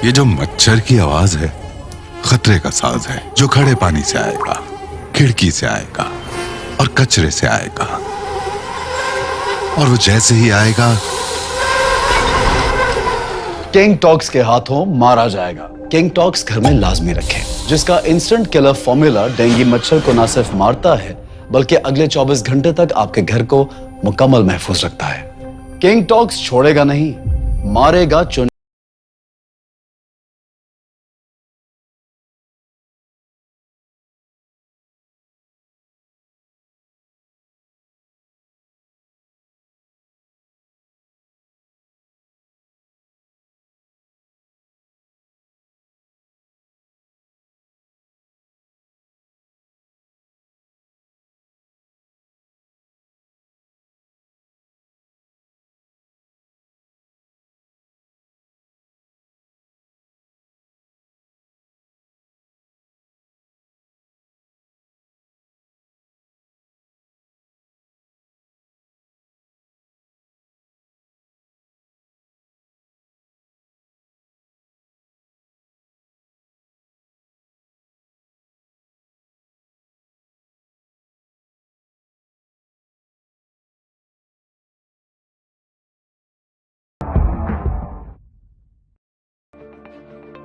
ये जो मच्छर की आवाज है खतरे का साज है, जो खड़े पानी से आएगा, खिड़की से आएगा और कचरे से आएगा, और वो जैसे ही आएगा किंग टॉक्स के हाथों मारा जाएगा। किंग टॉक्स घर में लाजमी रखें, जिसका इंस्टेंट किलर फॉर्मूला डेंगू मच्छर को न सिर्फ मारता है बल्कि अगले 24 घंटे तक आपके घर को मुकम्मल महफूज रखता है। किंग टॉक्स छोड़ेगा नहीं, मारेगा चुन।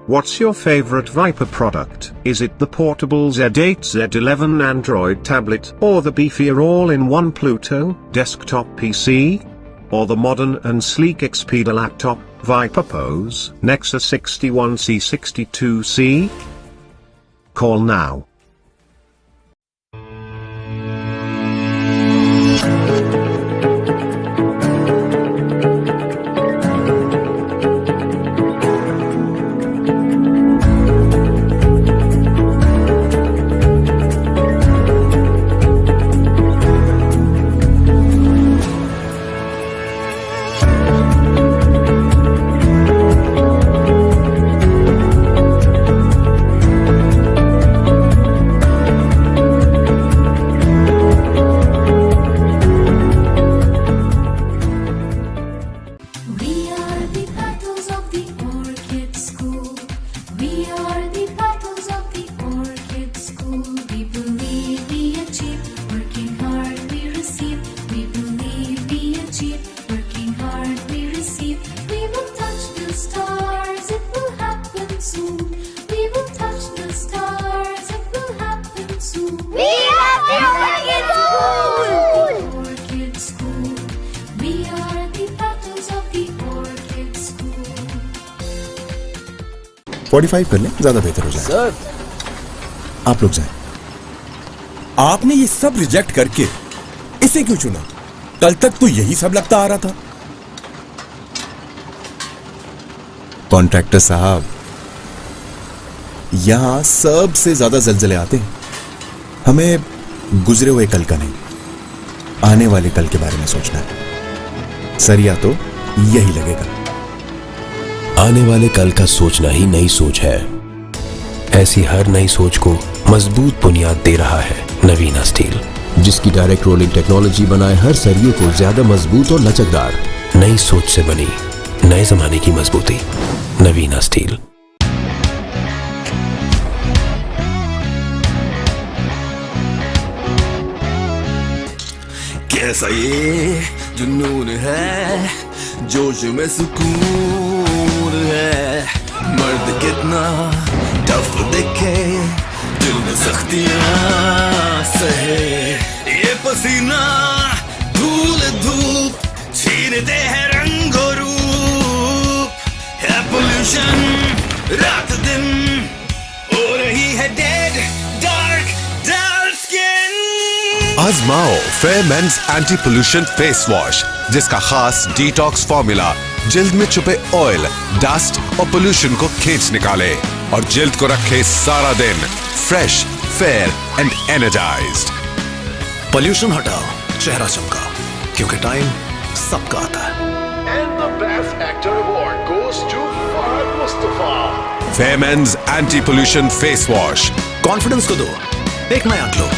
What's your favorite Viper product? Is it the portable Z8 Z11 Android tablet, or the beefier all-in-one Pluto desktop PC? Or the modern and sleek Xperia laptop, Viper Pose, Nexus 61C62C? Call now. We are the Orchid School. We are the battles of the Orchid School. 45 कर लें, ज्यादा बेहतर हो जाए। Sir, आप लोग जाएं। आपने ये सब रिजेक्ट करके इसे क्यों चुना? कल तक तो यही सब लगता आ रहा था। कॉन्ट्रैक्टर साहब, यहां सबसे ज्यादा जल्जले आते हैं। हमें गुजरे हुए कल का नहीं, आने वाले कल के बारे में सोचना है। सरिया तो यही लगेगा। आने वाले कल का सोचना ही नई सोच है। ऐसी हर नई सोच को मजबूत बुनियाद दे रहा है नवीना स्टील, जिसकी डायरेक्ट रोलिंग टेक्नोलॉजी बनाए हर सरिये को ज्यादा मजबूत और लचकदार। नई सोच से बनी नए जमाने की मजबूती, नवीना स्टील। कैसा ये जुनून है, जोश में सुकून है। मर्द कितना टफ दिखे, दिल में सख्तियां सहे। ये पसीना धूल धूप छीनते हैं रंग और रूप। है पोल्यूशन रात दिन, हो रही है डेड डार्क डार्क स्किन। आजमाओ Fair Men's anti pollution face wash, जिसका खास डिटॉक्स फॉर्मूला जिल्द में छुपे ऑयल, डस्ट और पोल्यूशन को खींच निकाले और जिल्द को रखे सारा दिन fresh, fair and energised. Pollution हटाओ, चेहरा चमका, क्योंकि टाइम सबका आता है। And the best actor award goes to Fahad Mustafa. Fair Men's anti pollution face wash. Confidence को दो एक नया ग्लो।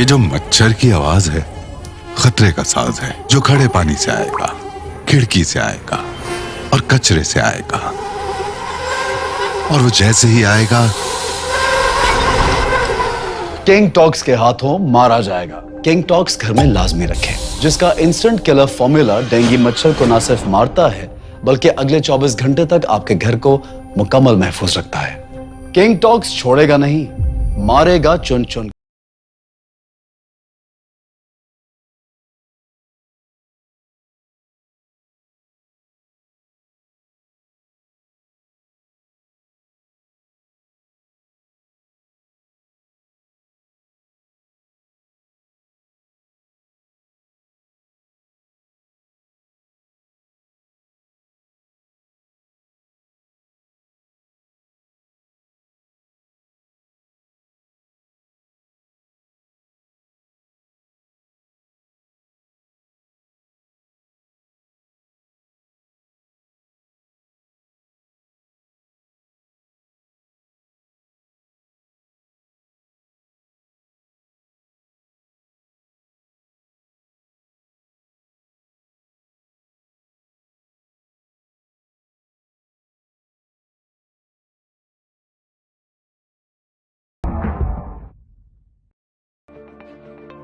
ये जो मच्छर की आवाज है खतरे का साज है, जो खड़े पानी से आएगा, खिड़की से आएगा और कचरे से आएगा, और वो जैसे ही आएगा किंग टॉक्स के हाथों मारा जाएगा। किंग टॉक्स घर में लाजमी रखें, जिसका इंस्टेंट किलर फॉर्मूला डेंगू मच्छर को न सिर्फ मारता है बल्कि अगले 24 घंटे तक आपके घर को मुकम्मल महफूज रखता है। किंग टॉक्स छोड़ेगा नहीं, मारेगा चुन चुन।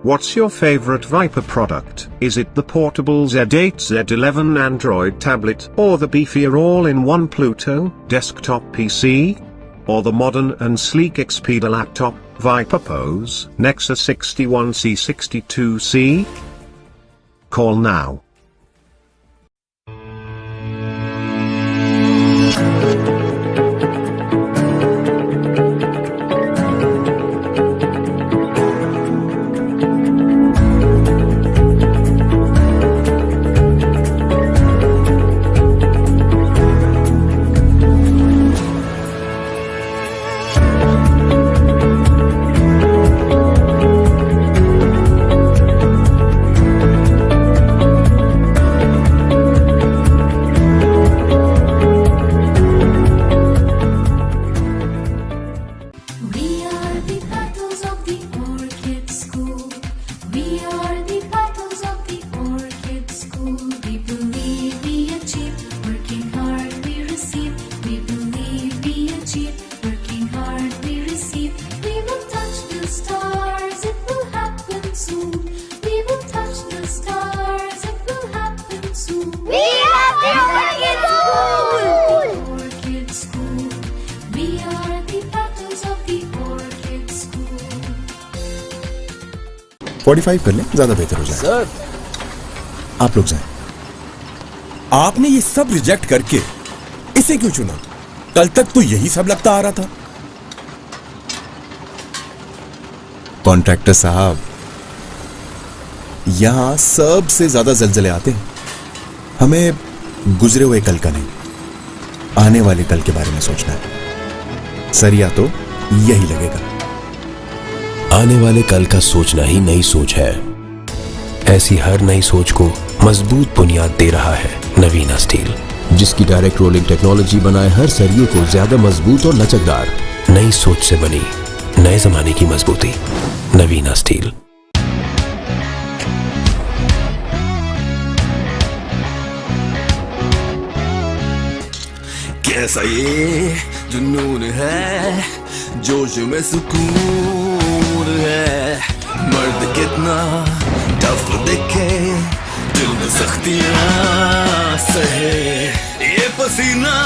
What's your favorite Viper product? Is it the portable Z8 Z11 Android tablet, or the beefier all-in-one Pluto desktop PC? Or the modern and sleek Expedia laptop, Viper Pose, Nexus 61C62C? Call now. We are the battles of the Orchid School. We are the battles of the Orchid School. We believe we achieve, working hard we receive. We believe we achieve, working hard we receive. We will touch the stars, it will happen soon. We will touch the stars, it will happen soon. We are the Orchid School! Orchid School. We are the battles of the Orchid School. 45 कर लें, ज्यादा बेहतर हो जाए। Sir, आप लोग जाएं। आपने ये सब रिजेक्ट करके इसे क्यों चुना? कल तक तो यही सब लगता आ रहा था। कॉन्ट्रैक्टर साहब, यहां सबसे ज्यादा जलजले आते हैं। हमें गुजरे हुए कल का नहीं, आने वाले कल के बारे में सोचना है। सरिया तो यही लगेगा। आने वाले कल का सोचना ही नई सोच है। ऐसी हर नई सोच को मजबूत बुनियाद दे रहा है नवीना स्टील, जिसकी डायरेक्ट रोलिंग टेक्नोलॉजी बनाए हर सरिये को ज्यादा मजबूत और लचकदार। नई सोच से बनी नए जमाने की मजबूती। नवीना स्टील। कैसा ये जुनून है, जोश में सुकून है। मर्द कितना टफ दिखे, दिल में सख्तियां सहे। ये पसीना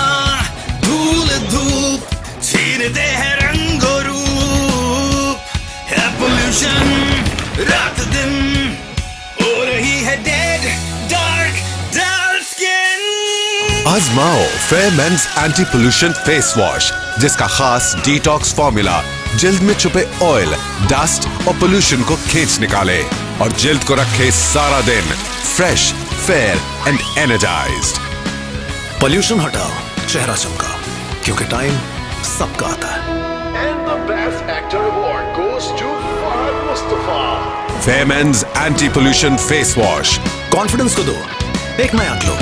धूल धूप छीनते हैं रंग और रूप। है पोल्यूशन रात दिन, हो रही है डेड डार्क डार्क स्किन। आजमाओ Fair Men's anti pollution face wash, जिसका खास डिटॉक्स फॉर्मूला जिल्द में छुपे ऑयल, डस्ट और पोल्यूशन को खींच निकाले और जिल्द को रखे सारा दिन fresh, fair and energised. Pollution हटाओ, चेहरा चमका, क्योंकि टाइम सबका आता है। And the Best Actor Award goes to Fahad Mustafa. Fair Men's anti pollution face wash. Confidence को दो एक नया ग्लो।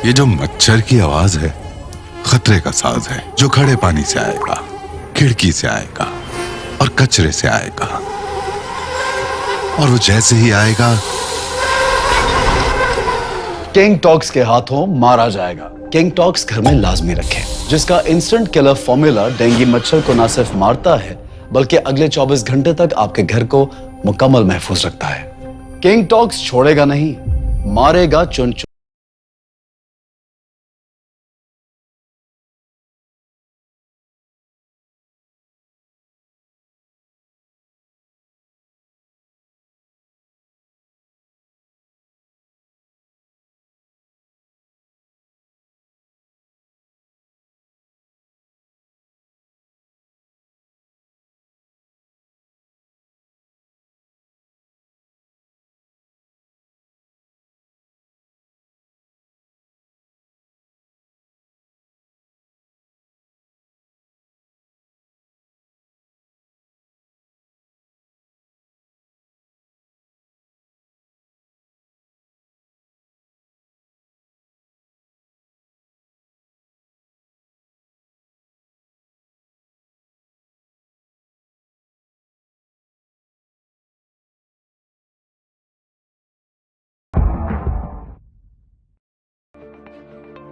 ये जो मच्छर की आवाज है खतरे का साज है, जो खड़े पानी से आएगा, खिड़की से आएगा और कचरे से आएगा, और वो जैसे ही आएगा किंग टॉक्स के हाथों मारा जाएगा। किंग टॉक्स घर में लाजमी रखें, जिसका इंस्टेंट किलर फॉर्मूला डेंगू मच्छर को न सिर्फ मारता है बल्कि अगले 24 घंटे तक आपके घर को मुकम्मल महफूज रखता है। किंग टॉक्स छोड़ेगा नहीं, मारेगा चुन चुन।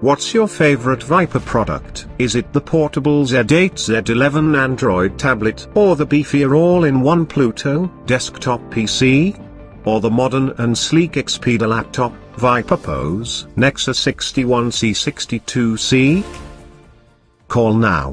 What's your favorite Viper product? Is it the portable Z8 Z11 Android tablet, or the beefier all-in-one Pluto desktop PC? Or the modern and sleek Xperia laptop, Viper Pose, Nexus 61C62C? Call now.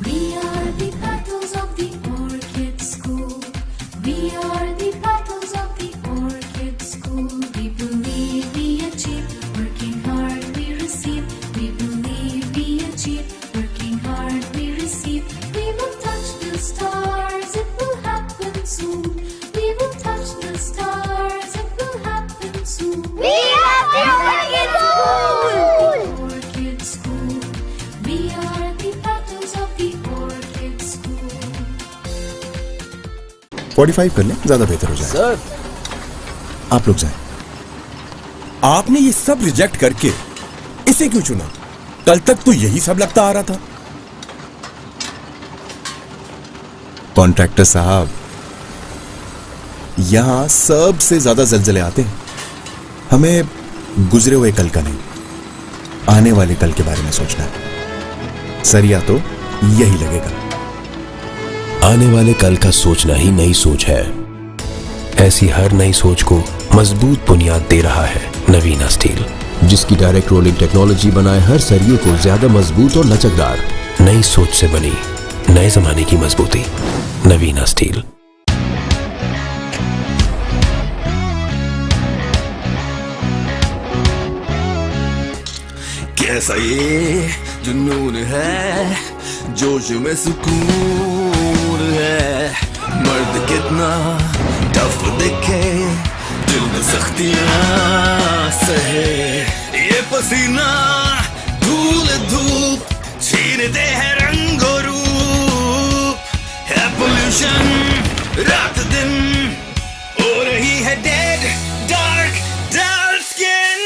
We are the petals of the orchid school. We are the petals of the orchid school. We believe we achieve, working hard we receive. We believe we achieve, working hard we receive. We will touch the stars, it will happen soon. We will touch the stars, it will happen soon. We are the orchid school. Orchid school. We are the petals of the orchid school. 45 कर लें, ज्यादा बेहतर हो जाए। Sir, आप लोग जाएं। आपने ये सब रिजेक्ट करके इसे क्यों चुना? कल तक तो यही सब लगता आ रहा था। कॉन्ट्रैक्टर साहब, यहां सबसे ज्यादा जलजले आते हैं। हमें गुजरे हुए कल का नहीं, आने वाले कल के बारे में सोचना है। सरिया तो यही लगेगा। आने वाले कल का सोचना ही नई सोच है। ऐसी हर नई सोच को मजबूत बुनियाद दे रहा है नवीना स्टील, जिसकी डायरेक्ट रोलिंग टेक्नोलॉजी बनाए हर सरिये को ज्यादा मजबूत और लचकदार। नई सोच से बनी नए जमाने की मजबूती। नवीना स्टील। कैसा ये जुनून है, जोश में सुकून है। मर्द कितना टफ दिखे, दिल में सख्तियां सहे। ये पसीना धूल धूप छीनते हैं रंग और रूप। है पोल्यूशन रात दिन, हो रही है डेड डार्क डार्क स्किन।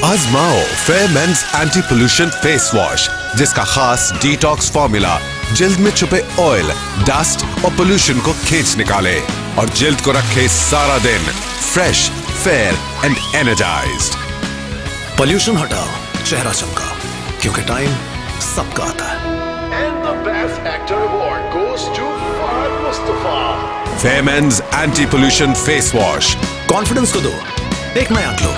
आजमाओ Fair Men's anti pollution face wash, जिसका खास डिटॉक्स फॉर्मूला जल्द में छुपे ऑयल, डस्ट और पोल्यूशन को खींच निकाले और जल्द को रखे सारा दिन fresh, fair and energised. Pollution हटाओ, चेहरा चमका, क्योंकि टाइम सबका आता है। And the Best Actor Award goes to Fahad Mustafa. Fair Men's anti pollution face wash. Confidence को दो एक नया ग्लो।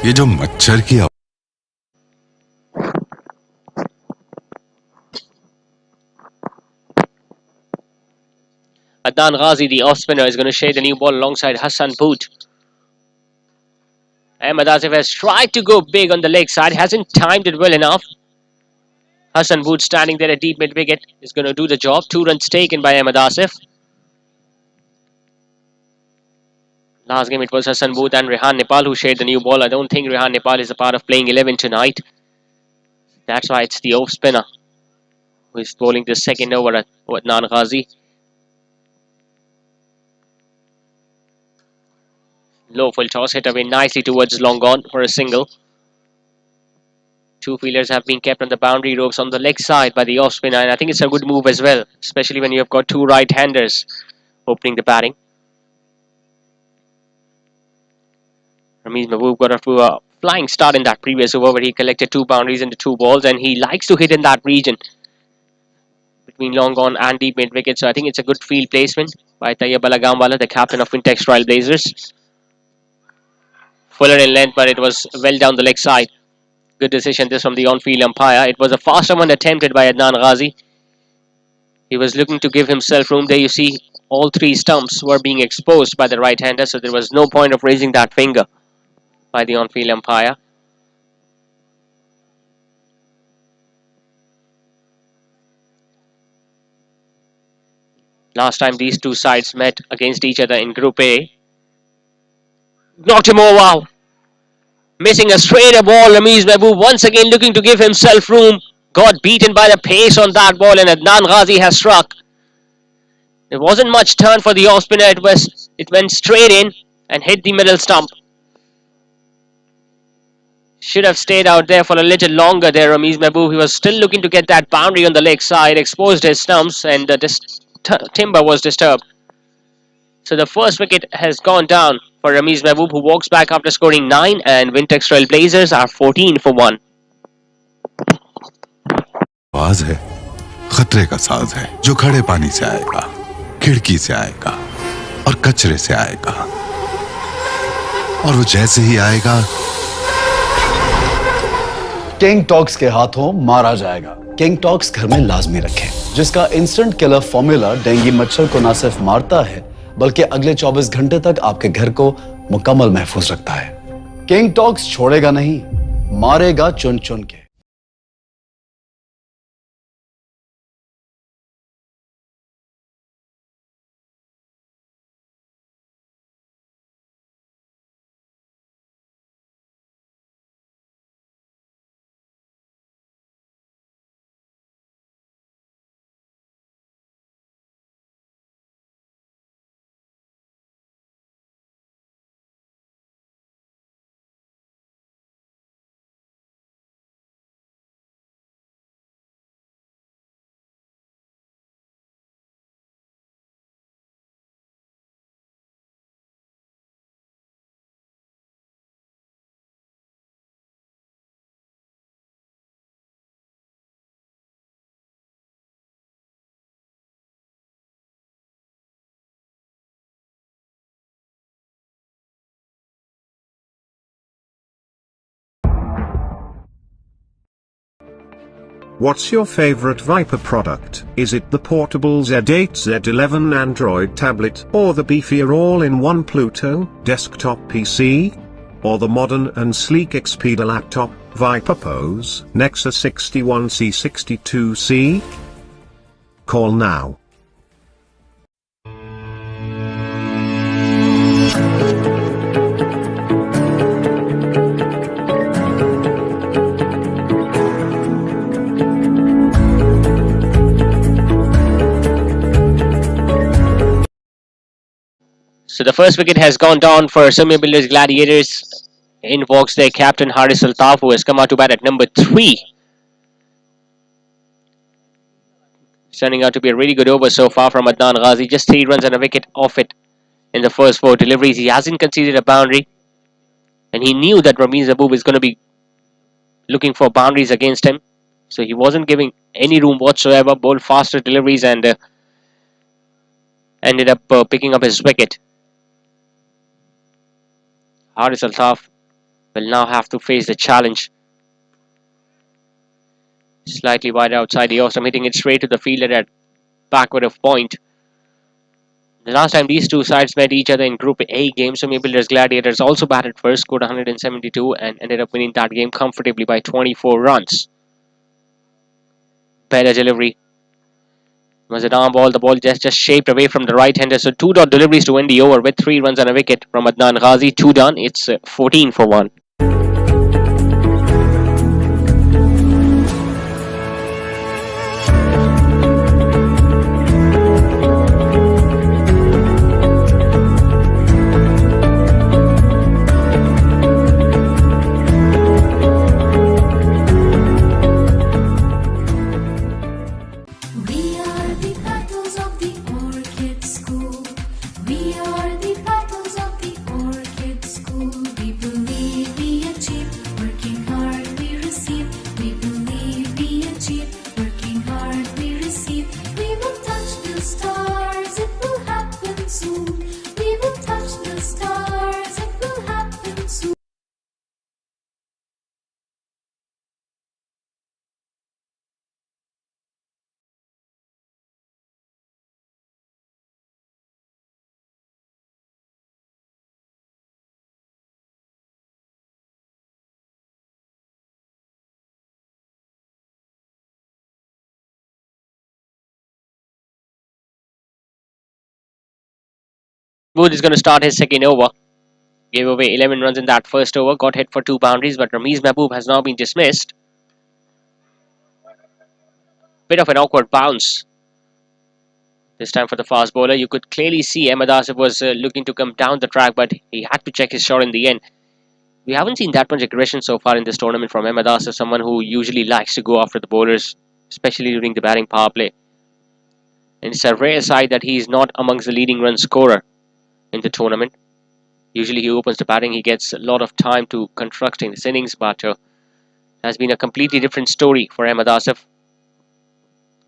ये जो मच्छर की Adnan Ghazi, the off spinner, is going to share the new ball alongside Hassan Boot. Ahmed Asif has tried to go big on the leg side, hasn't timed it well enough. Hassan Boot standing there at deep mid wicket is going to do the job. 2 runs taken by Ahmed Asif. Last game it was Hassan Boot and Rehan Nepal who shared the new ball. I don't think Rehan Nepal is a part of playing 11 tonight. That's why it's the off spinner who is bowling the second over at Adnan Ghazi. Low full toss hit away nicely towards long on for a single. 2 fielders have been kept on the boundary ropes on the leg side by the off spinner, and I think it's a good move as well, especially when you have got 2 right-handers opening the batting. Rameez Mahboob got off to a flying start in that previous over where he collected 2 boundaries into 2 balls, and he likes to hit in that region between long on and deep mid wicket. So I think it's a good field placement by Tayyab Balagamwala, the captain of Wintex Trailblazers. Fuller in length, but it was well down the leg side. Good decision this from the on-field umpire. It was a faster one attempted by Adnan Ghazi. He was looking to give himself room. There you see all 3 stumps were being exposed by the right-hander, so there was no point of raising that finger by the on-field umpire. Last time these 2 sides met against each other in Group A. Knocked him over. Missing a straighter ball. Rameez Mahboob once again looking to give himself room. Got beaten by the pace on that ball, and Adnan Ghazi has struck. There wasn't much turn for the off spinner. It went straight in and hit the middle stump. Should have stayed out there for a little longer there, Rameez Mahboob. He was still looking to get that boundary on the leg side, exposed his stumps, and the timber was disturbed. So the first wicket has gone down for Rameez Mahboob, who walks back after scoring 9, and Wintex Trailblazers are 14 for 1. आवाज है खतरे का साज है जो खड़े पानी से आएगा, खिड़की से आएगा और कचरे से आएगा, और वो जैसे ही आएगा किंग टॉक्स के हाथों मारा जाएगा। किंग टॉक्स घर में लाजमी रखें, जिसका इंस्टेंट किलर फॉर्मूला डेंगू मच्छर को न सिर्फ मारता है बल्कि अगले 24 घंटे तक आपके घर को मुकम्मल महफूज रखता है। किंग टॉक्स छोड़ेगा नहीं, मारेगा चुन चुन के। What's your favorite Viper product? Is it the portable Z8 Z11 Android tablet, or the beefier all-in-one Pluto desktop PC? Or the modern and sleek Expedia laptop, Viper Pose, Nexus 61C 62C? Call now. So the first wicket has gone down for Sumya Builders Gladiators. In walks their captain Haris Altaf, who has come out to bat at number 3. It's turning out to be a really good over so far from Adnan Ghazi. Just 3 runs and a wicket off it in the first 4 deliveries. He hasn't conceded a boundary, and he knew that Rameez Mahboob is going to be looking for boundaries against him, so he wasn't giving any room whatsoever. Bowled faster deliveries and ended up picking up his wicket. Haris Altaf will now have to face the challenge. Slightly wide outside the off, hitting it straight to the fielder at backward of point. The last time these two sides met each other in Group A game, Sumya Builders Gladiators also batted first, scored 172 and ended up winning that game comfortably by 24 runs. Better delivery. It was an arm ball, the ball just shaped away from the right-hander, so 2 dot deliveries to end the over with 3 runs and a wicket from Adnan Ghazi. 2 done, it's 14 for 1. We are the battles of the Orchid School. We are the battles of the Orchid School. We believe we achieve, working hard we receive. We believe we achieve, working hard we receive. We will touch the stars, it will happen soon. We will touch the stars, it will happen soon. Booth is going to start his second over. Gave away 11 runs in that first over, got hit for 2 boundaries, but Ramiz Mahboob has now been dismissed. Bit of an awkward bounce. This time for the fast bowler, you could clearly see Ahmed Asif was looking to come down the track, but he had to check his shot in the end. We haven't seen that much aggression so far in this tournament from Ahmed Asif, someone who usually likes to go after the bowlers, especially during the batting power play. And it's a rare sight that he is not amongst the leading run scorer in the tournament. Usually he opens the batting, he gets a lot of time to constructing his innings, but has been a completely different story for Ahmed Asif.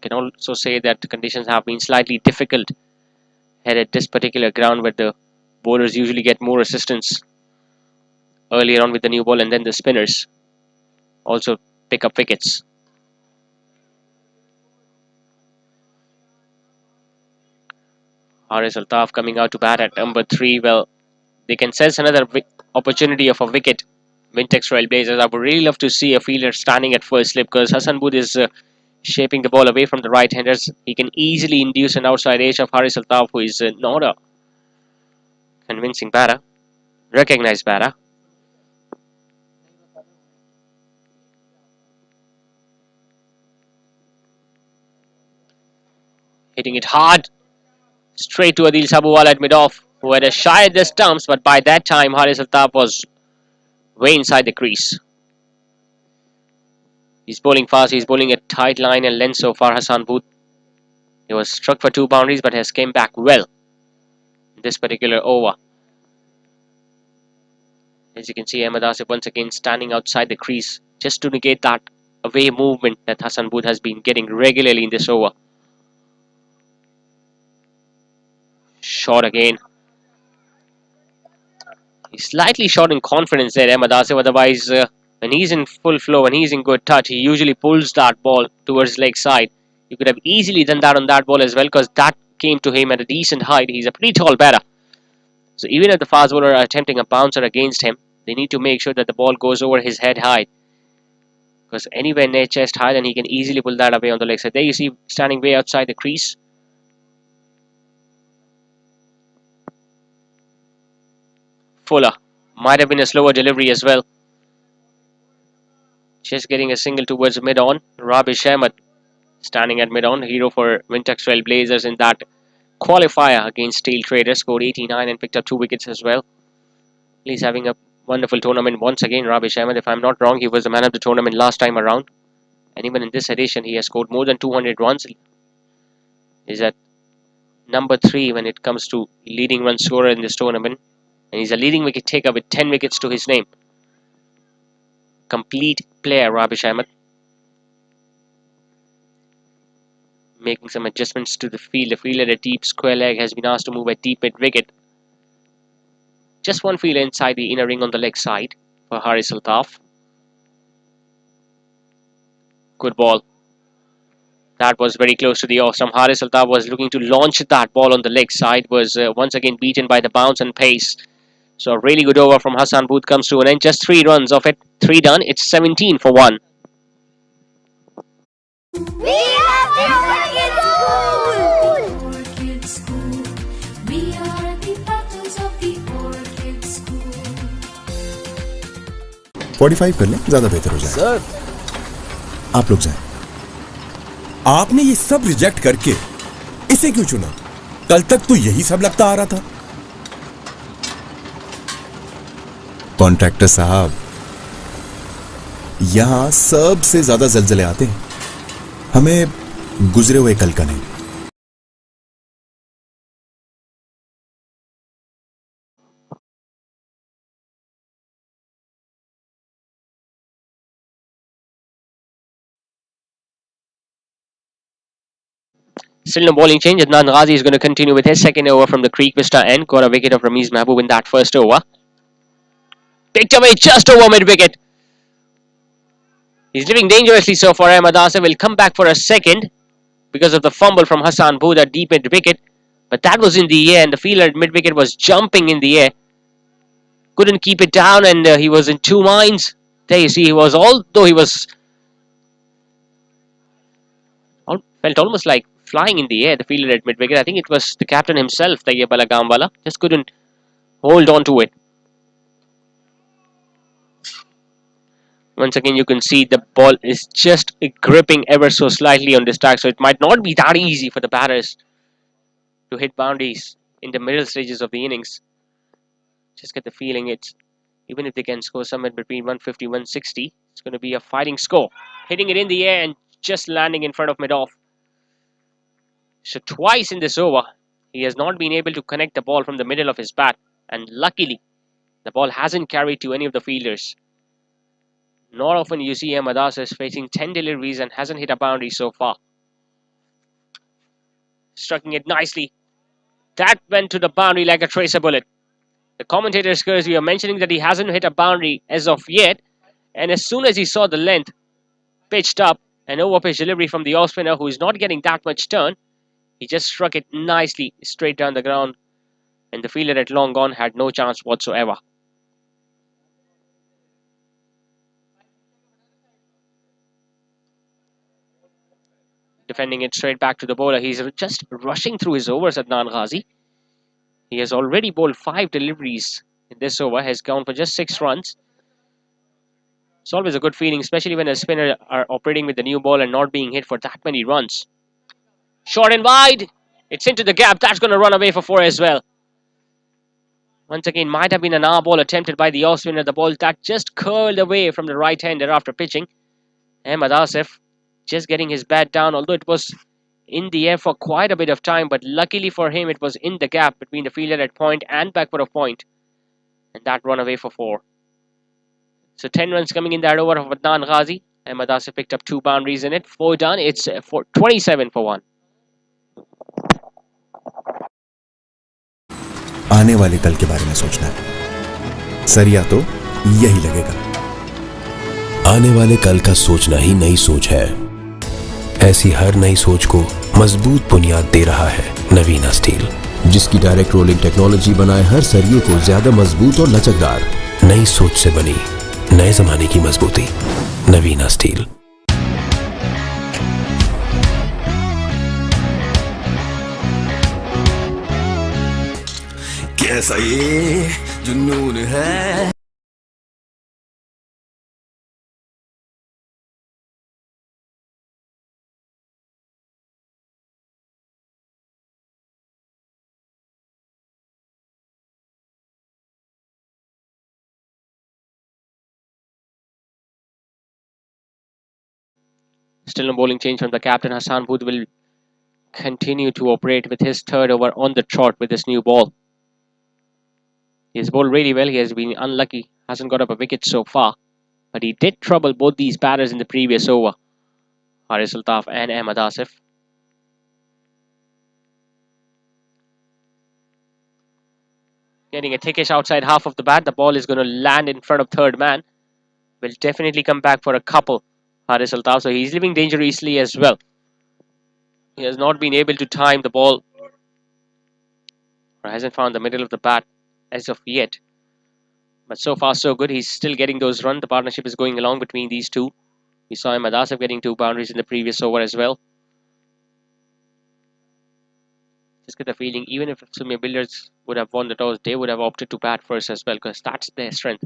Can also say that the conditions have been slightly difficult here at this particular ground, where the bowlers usually get more assistance earlier on with the new ball, and then the spinners also pick up wickets. Haris Altaf coming out to bat at number 3. Well, they can sense another opportunity of a wicket. Wintex Trailblazers. I would really love to see a fielder standing at first slip, because Hassan Booth is shaping the ball away from the right-handers. He can easily induce an outside edge of Haris Altaf, who is not a convincing batter, recognized batter. Hitting it hard, straight to Adil Sabhuwala at mid-off, who had a shy at the stumps, but by that time Haris Altaf was way inside the crease. He's bowling fast, he's bowling a tight line and length so far, Hassan Booth. He was struck for 2 boundaries, but has came back well in this particular over. As you can see, Ahmed Asif once again standing outside the crease, just to negate that away movement that Hassan Booth has been getting regularly in this over. Shot again. He's slightly short in confidence there, Ahmed Asif. Otherwise, when he's in full flow, when he's in good touch, he usually pulls that ball towards leg side. You could have easily done that on that ball as well, because that came to him at a decent height. He's a pretty tall batter. So even if the fast bowler are attempting a bouncer against him, they need to make sure that the ball goes over his head high, because anywhere near chest high, then he can easily pull that away on the leg side. There you see, standing way outside the crease. Fuller. Might have been a slower delivery as well. Just getting a single towards mid-on. Rabish Ahmed standing at mid-on. Hero for Wintex Trailblazers in that qualifier against Steel Traders. Scored 89 and picked up 2 wickets as well. He's having a wonderful tournament once again, Rabish Ahmed. If I'm not wrong, he was the man of the tournament last time around. And even in this edition, he has scored more than 200 runs. He's at number 3 when it comes to leading run scorer in this tournament. And he's a leading wicket taker with 10 wickets to his name. Complete player, Rabish Ahmed. Making some adjustments to the field. The field at a deep square leg has been asked to move at deep mid wicket. Just one fielder inside the inner ring on the leg side. for Haris Altaf. Good ball. That was very close to the off stump. Haris Altaf was looking to launch that ball on the leg side. Was once again beaten by the bounce and pace. So a really good over from Hassan Booth comes to an end. Just 3 runs of it. 3 done. It's 17 for 1. We are the Orchid School. We are the battles of the Orchid School. 45 कर लें, ज्यादा बेहतर हो जाए। Sir, आप लोग जाएं। आपने ये सब रिजेक्ट करके इसे क्यों चुना? कल तक तो यही सब लगता आ रहा था। कॉन्ट्रैक्टर साहब, यहां सबसे ज्यादा जलजले आते हैं, हमें गुजरे हुए कल का नहीं। Still no bowling change. Adnan Ghazi is going to continue with his second over from the Creek Vista end. Got a wicket of Ramiz Mahbub in that first over. Picked away just over mid-wicket. He's living dangerously so far. Ahmed Asif will come back for a second because of the fumble from Hassan Booth at deep mid-wicket. But that was in the air and the fielder at mid-wicket was jumping in the air. Couldn't keep it down and he was in two minds. There you see, although he was felt almost like flying in the air, the fielder at mid-wicket. I think it was the captain himself, Tayyib Gambala, just couldn't hold on to it. Once again, you can see the ball is just gripping ever so slightly on this track, so it might not be that easy for the batters to hit boundaries in the middle stages of the innings. Just get the feeling it's, even if they can score somewhere between 150 160, it's going to be a fighting score. Hitting it in the air and just landing in front of mid-off. So twice in this over, he has not been able to connect the ball from the middle of his bat, and luckily, the ball hasn't carried to any of the fielders. Not often you see Ahmed Asif facing 10 deliveries and hasn't hit a boundary so far. Striking it nicely. That went to the boundary like a tracer bullet. The commentators, we are mentioning that he hasn't hit a boundary as of yet, and as soon as he saw the length pitched up, an over-pitch delivery from the off-spinner who is not getting that much turn, he just struck it nicely straight down the ground, and the fielder at long gone had no chance whatsoever. Defending it straight back to the bowler. He's just rushing through his overs, Adnan Ghazi. He has already bowled 5 deliveries in this over, has gone for just 6 runs. It's always a good feeling, especially when a spinner are operating with the new ball and not being hit for that many runs. Short and wide. It's into the gap. That's going to run away for 4 as well. Once again, might have been an hour ball attempted by the off spinner. The ball that just curled away from the right-hander after pitching. Ahmed Asif just getting his bat down, although it was in the air for quite a bit of time, but luckily for him, it was in the gap between the fielder at point and backward of point, and that run away for 4. So 10 runs coming in that over of Adnan Ghazi. Ahmed Asif picked up 2 boundaries in it. 4 done. It's 27 for 1. आने वाले कल के बारे में सोचना है, सरिया तो यही लगेगा। आने वाले कल का सोचना ही नई सोच है। ऐसी हर नई सोच को मजबूत बुनियाद दे रहा है नवीना स्टील, जिसकी डायरेक्ट रोलिंग टेक्नोलॉजी बनाए हर सरिये को ज्यादा मजबूत और लचकदार। नई सोच से बनी नए जमाने की मजबूती। नवीना स्टील। कैसा ये जुनून है। Still no bowling change from the captain. Hassan Booth will continue to operate with his 3rd over on the trot with this new ball. He's bowled really well. He has been unlucky. Hasn't got up a wicket so far. But he did trouble both these batters in the previous over. Haris Altaf and Ahmed Asif. getting a thickish outside half of the bat. The ball is going to land in front of third man. Will definitely come back for a couple. Haris Altaf, so he's leaving danger easily as well. He has not been able to time the ball, or hasn't found the middle of the bat as of yet. But so far so good. He's still getting those runs. The partnership is going along between these two. We saw Ahmed Asif getting 2 boundaries in the previous over as well. Just get the feeling, even if Sumya Billiards would have won the toss, they would have opted to bat first as well, because that's their strength.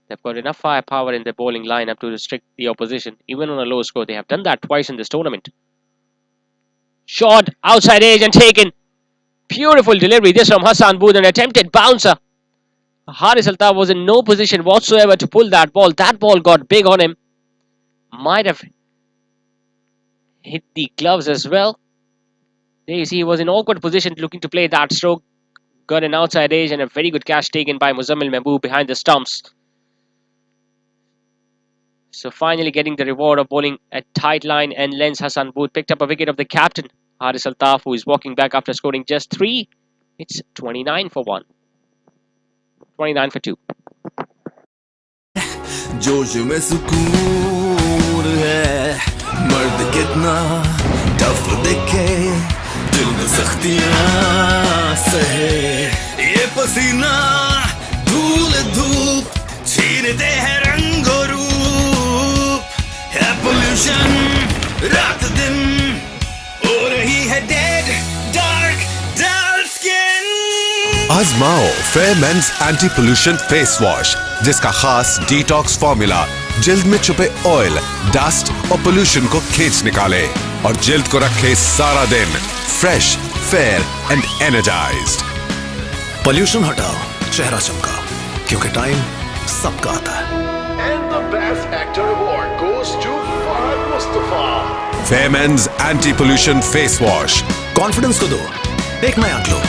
They've got enough firepower in their bowling lineup to restrict the opposition, even on a low score. They have done that twice in this tournament. Shot outside edge and taken. Beautiful delivery. This from Hassan Booth, an attempted bouncer. Haris Altaf was in no position whatsoever to pull that ball. That ball got big on him. Might have hit the gloves as well. There you see, he was in awkward position looking to play that stroke. Got an outside edge and a very good catch taken by Muzammil Mehboob behind the stumps. So finally getting the reward of bowling a tight line and lens. Hassan Booth picked up a wicket of the captain, Haris Altaf, who is walking back after scoring just 3. It's 29 for 1. 29 for 2. जोश में सुकून है मर्द कितना tough दिखे दिल में सख्तियां सहे ये पसीना धूल धूप छीनते हैं रंग और रूप है पोल्यूशन रात दिन हो रही है डेड डार्क डार्क स्किन आजमाओ Fair mains anti pollution face wash, जिसका खास डिटॉक्स फॉर्मूला जिल्द में छुपे ऑयल, डस्ट और पोल्यूशन को खींच निकाले और जिल्द को रखे सारा दिन fresh, fair and energised. Pollution हटाओ, चेहरा चमका, क्योंकि टाइम सबका आता है। And the Best Actor Award goes to Fahad Mustafa. Fair mains anti pollution face wash. Confidence को दो एक नया glow.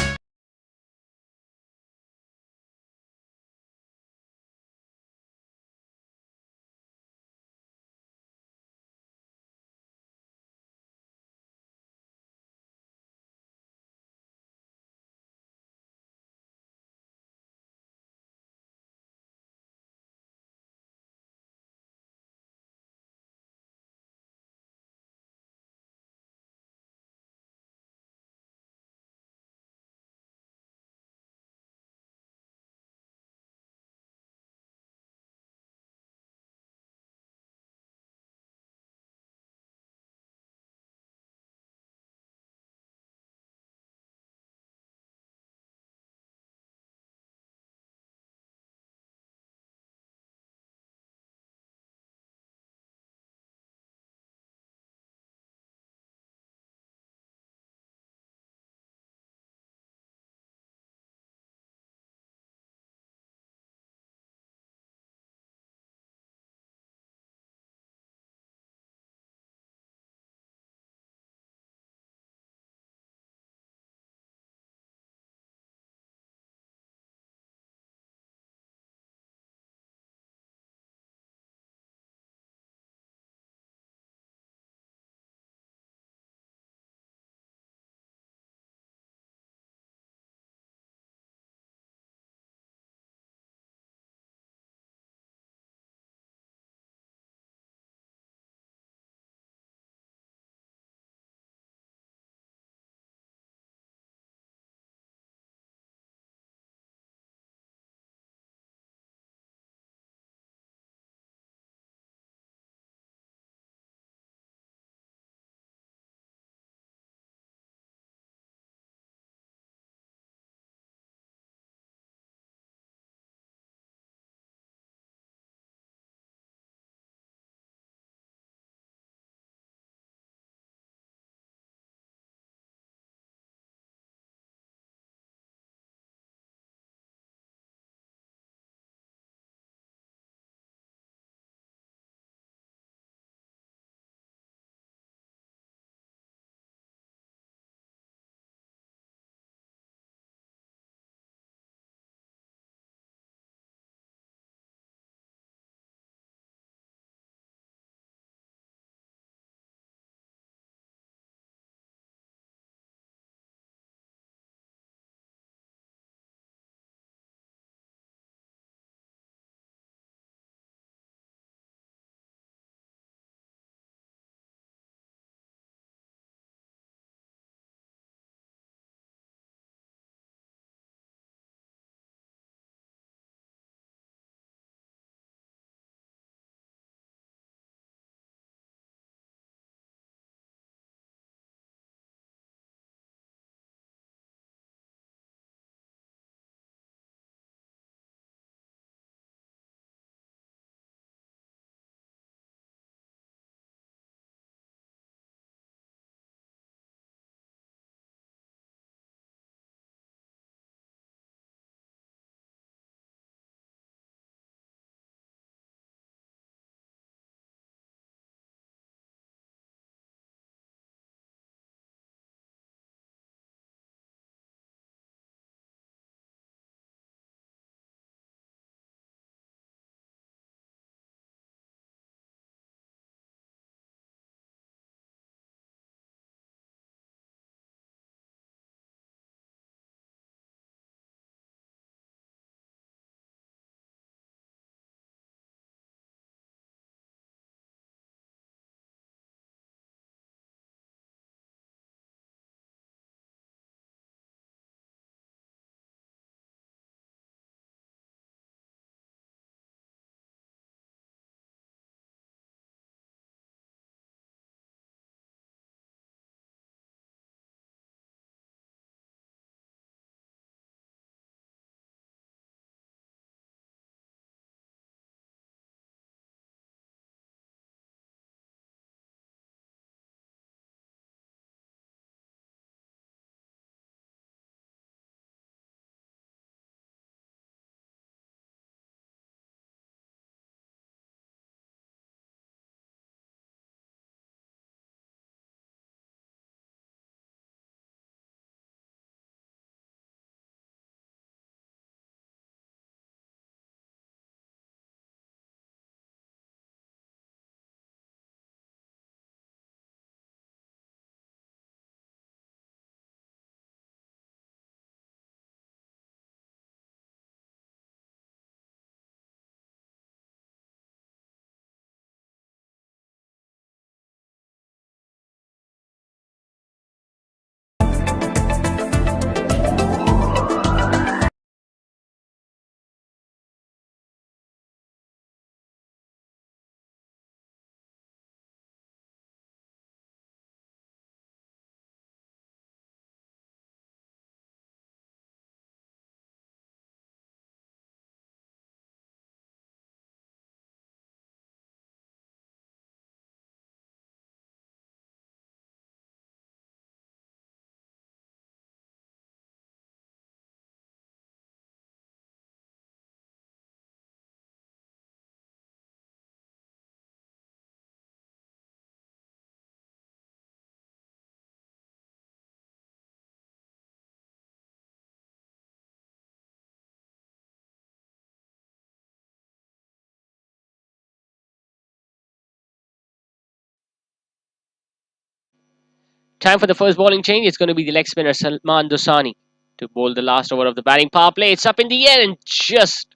Time for the first bowling change. It's going to be the leg spinner Salman Dosani to bowl the last over of the batting power play. It's up in the air and just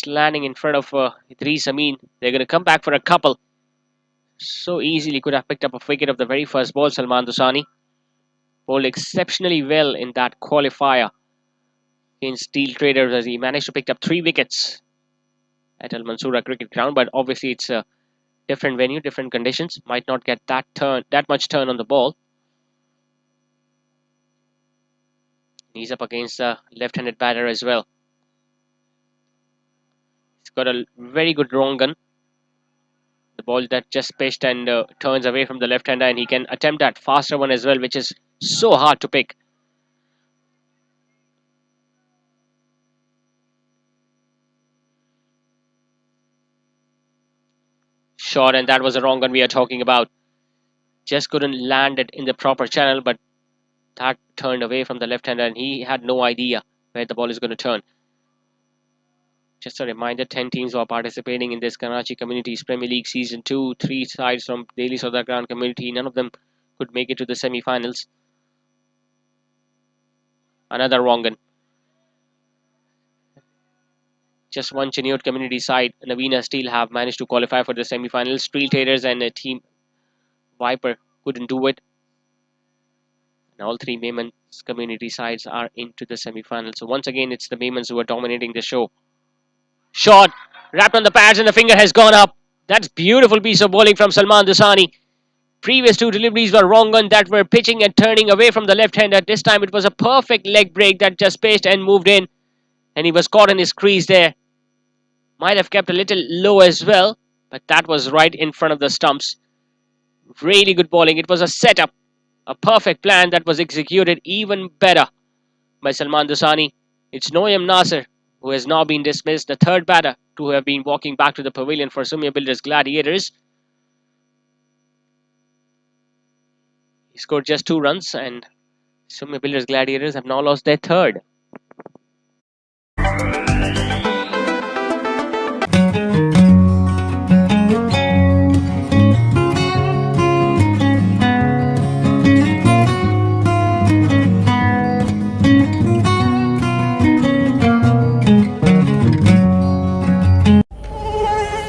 landing in front of Idris Amin. They're going to come back for a couple. So easily could have picked up a wicket of the very first ball. Salman Dosani bowled exceptionally well in that qualifier against Steel Traders as he managed to pick up 3 wickets at Al Mansoura cricket ground. But obviously it's a different venue, different conditions. Might not get that much turn on the ball. He's up against the left-handed batter as well. He's got a very good wrong gun. The ball that just pitched and turns away from the left-hander, and he can attempt that faster one as well, which is so hard to pick. Shot, and that was the wrong gun we are talking about. Just couldn't land it in the proper channel, but that turned away from the left-hander, and he had no idea where the ball is going to turn. Just a reminder, 10 teams are participating in this Karachi Communities Premier League Season 2. 3 sides from Delhi Sadar Ground community. None of them could make it to the semi-finals. Another wrong gun. Just one Cheniot community side, Navina Steel, have managed to qualify for the semi-finals. Steel Traders and Team Viper couldn't do it. And all 3 Memons community sides are into the semi-finals. So once again, it's the Memons who are dominating the show. Shot, wrapped on the pads and the finger has gone up. That's beautiful piece of bowling from Salman Dosani. Previous 2 deliveries were wrong on that were pitching and turning away from the left-hander. This time it was a perfect leg break that just pitched and moved in. And he was caught in his crease there. Might have kept a little low as well, but that was right in front of the stumps. Really good bowling. It was a setup, a perfect plan that was executed even better by Salman Dosani. It's Noam Nasser, who has now been dismissed, the 3rd batter to have been walking back to the pavilion for Sumya Builders Gladiators. He scored just 2 runs, and Sumya Builders Gladiators have now lost their 3rd.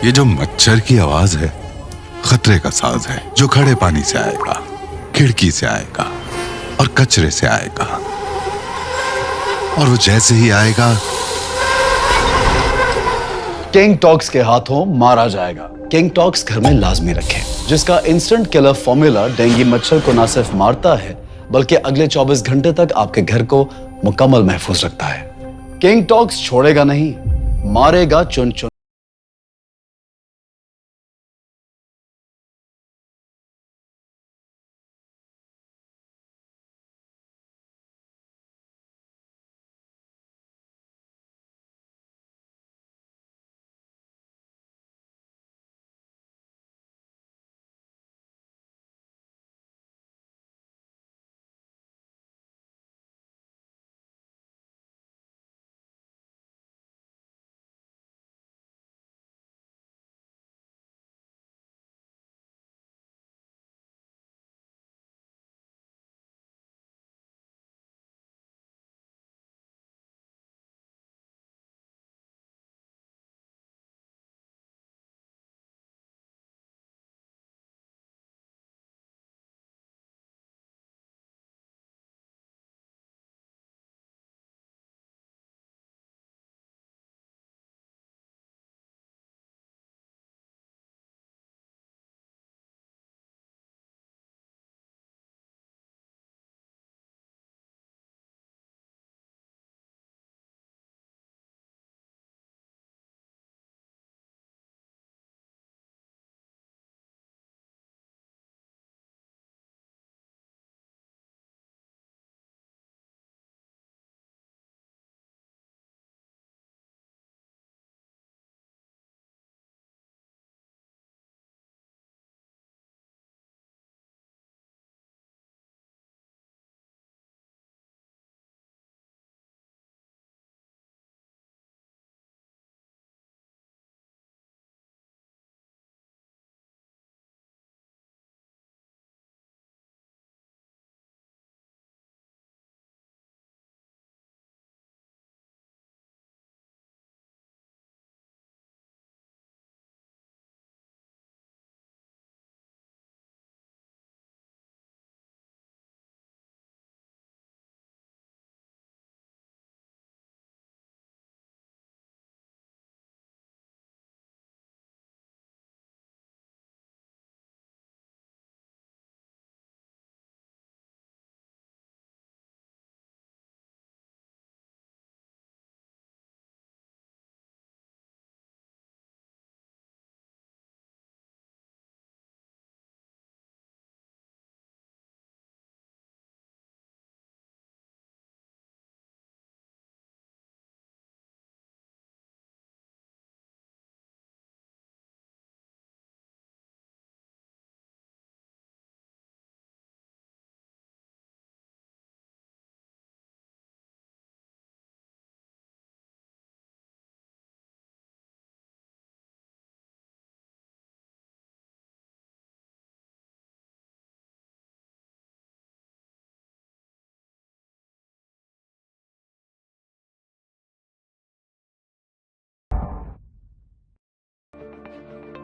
ये जो मच्छर की आवाज है खतरे का साज है, जो खड़े पानी से आएगा, खिड़की से आएगा और कचरे से आएगा, और वो जैसे ही आएगा किंग टॉक्स के हाथों मारा जाएगा। किंग टॉक्स घर में लाजमी रखें, जिसका इंस्टेंट किलर फॉर्मूला डेंगू मच्छर को न सिर्फ मारता है बल्कि अगले 24 घंटे तक आपके घर को मुकम्मल महफूज रखता है। किंग टॉक्स छोड़ेगा नहीं, मारेगा चुन चुन।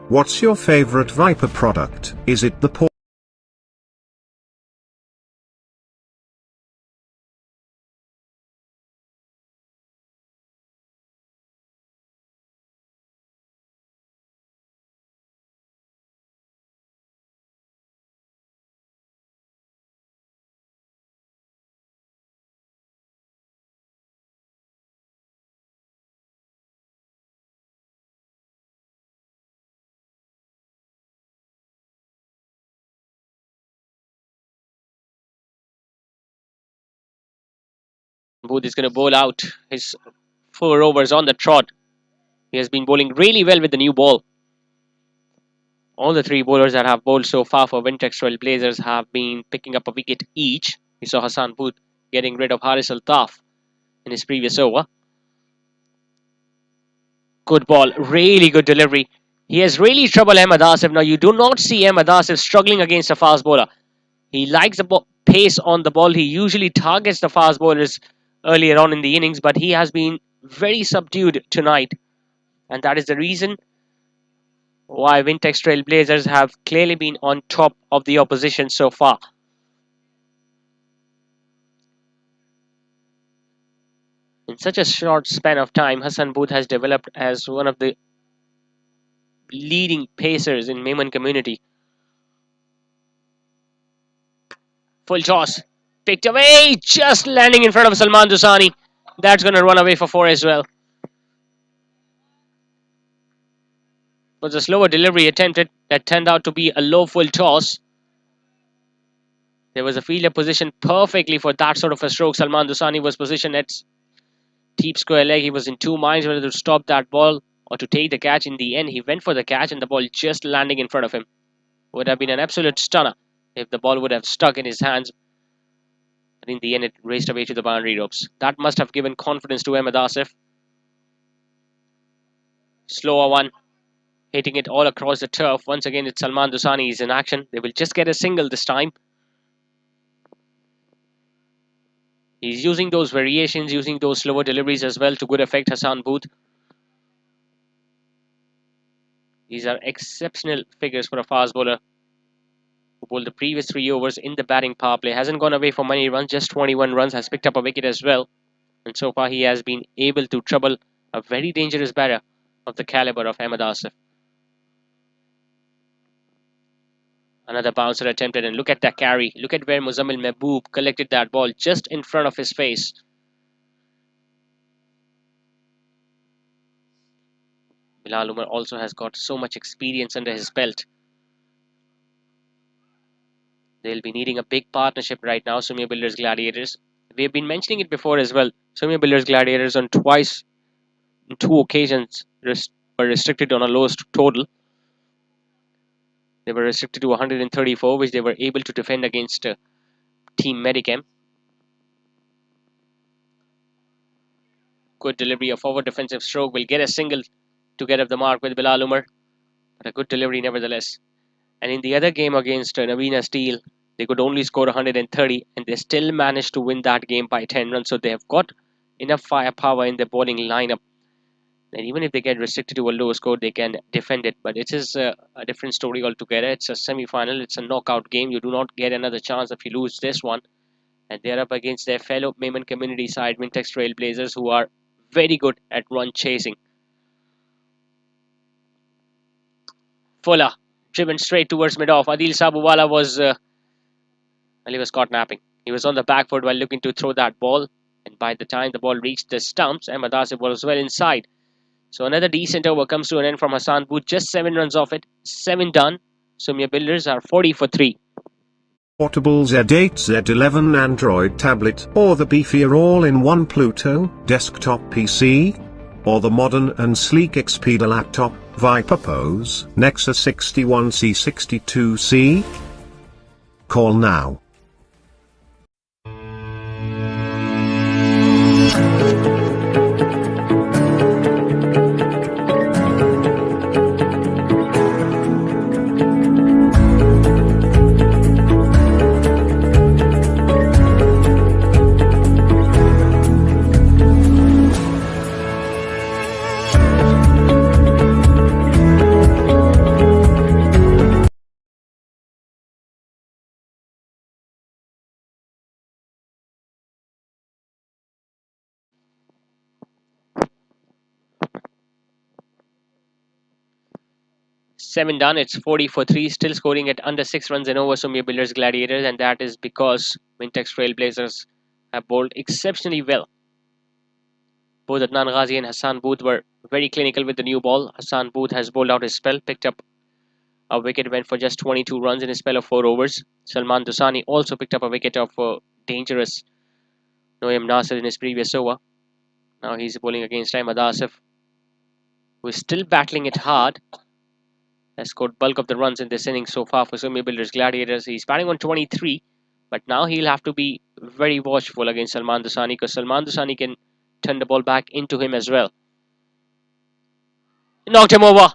What's your favorite Viper product? Is it the Booth is going to bowl out his 4 overs on the trot. He has been bowling really well with the new ball. All the 3 bowlers that have bowled so far for Wintex Trailblazers have been picking up a wicket each. We saw Hassan Booth getting rid of Haris Altaf in his previous over. Good ball, really good delivery. He has really troubled Ahmed Asif. Now, you do not see Ahmed Asif struggling against a fast bowler. He likes the pace on the ball. He usually targets the fast bowlers earlier on in the innings, but he has been very subdued tonight. And that is the reason why Wintex Trailblazers have clearly been on top of the opposition so far. In such a short span of time, Hassan Booth has developed as one of the leading pacers in Maiman community. Full toss, picked away, just landing in front of Salman Dusani. That's going to run away for 4 as well. Was a slower delivery attempted that turned out to be a low full toss. There was a fielder positioned perfectly for that sort of a stroke. Salman Dusani was positioned at deep square leg. He was in 2 minds whether to stop that ball or to take the catch. In the end, he went for the catch and the ball just landing in front of him. Would have been an absolute stunner if the ball would have stuck in his hands. But in the end, it raced away to the boundary ropes. That must have given confidence to Ahmed Asif. Slower one, hitting it all across the turf. Once again, it's Salman Dusani is in action. They will just get a single this time. He's using those variations, using those slower deliveries as well to good effect, Hassan Booth. These are exceptional figures for a fast bowler who bowled the previous 3 overs in the batting power play. Hasn't gone away for many runs, just 21 runs, has picked up a wicket as well. And so far he has been able to trouble a very dangerous batter of the caliber of Ahmed Asif. Another bouncer attempted, and look at that carry. Look at where Muzammil Mehboob collected that ball just in front of his face. Bilal Umar also has got so much experience under his belt. They'll be needing a big partnership right now, Sumya Builders Gladiators. We have been mentioning it before as well. Sumya Builders Gladiators on 2 occasions were restricted on a lowest total. They were restricted to 134, which they were able to defend against Team Medicam. Good delivery, a forward defensive stroke will get a single to get up the mark with Bilal Umar. But a good delivery nevertheless. And in the other game against Navina Steel, they could only score 130 and they still managed to win that game by 10 runs. So they have got enough firepower in their bowling lineup. And even if they get restricted to a low score, they can defend it. But it is a different story altogether. It's a semi-final. It's a knockout game. You do not get another chance if you lose this one. And they're up against their fellow Maiman community side, Wintex Trailblazers, who are very good at run chasing. Fuller, driven straight towards mid-off. Adil Sabuwala was caught napping. He was on the back foot while looking to throw that ball. And by the time the ball reached the stumps, Ahmed Asif was well inside. So another decent over comes to an end from Hassan Booth. Just 7 runs off it. 7 done. Sumya Builders are 40 for 3. Portable Z8, Z11 Android tablet, or the beefier all-in-one Pluto desktop PC, or the modern and sleek Expedia laptop, Viper Pose, Nexus 61C62C? Call now. 7 done. It's 40 for 3, still scoring at under 6 runs and over Sumya Builders Gladiators, and that is because Wintex Trailblazers have bowled exceptionally well. Both Adnan Ghazi and Hassan Booth were very clinical with the new ball. Hassan Booth has bowled out his spell, picked up a wicket, went for just 22 runs in a spell of 4 overs. Salman Dusani also picked up a wicket of dangerous Noam Nasir in his previous over. Now he's bowling against Ahmed Asif, who is still battling it hard. Has scored bulk of the runs in this innings so far for Sumya Builders Gladiators. He's batting on 23, but now he'll have to be very watchful against Salman Dusani, because Salman Dusani can turn the ball back into him as well. Knocked him over.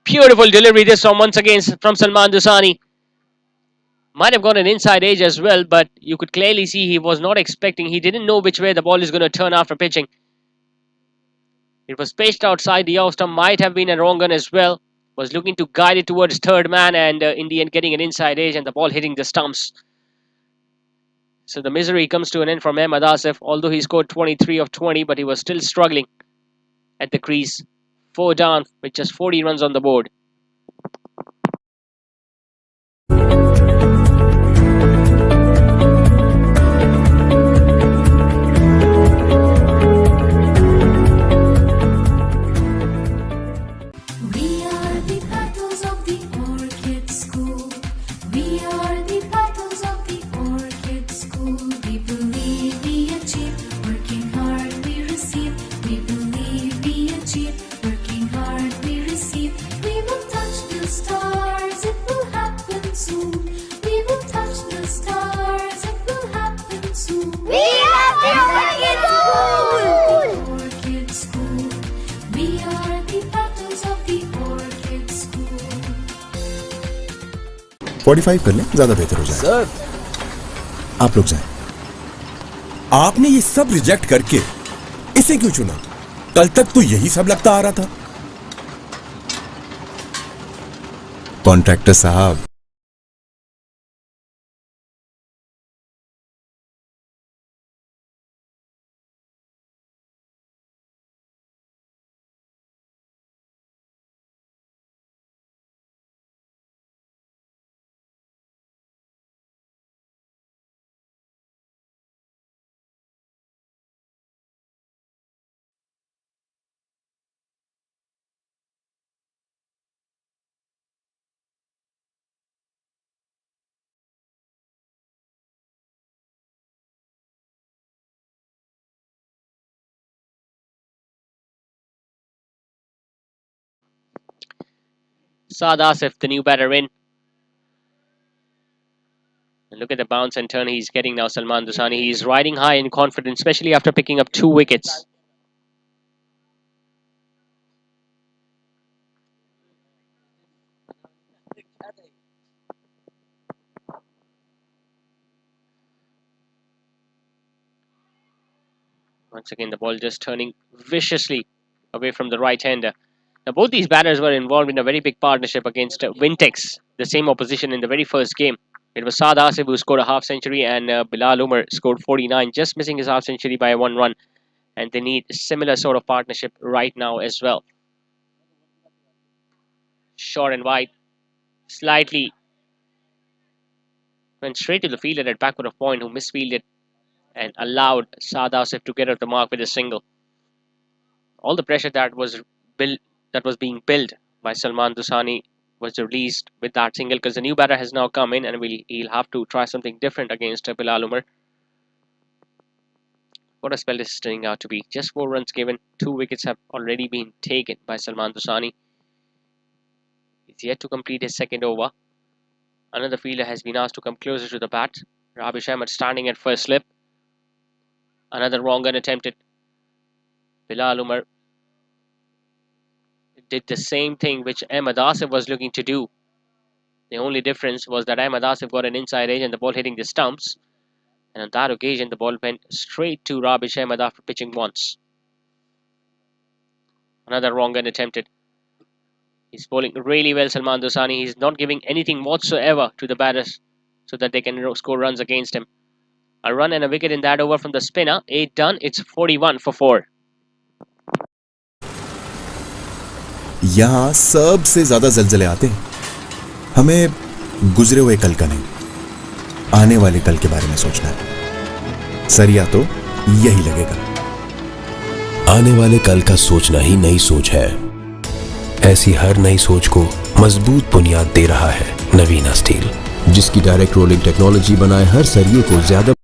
Beautiful delivery this one once again from Salman Dusani. Might have got an inside edge as well, but you could clearly see he was not expecting. He didn't know which way the ball is going to turn after pitching. It was pitched outside the off stump. Might have been a wrong gun as well. Was looking to guide it towards third man, and in the end getting an inside edge and the ball hitting the stumps. So the misery comes to an end from Ahmed Asif. Although he scored 23 of 20, but he was still struggling at the crease. 4 down with just 40 runs on the board. We are the petals of the orchid school. We are the petals of the orchid school. We believe we achieve, working hard we receive. We believe we achieve, working hard we receive. We will touch the stars, it will happen soon. We will touch the stars, it will happen soon. We are the Orchid school. We are the petals of the orchid school. 45 कर लें, ज्यादा बेहतर हो जाए। Sir, आप लोग जाएं। आपने ये सब रिजेक्ट करके इसे क्यों चुना? कल तक तो यही सब लगता आ रहा था। कॉन्ट्रैक्टर साहब, Saad Asif, the new batter in. And look at the bounce and turn he's getting now, Salman Dusani. He's riding high in confidence, especially after picking up 2 wickets. Once again, the ball just turning viciously away from the right-hander. Now, both these batters were involved in a very big partnership against Wintex, the same opposition in the very first game. It was Saad Asif who scored a half-century, and Bilal Umar scored 49, just missing his half-century by 1 run. And they need a similar sort of partnership right now as well. Short and wide. Slightly went straight to the fielder at backward of point, who misfielded and allowed Saad Asif to get off the mark with a single. All the pressure that was being built by Salman Dusani was released with that single, because the new batter has now come in, and he'll have to try something different against Bilal Umar. What a spell this is turning out to be. Just 4 runs given. 2 wickets have already been taken by Salman Dusani. He's yet to complete his second over. Another fielder has been asked to come closer to the bat. Rabish Ahmed standing at first slip. Another wrong gun attempted. Bilal Umar did the same thing which Ahmed Asif was looking to do. The only difference was that Ahmed Asif got an inside edge and the ball hitting the stumps. And on that occasion, the ball went straight to Rabish Ahmed after pitching once. Another wrong gun attempted. He's bowling really well, Salman Dusani. He's not giving anything whatsoever to the batters so that they can score runs against him. A run and a wicket in that over from the spinner. 8 done. It's 41 for 4. यहां सबसे ज्यादा जलजले आते हैं। हमें गुजरे हुए कल का नहीं, आने वाले कल के बारे में सोचना है। सरिया तो यही लगेगा। आने वाले कल का सोचना ही नई सोच है। ऐसी हर नई सोच को मजबूत बुनियाद दे रहा है नवीना स्टील, जिसकी डायरेक्ट रोलिंग टेक्नोलॉजी बनाए हर सरिये को ज्यादा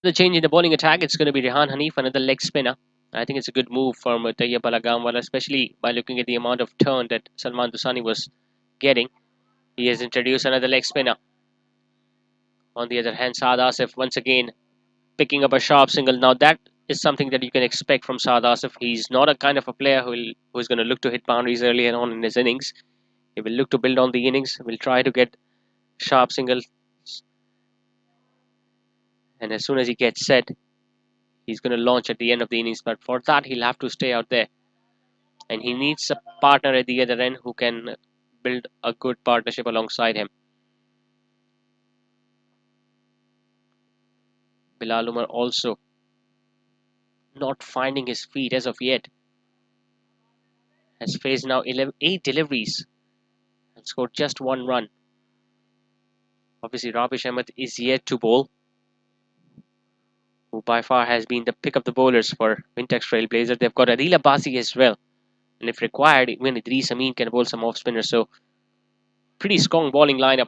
The change in the bowling attack, it's going to be Rehan Hanif, another leg spinner. I think it's a good move from Mutaiya Balagamwala, especially by looking at the amount of turn that Salman Dusani was getting. He has introduced another leg spinner. On the other hand, Saad Asif once again picking up a sharp single. Now that is something that you can expect from Saad Asif. He's not a kind of a player who's going to look to hit boundaries early and on in his innings. He will look to build on the innings, will try to get sharp singles, and as soon as he gets set, he's going to launch at the end of the innings. But for that, he'll have to stay out there, and he needs a partner at the other end who can build a good partnership alongside him. Bilal Umar also not finding his feet as of yet. Has faced now 8 deliveries and scored just 1 run. Obviously, Rabish Ahmed is yet to bowl, who by far has been the pick of the bowlers for Wintex Trailblazers. They've got Adil Abbasi as well, and if required, even Idris Amin can bowl some off spinners. So, pretty strong bowling lineup.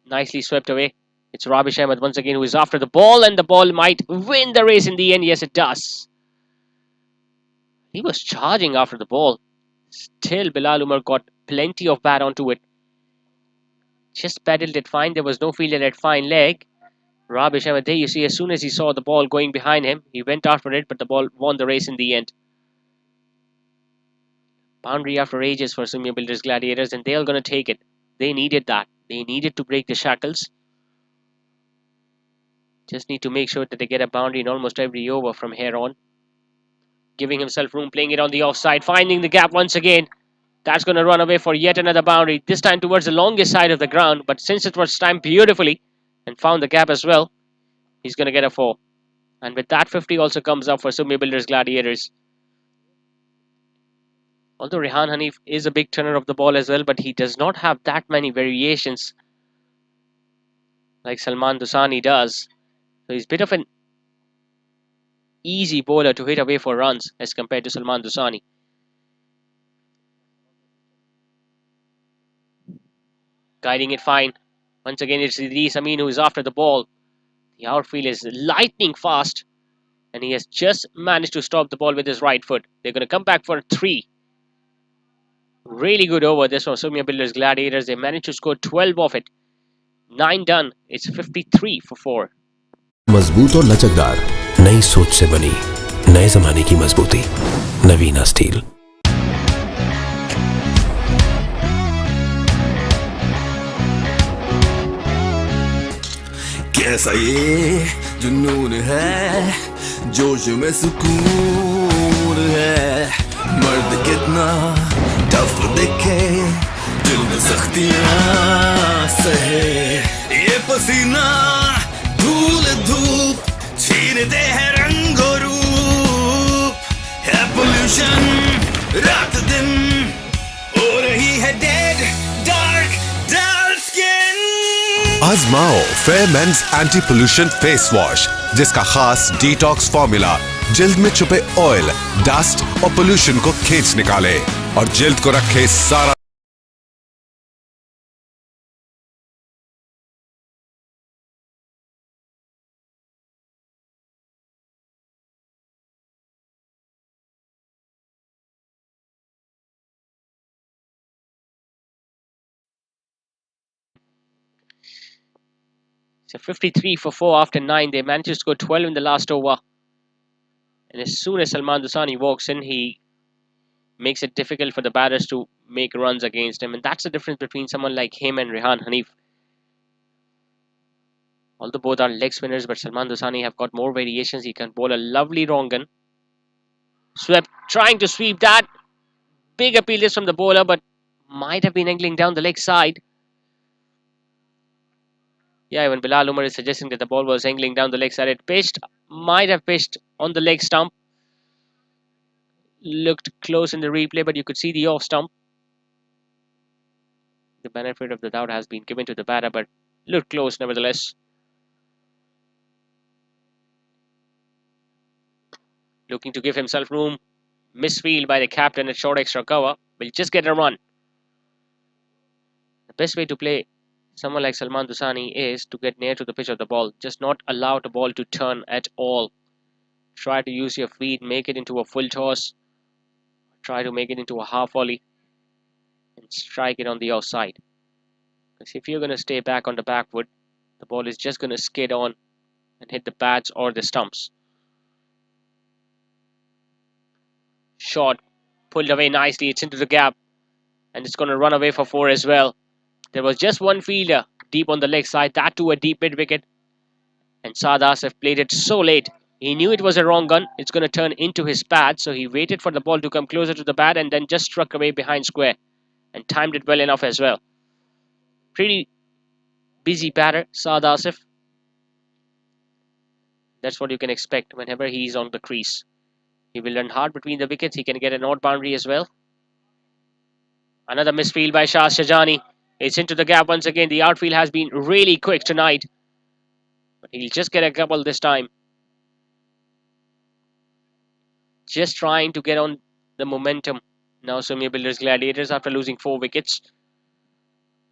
Nicely swept away. It's Rabish Ahmed once again who is after the ball, and the ball might win the race in the end. Yes, it does. He was charging after the ball. Still, Bilal Umar got plenty of bat onto it. Just paddled it fine. There was no fielder at fine leg. Rabish Ahmed, there you see, as soon as he saw the ball going behind him, he went after it, but the ball won the race in the end. Boundary after ages for Sumya Builders Gladiators, and they're going to take it. They needed that. They needed to break the shackles. Just need to make sure that they get a boundary in almost every over from here on. Giving himself room, playing it on the offside, finding the gap once again. That's going to run away for yet another boundary, this time towards the longest side of the ground, but since it was timed beautifully and found the gap as well, he's going to get a 4. And with that, 50 also comes up for Sumya Builders Gladiators. Although Rehan Hanif is a big turner of the ball as well, but he does not have that many variations like Salman Dusani does. So he's a bit of an easy bowler to hit away for runs as compared to Salman Dusani. Guiding it fine. Once again, it's Idris Amin who is after the ball. The outfield is lightning fast, and he has just managed to stop the ball with his right foot. They're going to come back for 3. Really good over this from Sumya Builders Gladiators. They managed to score 12 of it. 9 done. It's 53 for 4. मजबूत और लचकदार नई सोच से बनी नए जमाने की मजबूती नवीना स्टील। कैसा ये जुनून है, जोश में सुकून है, मर्द कितना टफ दिखे, दिल में सख्तियां सहे, ये पसीना धूल धूप छीनते हैं रंग और रूप, है पोल्यूशन रात दिन हो रही है डेड डार्क डार्क स्किन। आजमाओ Fair Men's anti pollution face wash, जिसका खास डिटॉक्स फॉर्मूला जिल्द में छुपे ऑयल, डस्ट और पोल्यूशन को खींच निकाले और जिल्द को रखे सारा So 53 for 4 after 9. They managed to score 12 in the last over. And as soon as Salman Dusani walks in, he makes it difficult for the batters to make runs against him. And that's the difference between someone like him and Rehan Hanif. Although both are leg spinners, but Salman Dusani have got more variations. He can bowl a lovely wrong gun. Swept, trying to sweep that. Big appeal is from the bowler, but might have been angling down the leg side. Yeah, even Bilal Umar is suggesting that the ball was angling down the leg side. It pitched, might have pitched on the leg stump. Looked close in the replay, but you could see the off stump. The benefit of the doubt has been given to the batter, but looked close nevertheless. Looking to give himself room. Misfield by the captain at short extra cover. Will just get a run. The best way to play someone like Salman Dusani is to get near to the pitch of the ball. Just not allow the ball to turn at all. Try to use your feet, make it into a full toss. Try to make it into a half volley. And strike it on the outside. Because if you're going to stay back on the back foot, the ball is just going to skid on and hit the pads or the stumps. Shot. Pulled away nicely. It's into the gap. And it's going to run away for 4 as well. There was just one fielder deep on the leg side. That too a deep mid wicket. And Saad Asif played it so late. He knew it was a wrong gun. It's going to turn into his pad. So he waited for the ball to come closer to the bat and then just struck away behind square. And timed it well enough as well. Pretty busy batter, Saad Asif. That's what you can expect whenever he's on the crease. He will run hard between the wickets. He can get an odd boundary as well. Another misfield by Shah Shajani. It's into the gap once again. The outfield has been really quick tonight. But he'll just get a couple this time. Just trying to get on the momentum. Now Sumya Builders Gladiators after losing 4 wickets.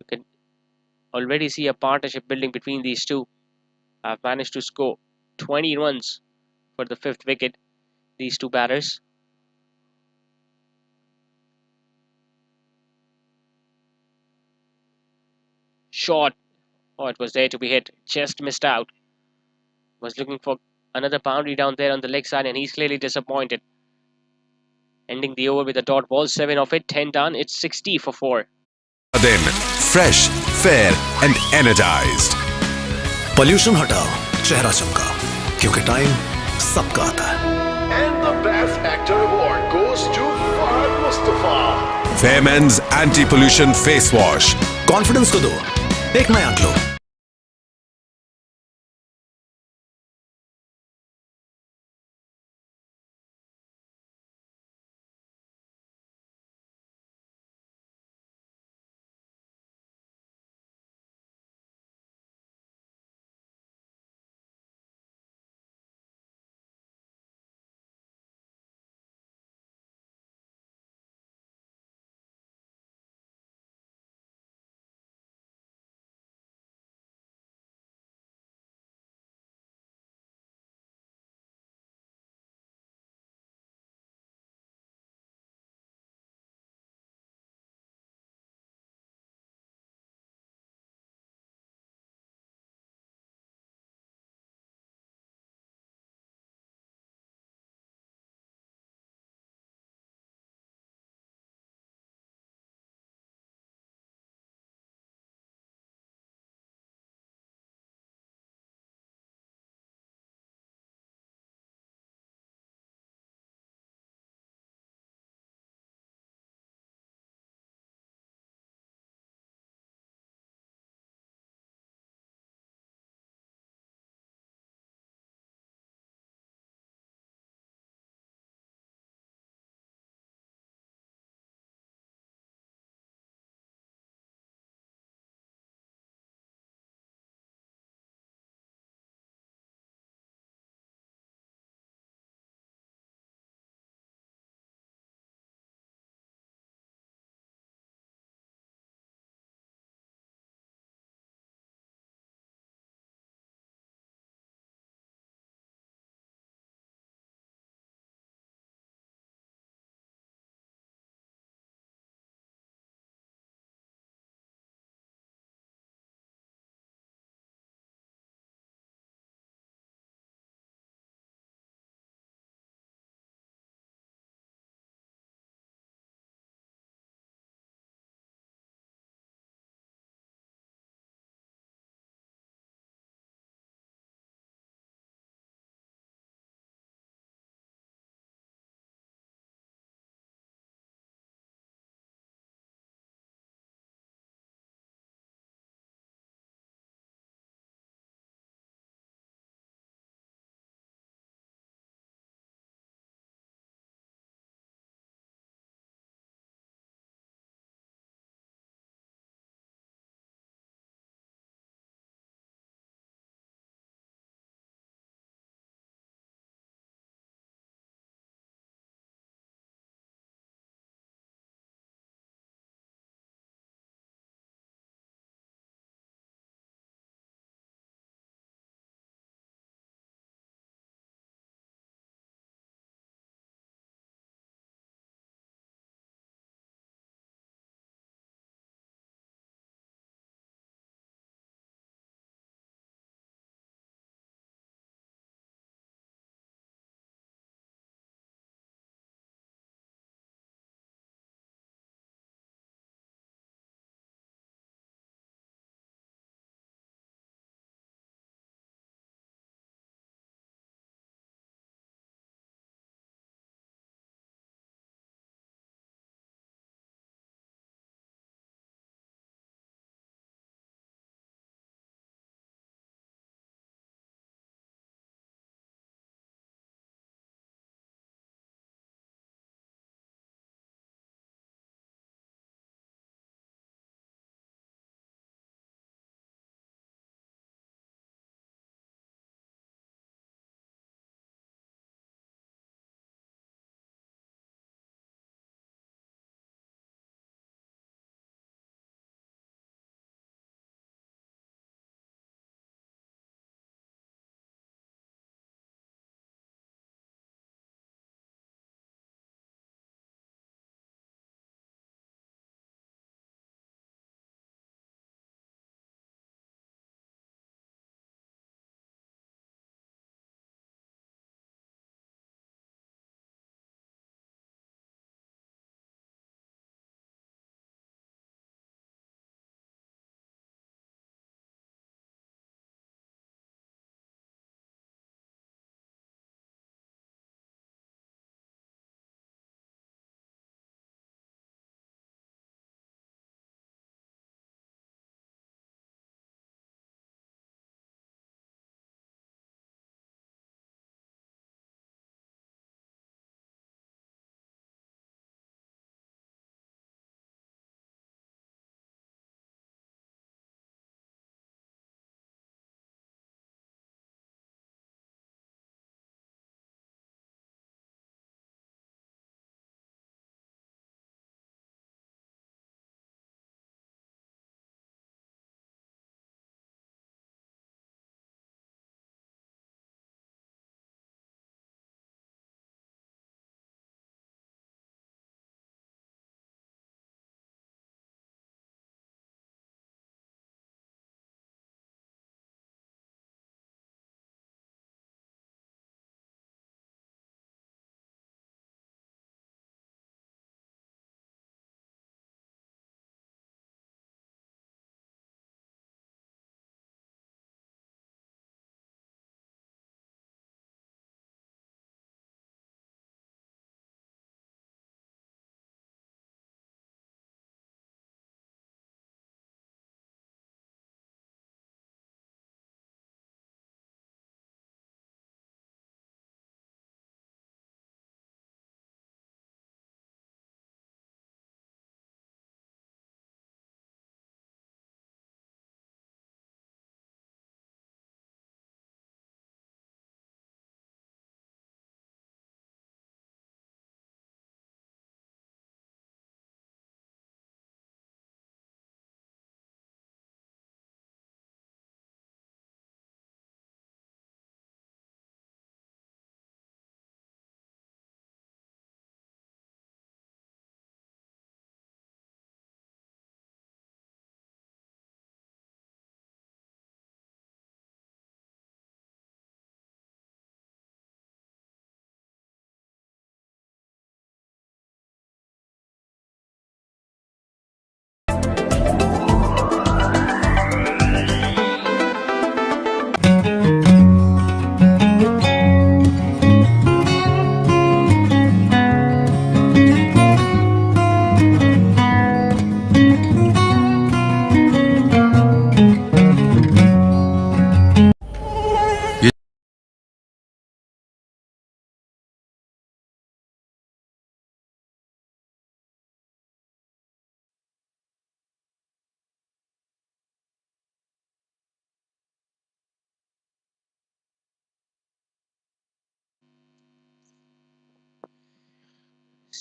You can already see a partnership building between these two. Have managed to score 20 runs for the 5th wicket. These two batters. Shot. Oh, it was there to be hit. Just missed out. Was looking for another boundary down there on the leg side and he's clearly disappointed. Ending the over with a dot ball. 7 of it. 10 done. It's 60 for 4. Then fresh, fair and energized. Pollution हटाओ, चेहरा चमका, क्योंकि time सबका आता है. And the Best Actor Award goes to Fahad Mustafa. Fairman's Anti-Pollution Face Wash. Confidence को दो, एक नया glow.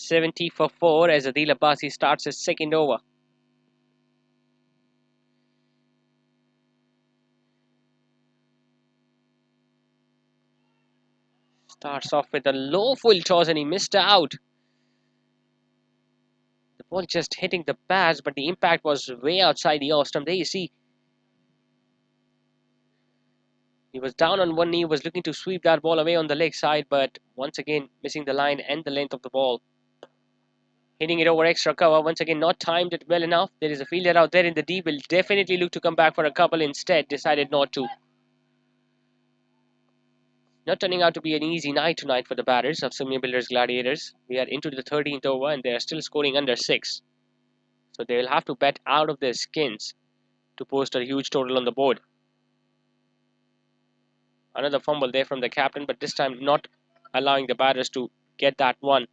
70 for 4 as Adil Abbasi starts his second over. Starts off with a low full toss and he missed out. The ball just hitting the pads, but the impact was way outside the off stump. There you see. He was down on one knee, was looking to sweep that ball away on the leg side, but once again missing the line and the length of the ball. Hitting it over extra cover, once again not timed it well enough. There is a fielder out there in the deep, will definitely look to come back for a couple, instead decided not to. Not turning out to be an easy night tonight for the batters of Sumya Builders Gladiators. We are into the 13th over and they are still scoring under 6. So they will have to bet out of their skins to post a huge total on the board. Another fumble there from the captain, but this time not allowing the batters to get that one.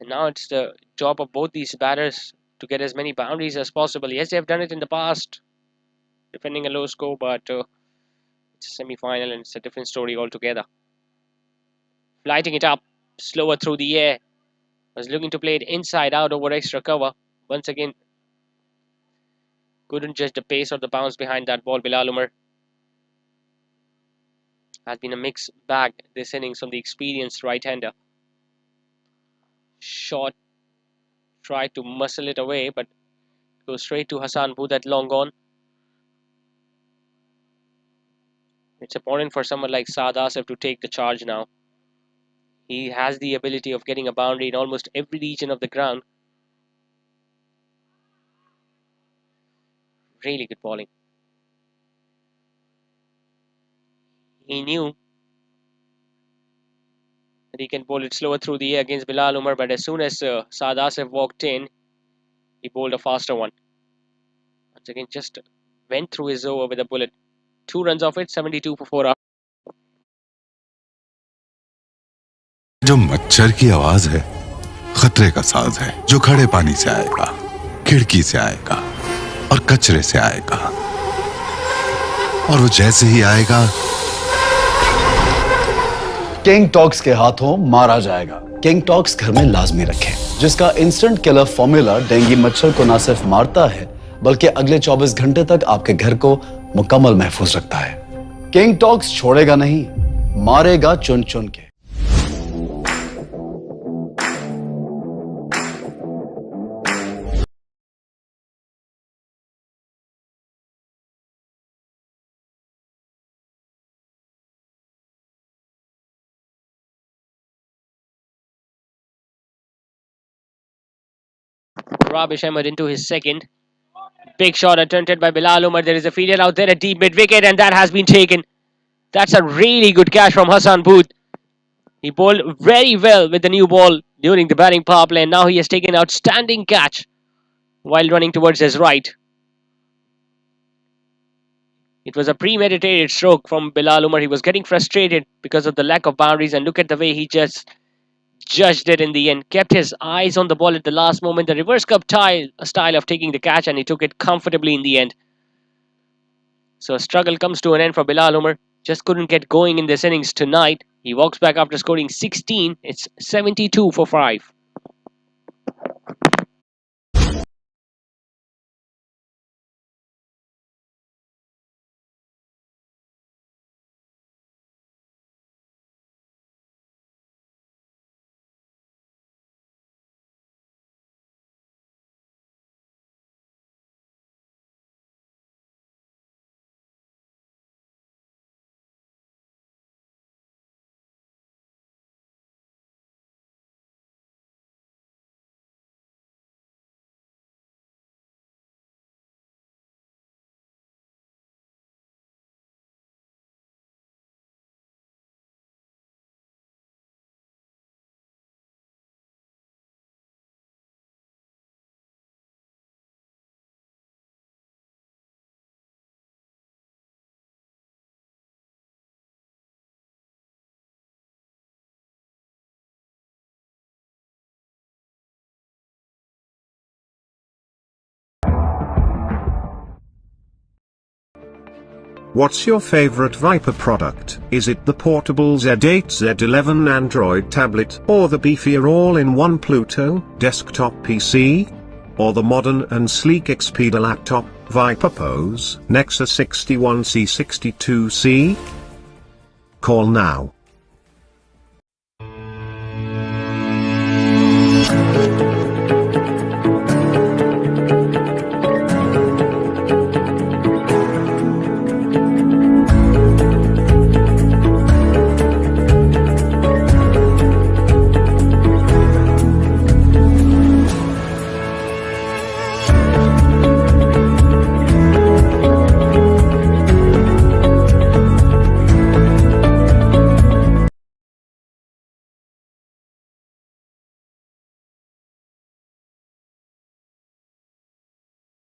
And now it's the job of both these batters to get as many boundaries as possible. Yes, they have done it in the past, defending a low score, but it's a semi-final and it's a different story altogether. Lighting it up, slower through the air. Was looking to play it inside out over extra cover. Once again, couldn't judge the pace or the bounce behind that ball. Bilal Umar has been a mixed bag this innings from the experienced right-hander. Shot, tried to muscle it away, but goes straight to Hassan Booth at long on. It's important for someone like Saad Asif to take the charge now. He has the ability of getting a boundary in almost every region of the ground. Really good bowling. He knew that he can bowl it slower through the air against Bilal Umar, but as soon as Saad Asif walked in, he bowled a faster one. Once again, just went through his over with a bullet. 2 runs off it, 72 for 4 out. जो मच्छर की आवाज है खतरे का साज है, जो खड़े पानी से आएगा, खिड़की से आएगा और कचरे से आएगा, और वो जैसे ही आएगा किंग टॉक्स के हाथों मारा जाएगा। किंग टॉक्स घर में लाजमी रखें, जिसका इंस्टेंट किलर फॉर्मूला डेंगू मच्छर को न सिर्फ मारता है बल्कि अगले 24 घंटे तक आपके घर को मुकम्मल महफूज रखता है। किंग टॉक्स छोड़ेगा नहीं, मारेगा चुन चुन के। Rabish Ahmed into his second. Big shot attempted by Bilal Umar. There is a fielder out there at deep mid wicket, and that has been taken. That's a really good catch from Hassan Booth. He bowled very well with the new ball during the batting power play, and now he has taken an outstanding catch while running towards his right. It was a premeditated stroke from Bilal Umar. He was getting frustrated because of the lack of boundaries, and look at the way he just judged it in the end. Kept his eyes on the ball at the last moment. The reverse cup style of taking the catch, and he took it comfortably in the end. So a struggle comes to an end for Bilal Umar. Just couldn't get going in this innings tonight. He walks back after scoring 16. It's 72 for 5. What's your favorite Viper product? Is it the portable Z8 Z11 Android tablet, or the beefier all-in-one Pluto desktop PC? Or the modern and sleek Expedia laptop, Viper Pose, Nexus 61C62C? Call now.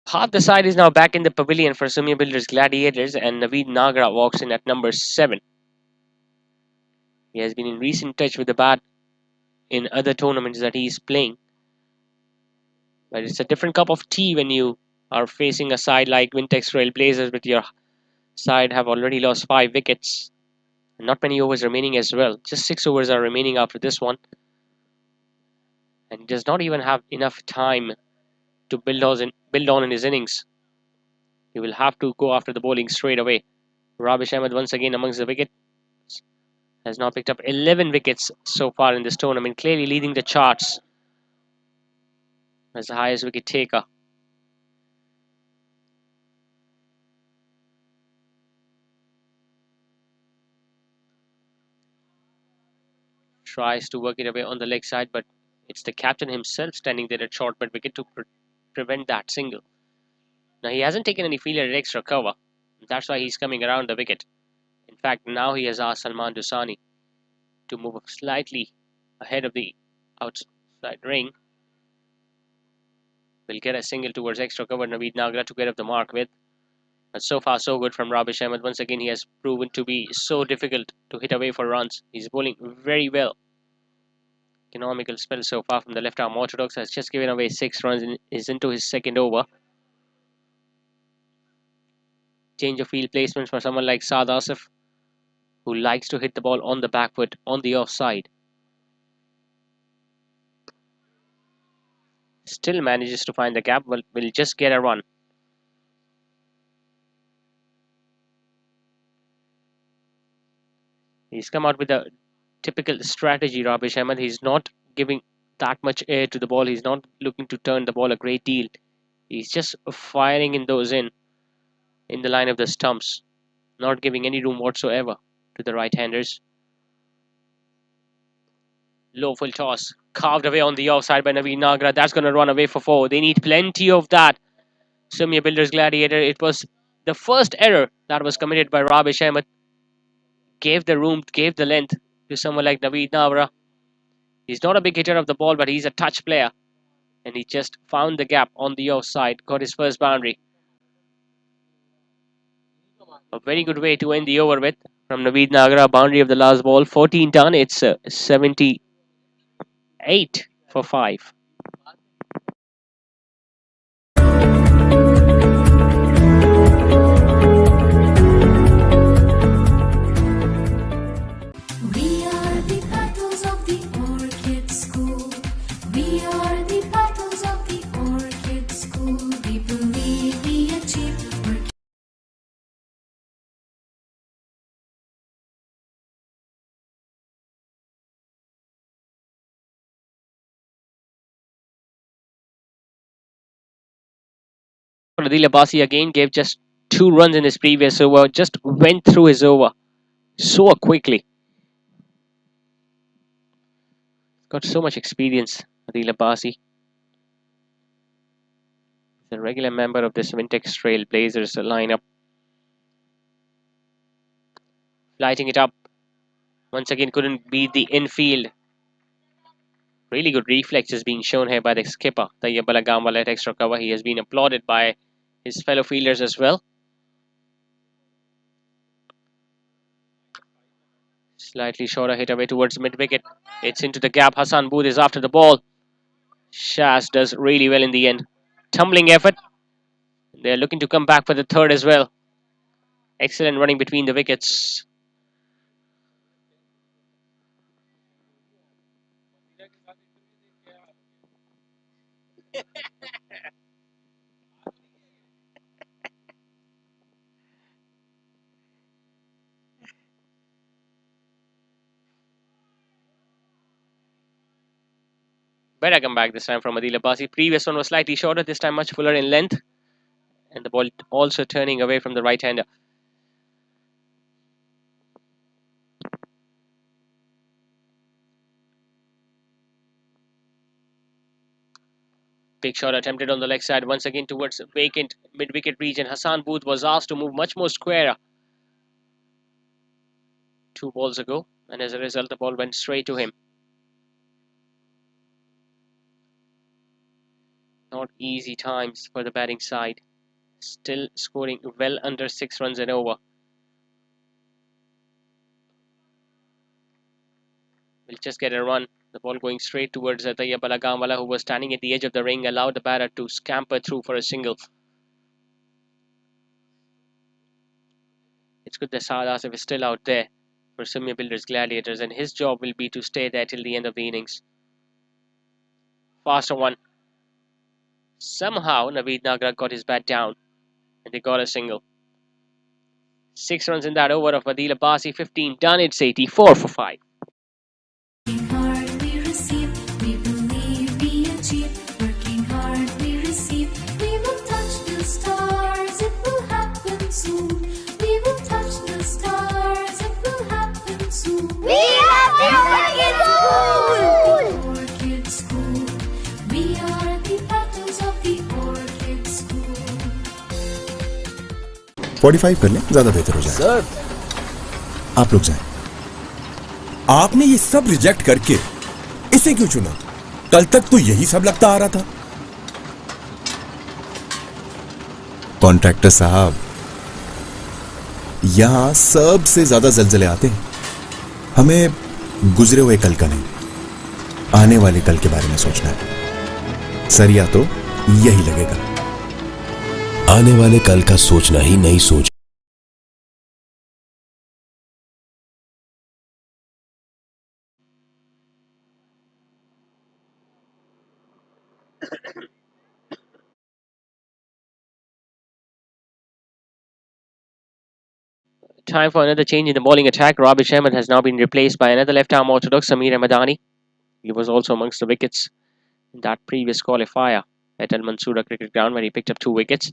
Half the side is now back in the pavilion for Sumya Builders Gladiators, and Naveed Nagra walks in at number 7. He has been in recent touch with the bat in other tournaments that he is playing. But it's a different cup of tea when you are facing a side like Wintex Trailblazers, with your side have already lost 5 wickets. Not many overs remaining as well. Just 6 overs are remaining after this one. And he does not even have enough time to build on in his innings. He will have to go after the bowling straight away. Rabish Ahmed once again amongst the wickets. Has now picked up 11 wickets so far in this tournament, clearly leading the charts as the highest wicket taker. Tries to work it away on the leg side, but it's the captain himself standing there at short mid wicket to prevent that single. Now he hasn't taken any fielder at extra cover. That's why he's coming around the wicket. In fact, now he has asked Salman Dusani to move slightly ahead of the outside ring. Will get a single towards extra cover. Naveed Nagra to get up the mark with. But so far so good from Rabish Ahmed. Once again he has proven to be so difficult to hit away for runs. He's bowling very well. Economical spell so far from the left arm orthodox. Has just given away 6 runs and is into his second over. Change of field placements for someone like Saad Asif, who likes to hit the ball on the back foot on the offside. Still manages to find the gap. Well, will just get a run. He's come out with a typical strategy, Rabish Ahmed. He's not giving that much air to the ball. He's not looking to turn the ball a great deal. He's just firing in those in the line of the stumps, not giving any room whatsoever to the right-handers. Low full toss, carved away on the offside by Naveed Nagra. That's going to run away for 4. They need plenty of that. Sumya Builders Gladiator. It was the first error that was committed by Rabish Ahmed. Gave the room, gave the length to someone like Naveed Nagra. He's not a big hitter of the ball, but he's a touch player. And he just found the gap on the offside, got his first boundary. A very good way to end the over with from Naveed Nagra. Boundary of the last ball, 14 done. It's 78 for 5. We are the petals of the orchid school. We are the petals of the orchid school. We believe we achieve. Adil Abbasi again gave just 2 runs in his previous over. Just went through his over so quickly. Got so much experience, Adil Abbasi. He's a regular member of this Wintex Trailblazers lineup. Lighting it up. Once again couldn't beat the infield. Really good reflexes being shown here by the skipper, Tayyib Balagamba, at extra cover. He has been applauded by his fellow fielders as well. Slightly shorter hit away towards mid-wicket. It's into the gap. Hassan Booth is after the ball. Shaz does really well in the end. Tumbling effort. They're looking to come back for the third as well. Excellent running between the wickets. Better come back this time from Adil Abbasi. Previous one was slightly shorter, this time much fuller in length. And the ball also turning away from the right-hander. Big shot attempted on the leg side once again towards vacant mid-wicket region. Hassan Booth was asked to move much more squarer 2 balls ago, and as a result the ball went straight to him. Not easy times for the batting side. Still scoring well under 6 runs an over. Will just get a run. The ball going straight towards Tayyab Balagamwala, who was standing at the edge of the ring, allowed the batter to scamper through for a single. It's good that Saad Asif is still out there for Sumya Builders Gladiators, and his job will be to stay there till the end of the innings. Faster one. Somehow Naveed Nagra got his bat down and they got a single. 6 runs in that over of Adil Abbasi. 15 done. It's 84 for 5. Working hard we receive, we believe we achieve. Working hard we receive, we will touch the stars, it will happen soon. We will touch the stars, it will happen soon. We are the Orchid School. We are the battles of the Orchid School. 45 कर लें, ज्यादा बेहतर हो जाए। Sir, आप लोग जाएं। आपने ये सब रिजेक्ट करके इसे क्यों चुना? कल तक तो यही सब लगता आ रहा था। कॉन्ट्रैक्टर साहब, यहां सबसे ज्यादा जलजले आते हैं। हमें गुजरे हुए कल का नहीं, आने वाले कल के बारे में सोचना है। सरिया तो यही लगेगा। आने वाले कल का सोचना ही नई सोच। Time for another change in the bowling attack. Rabish Ahmed has now been replaced by another left-arm orthodox, Sameer Ahmadani. He was also amongst the wickets in that previous qualifier at Al Mansoura Cricket Ground where he picked up 2 wickets.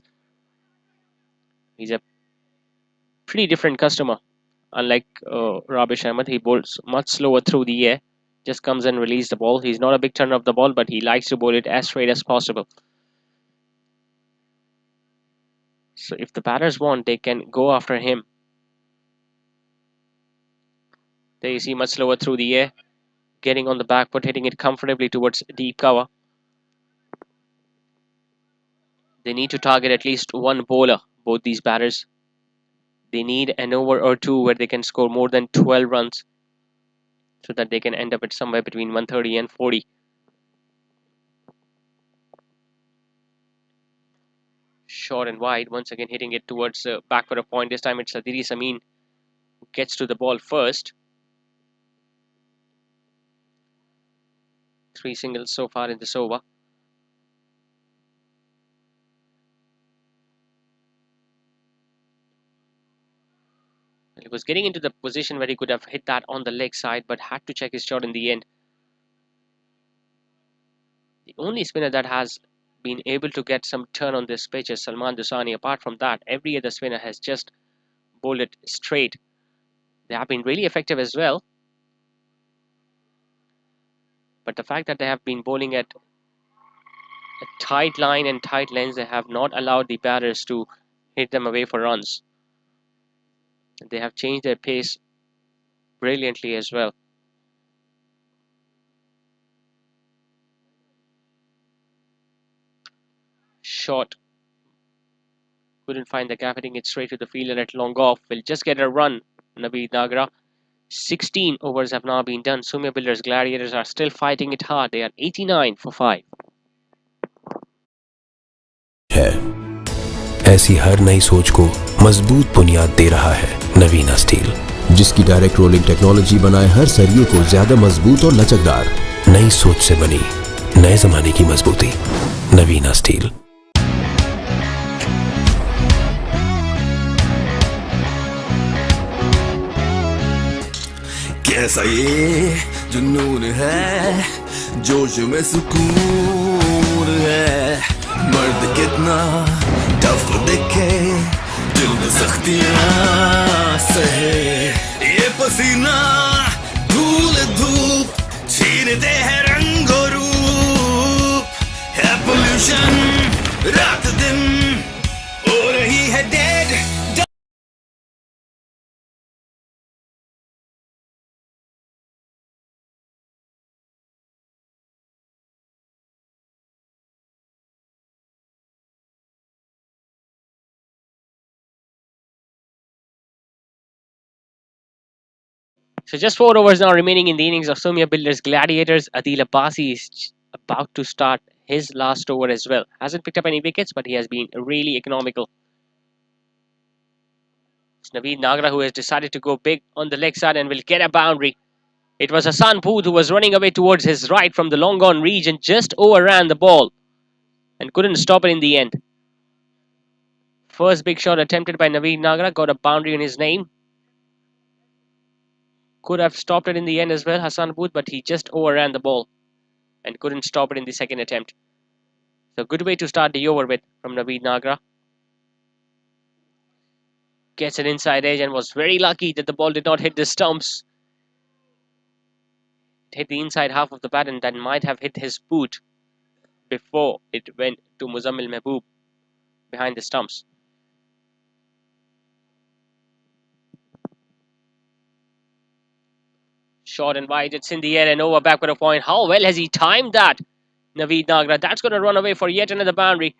He's a pretty different customer. Unlike Rabish Ahmed, he bowls much slower through the air. Just comes and releases the ball. He's not a big turner of the ball, but he likes to bowl it as straight as possible. So if the batters want, they can go after him. There you see, much slower through the air, getting on the back foot, hitting it comfortably towards deep cover. They need to target at least one bowler, both these batters. They need an over or two where they can score more than 12 runs so that they can end up at somewhere between 130 and 40. Short and wide, once again hitting it towards the back for a point. This time it's Adiri Samin who gets to the ball first. 3 singles so far in this over. He was getting into the position where he could have hit that on the leg side, but had to check his shot in the end. The only spinner that has been able to get some turn on this pitch is Salman Dusani. Apart from that, every other spinner has just bowled it straight. They have been really effective as well. But the fact that they have been bowling at a tight line and tight lengths, they have not allowed the batters to hit them away for runs. They have changed their pace brilliantly as well. Shot. Couldn't find the gap, hitting it straight to the fielder at long off. Will just get a run, Naveed Nagra. 16 overs have now been done. Sumya Builders Gladiators are still fighting it hard. They are 89 for 5. है ऐसी हर नई सोच को मजबूत बुनियाद दे रहा है नवीना steel, जिसकी डायरेक्ट रोलिंग टेक्नोलॉजी बनाए हर सरिये को ज्यादा मजबूत और लचकदार। नई सोच से बनी नए जमाने की मजबूती, नवीना स्टील। कैसा ये जुनून है, जोश में सुकून है, मर्द कितना टफ दिखे, दिल में सख्तियां सहे, ये पसीना धूल धूप छीनते हैं रंग और रूप, है पोल्यूशन रात दिन हो रही है dead. So just 4 overs now remaining in the innings of Sumya Builders Gladiators. Adil Abbasi is about to start his last over as well. Hasn't picked up any wickets, but he has been really economical. It's Naveed Nagra who has decided to go big on the leg side and will get a boundary. It was Hassan Booth who was running away towards his right from the long on region, just overran the ball and couldn't stop it in the end. First big shot attempted by Naveed Nagra, got a boundary in his name. Could have stopped it in the end as well, Hassan Booth, but he just overran the ball and couldn't stop it in the second attempt. So good way to start the over with from Naveed Nagra. Gets an inside edge and was very lucky that the ball did not hit the stumps. It hit the inside half of the bat and that might have hit his boot before it went to Muzammil Mehboob behind the stumps. Short and wide, it's in the air and over backward a point. How well has he timed that, Naveed Nagra? That's going to run away for yet another boundary.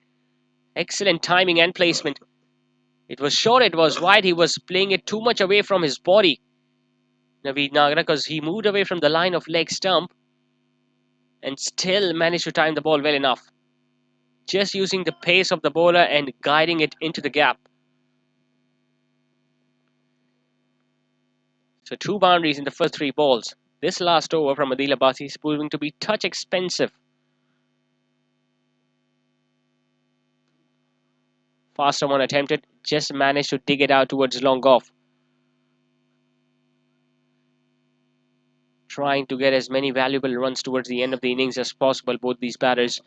Excellent timing and placement. It was short, it was wide. He was playing it too much away from his body, Naveed Nagra, because he moved away from the line of leg stump and still managed to time the ball well enough. Just using the pace of the bowler and guiding it into the gap. So 2 boundaries in the first 3 balls. This last over from Adil Abbasi is proving to be touch expensive. Faster one attempted, just managed to dig it out towards long off. Trying to get as many valuable runs towards the end of the innings as possible, both these batters.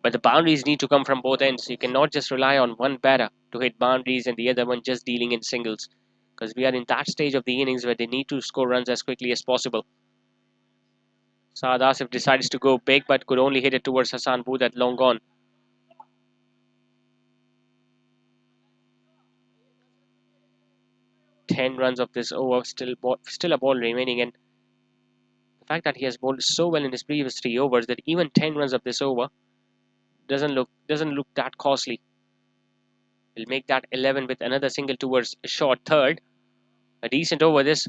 But the boundaries need to come from both ends. You cannot just rely on one batter to hit boundaries and the other one just dealing in singles. Because we are in that stage of the innings where they need to score runs as quickly as possible. Saad Asif decides to go big but could only hit it towards Hassan Booth at long on. Ten runs of this over, still a ball remaining, and the fact that he has bowled so well in his previous 3 overs that even 10 runs of this over doesn't look that costly. He'll make that 11 with another single towards a short third. A decent over this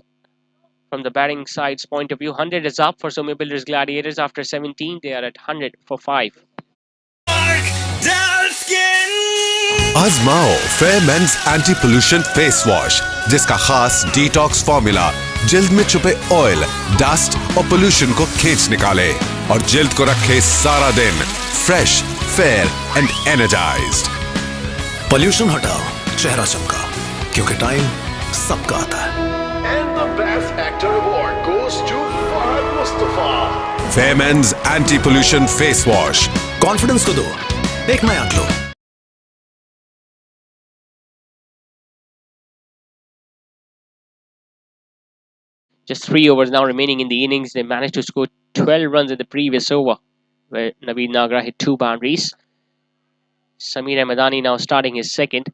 from the batting side's point of view. 100 is up for Sumya Builders Gladiators after 17. They are at 100 for 5. आजमाओ Fair mains anti pollution face wash, जिसका खास detox formula जिल्द में छुपे oil, dust और pollution को खींच निकाले और जिल्द को रखे सारा दिन fresh, fair and energised. Pollution हटाओ, चेहरा चमका, क्योंकि टाइम सबका आता है। And the best actor award goes to Fahad Mustafa. Fair mains anti pollution face wash. Confidence को दो एक नया glow. Just 3 overs now remaining in the innings. They managed to score 12 runs in the previous over, where Naveed Nagra hit 2 boundaries. Sameer Ahmadani now starting his second.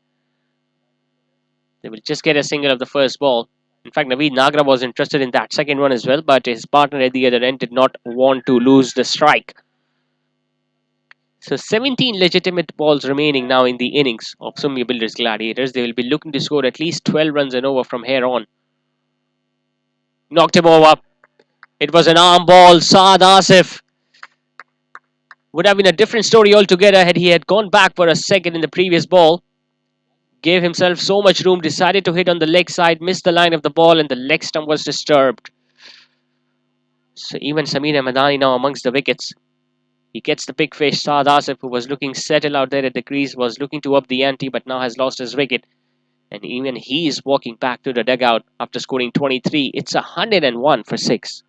They will just get a single of the first ball. In fact, Naveed Nagra was interested in that second one as well, but his partner at the other end did not want to lose the strike. So 17 legitimate balls remaining now in the innings of Sumya Builders Gladiators. They will be looking to score at least 12 runs and over from here on. Knocked him over. It was an arm ball. Saad Asif would have been a different story altogether had he had gone back for a second in the previous ball. gave himself so much room, decided to hit on the leg side, missed the line of the ball, and the leg stump was disturbed. So even Samir Ahmadani now amongst the wickets. He gets the big fish. Saad Asif, who was looking settled out there at the crease, was looking to up the ante, but now has lost his wicket. And even he is walking back to the dugout after scoring 23. It's 101 for 6.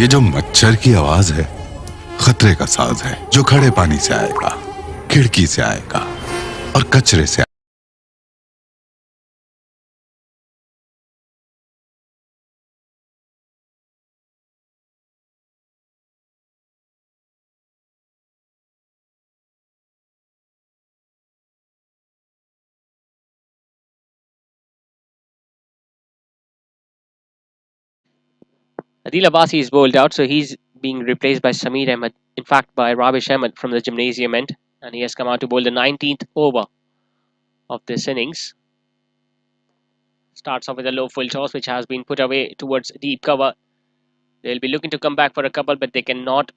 ये जो मच्छर की आवाज है खतरे का साज है, जो खड़े पानी से आएगा, खिड़की से आएगा और कचरे से Adil Abbasi is bowled out, so he's being replaced by Sameer Ahmed, in fact by Rabish Ahmed from the gymnasium end, and he has come out to bowl the 19th over of this innings. Starts off with a low full toss, which has been put away towards deep cover. They'll be looking to come back for a couple, but they cannot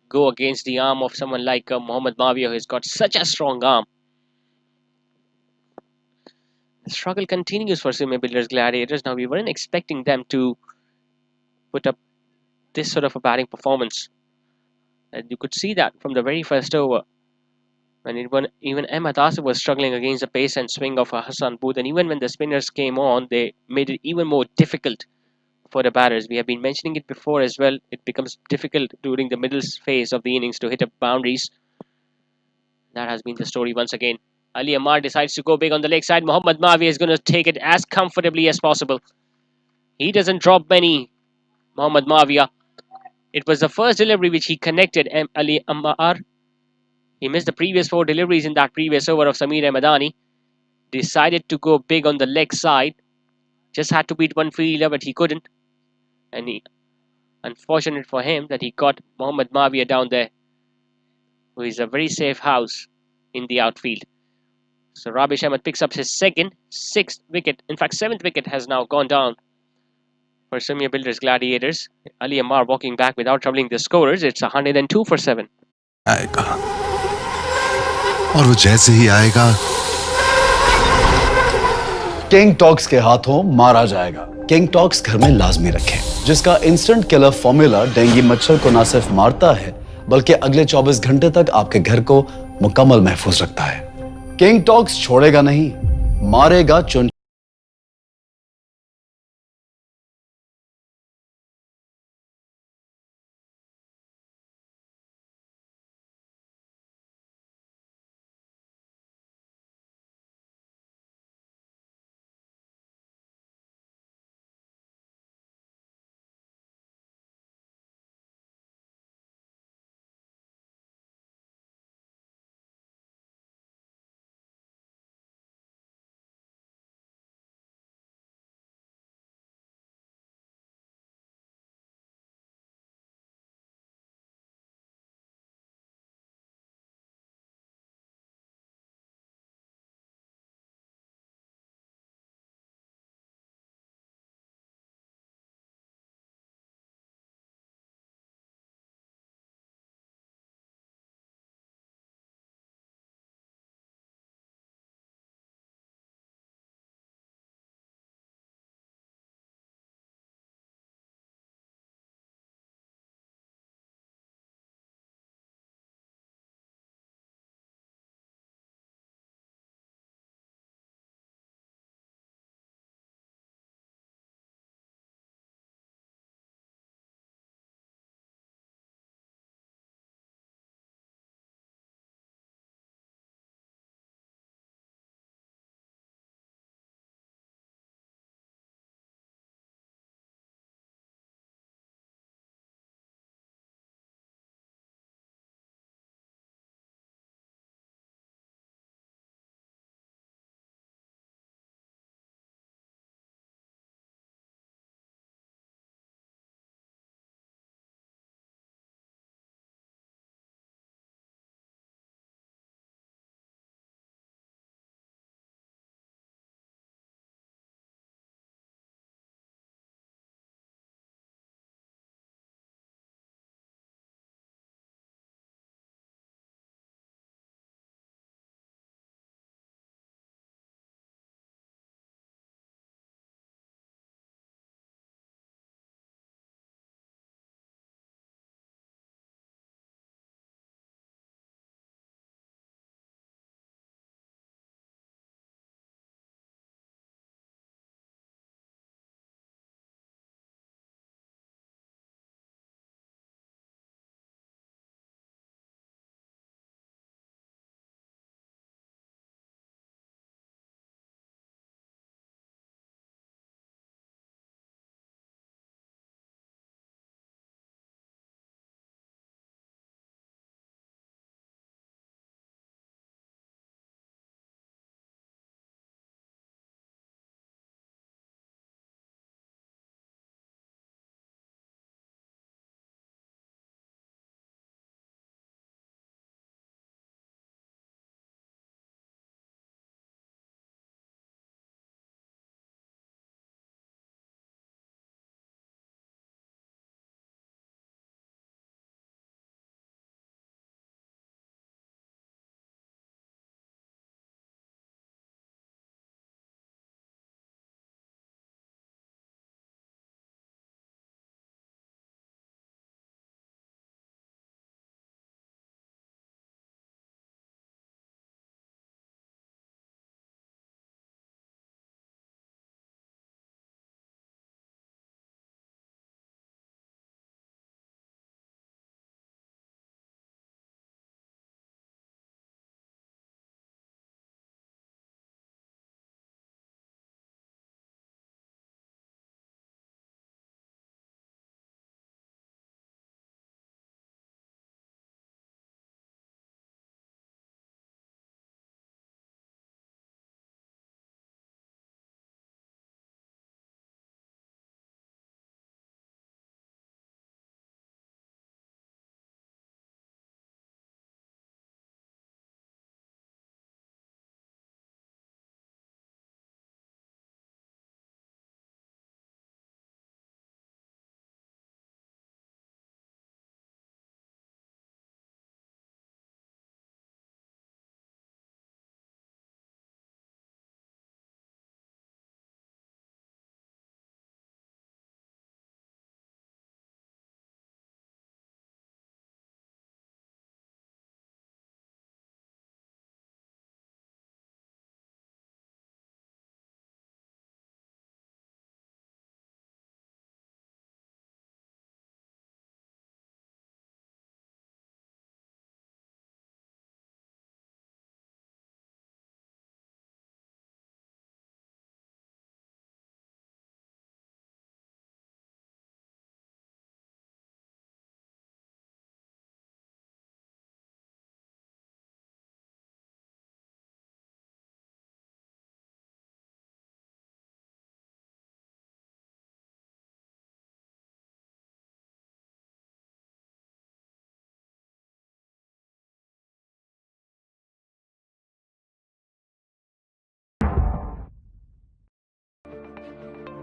go against the arm of someone like Mohammad Mavia, who's got such a strong arm. The struggle continues for Sumya Builders Gladiators. Now, we weren't expecting them to put up this sort of a batting performance. And you could see that from the very first over. When even Ahmed Asif was struggling against the pace and swing of Hassan Booth, and even when the spinners came on, they made it even more difficult for the batters. We have been mentioning it before as well. It becomes difficult during the middle phase of the innings to hit up boundaries. That has been the story once again. Ali Amar decides to go big on the leg side. Mohammad Mavi is going to take it as comfortably as possible. He doesn't drop many, Mohammad Mavia. It was the first delivery which he connected Ali Ammar. He missed the previous 4 deliveries in that previous over of Samir Ahmadani. Decided to go big on the leg side. Just had to beat one fielder, but he couldn't. And unfortunate for him that he got Mohammad Mavia down there, who is a very safe house in the outfield. So Rabish Ahmed picks up his second, 6th wicket. In fact, 7th wicket has now gone down for Sumya Builders Gladiators. Ali Ammar walking back without troubling the scorers. It's 102 for 7. आएगा और वो जैसे ही आएगा king talks के हाथों मारा जाएगा। King talks घर में लाजमी रखें, जिसका इंस्टेंट किलर फॉर्मूला डेंगू मच्छर को न सिर्फ मारता है बल्कि अगले 24 घंटे तक आपके घर को मुकम्मल महफूज रखता है। किंग टॉक्स छोड़ेगा नहीं, मारेगा चुन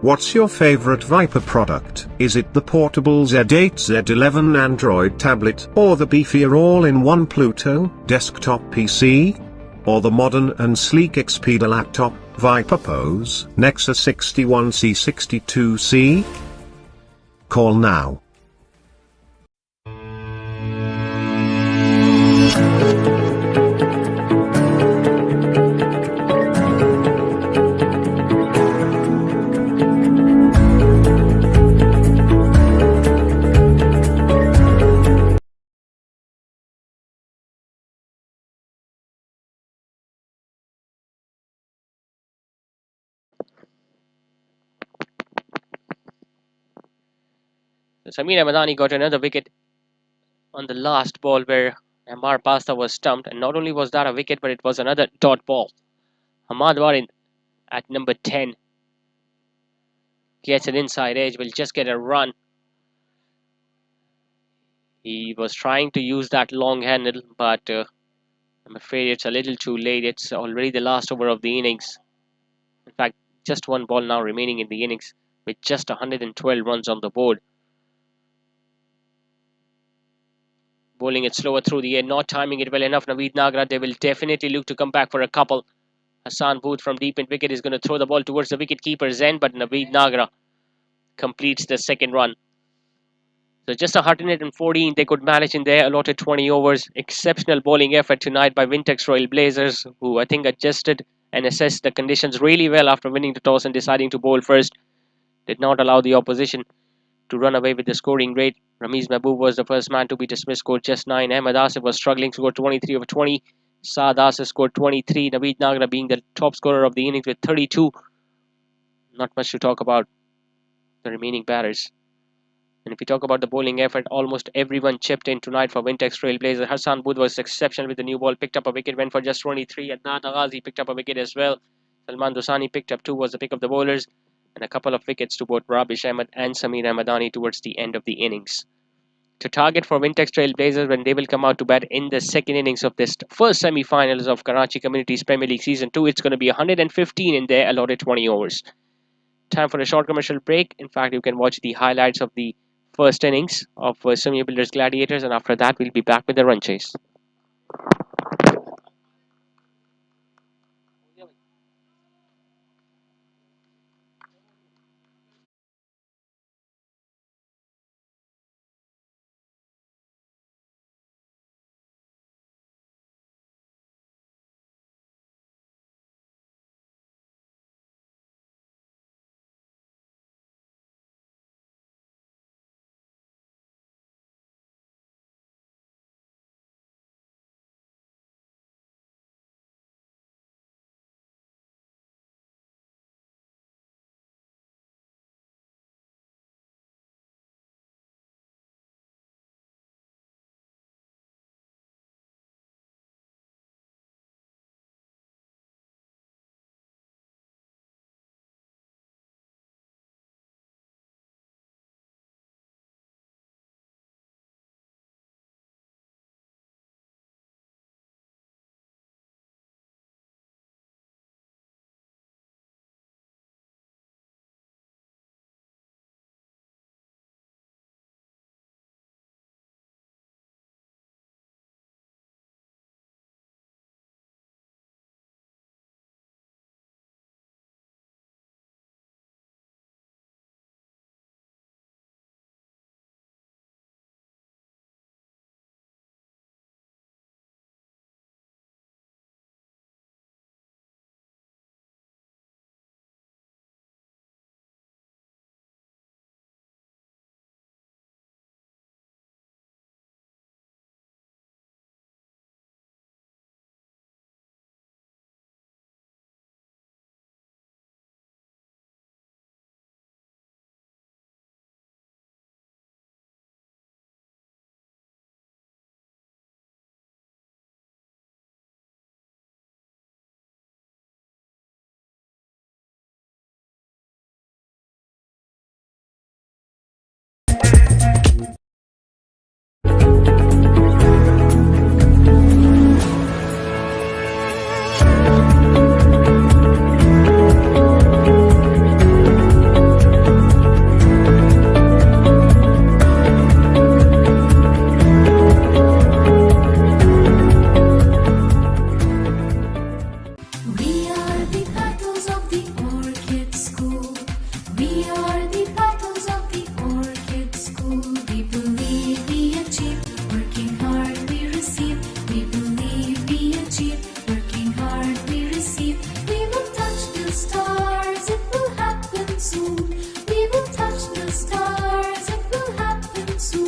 What's your favorite Viper product? Is it the portable Z8 Z11 Android tablet, or the beefier all-in-one Pluto desktop PC? Or the modern and sleek Expedia laptop, Viper Pose, Nexus 61C62C? Call now. Samir Ahmadani got another wicket on the last ball where Amar Pasta was stumped, and not only was that a wicket, but it was another dot ball. Hamad Warin at number 10 gets an inside edge, will just get a run. He was trying to use that long handle, but I'm afraid it's a little too late. It's already the last over of the innings. In fact, just one ball now remaining in the innings with just 112 runs on the board. Bowling it slower through the air, not timing it well enough. Naveed Nagra, they will definitely look to come back for a couple. Hassan Booth from deep in wicket is going to throw the ball towards the wicket keeper's end, but Naveed Nagra completes the second run. So just 114 they could manage in their allotted 20 overs. Exceptional bowling effort tonight by Wintex Trailblazers, who I think adjusted and assessed the conditions really well after winning the toss and deciding to bowl first. Did not allow the opposition to run away with the scoring rate. Ramiz Mahboob was the first man to be dismissed, scored just 9. Ahmed Asif was struggling, scored 23 over 20. Saad Asif scored 23. Naveed Nagra being the top scorer of the innings with 32. Not much to talk about the remaining batters. And if we talk about the bowling effort, almost everyone chipped in tonight for Wintex Trailblazers. Hassan Booth was exceptional with the new ball, picked up a wicket, went for just 23. Adnan Aghazi picked up a wicket as well. Salman Dosani picked up 2, was the pick of the bowlers, and a couple of wickets to both Rabish Ahmed and Samir Ahmadani towards the end of the innings. To target for Wintex Trailblazers when they will come out to bat in the second innings of this first semi-finals of Karachi Communities Premier League Season 2, it's going to be 115 in their allotted 20 overs. Time for a short commercial break. In fact, you can watch the highlights of the first innings of Sumya Builders Gladiators, and after that we'll be back with the run chase.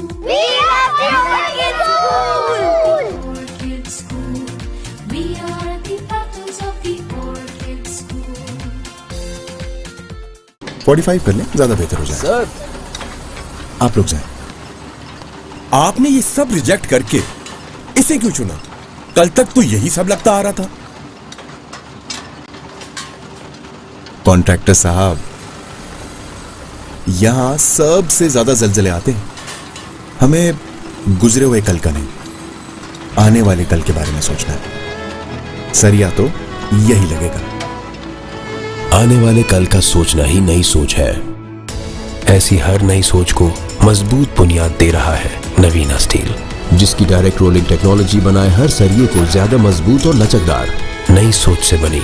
We love the Orchid School. Orchid School. We are the battles of the Orchid School. 45 कर लें, ज्यादा बेहतर हो जाए। Sir आप लोग जाएं। आपने ये सब रिजेक्ट करके इसे क्यों चुना? कल तक तो यही सब लगता आ रहा था। कॉन्ट्रैक्टर साहब, यहां सबसे ज्यादा जलजले आते हैं। हमें गुजरे हुए कल का नहीं, आने वाले कल के बारे में सोचना है। सरिया तो यही लगेगा। आने वाले कल का सोचना ही नई सोच है। ऐसी हर नई सोच को मजबूत बुनियाद दे रहा है नवीना स्टील, जिसकी डायरेक्ट रोलिंग टेक्नोलॉजी बनाए हर सरिये को ज्यादा मजबूत और लचकदार। नई सोच से बनी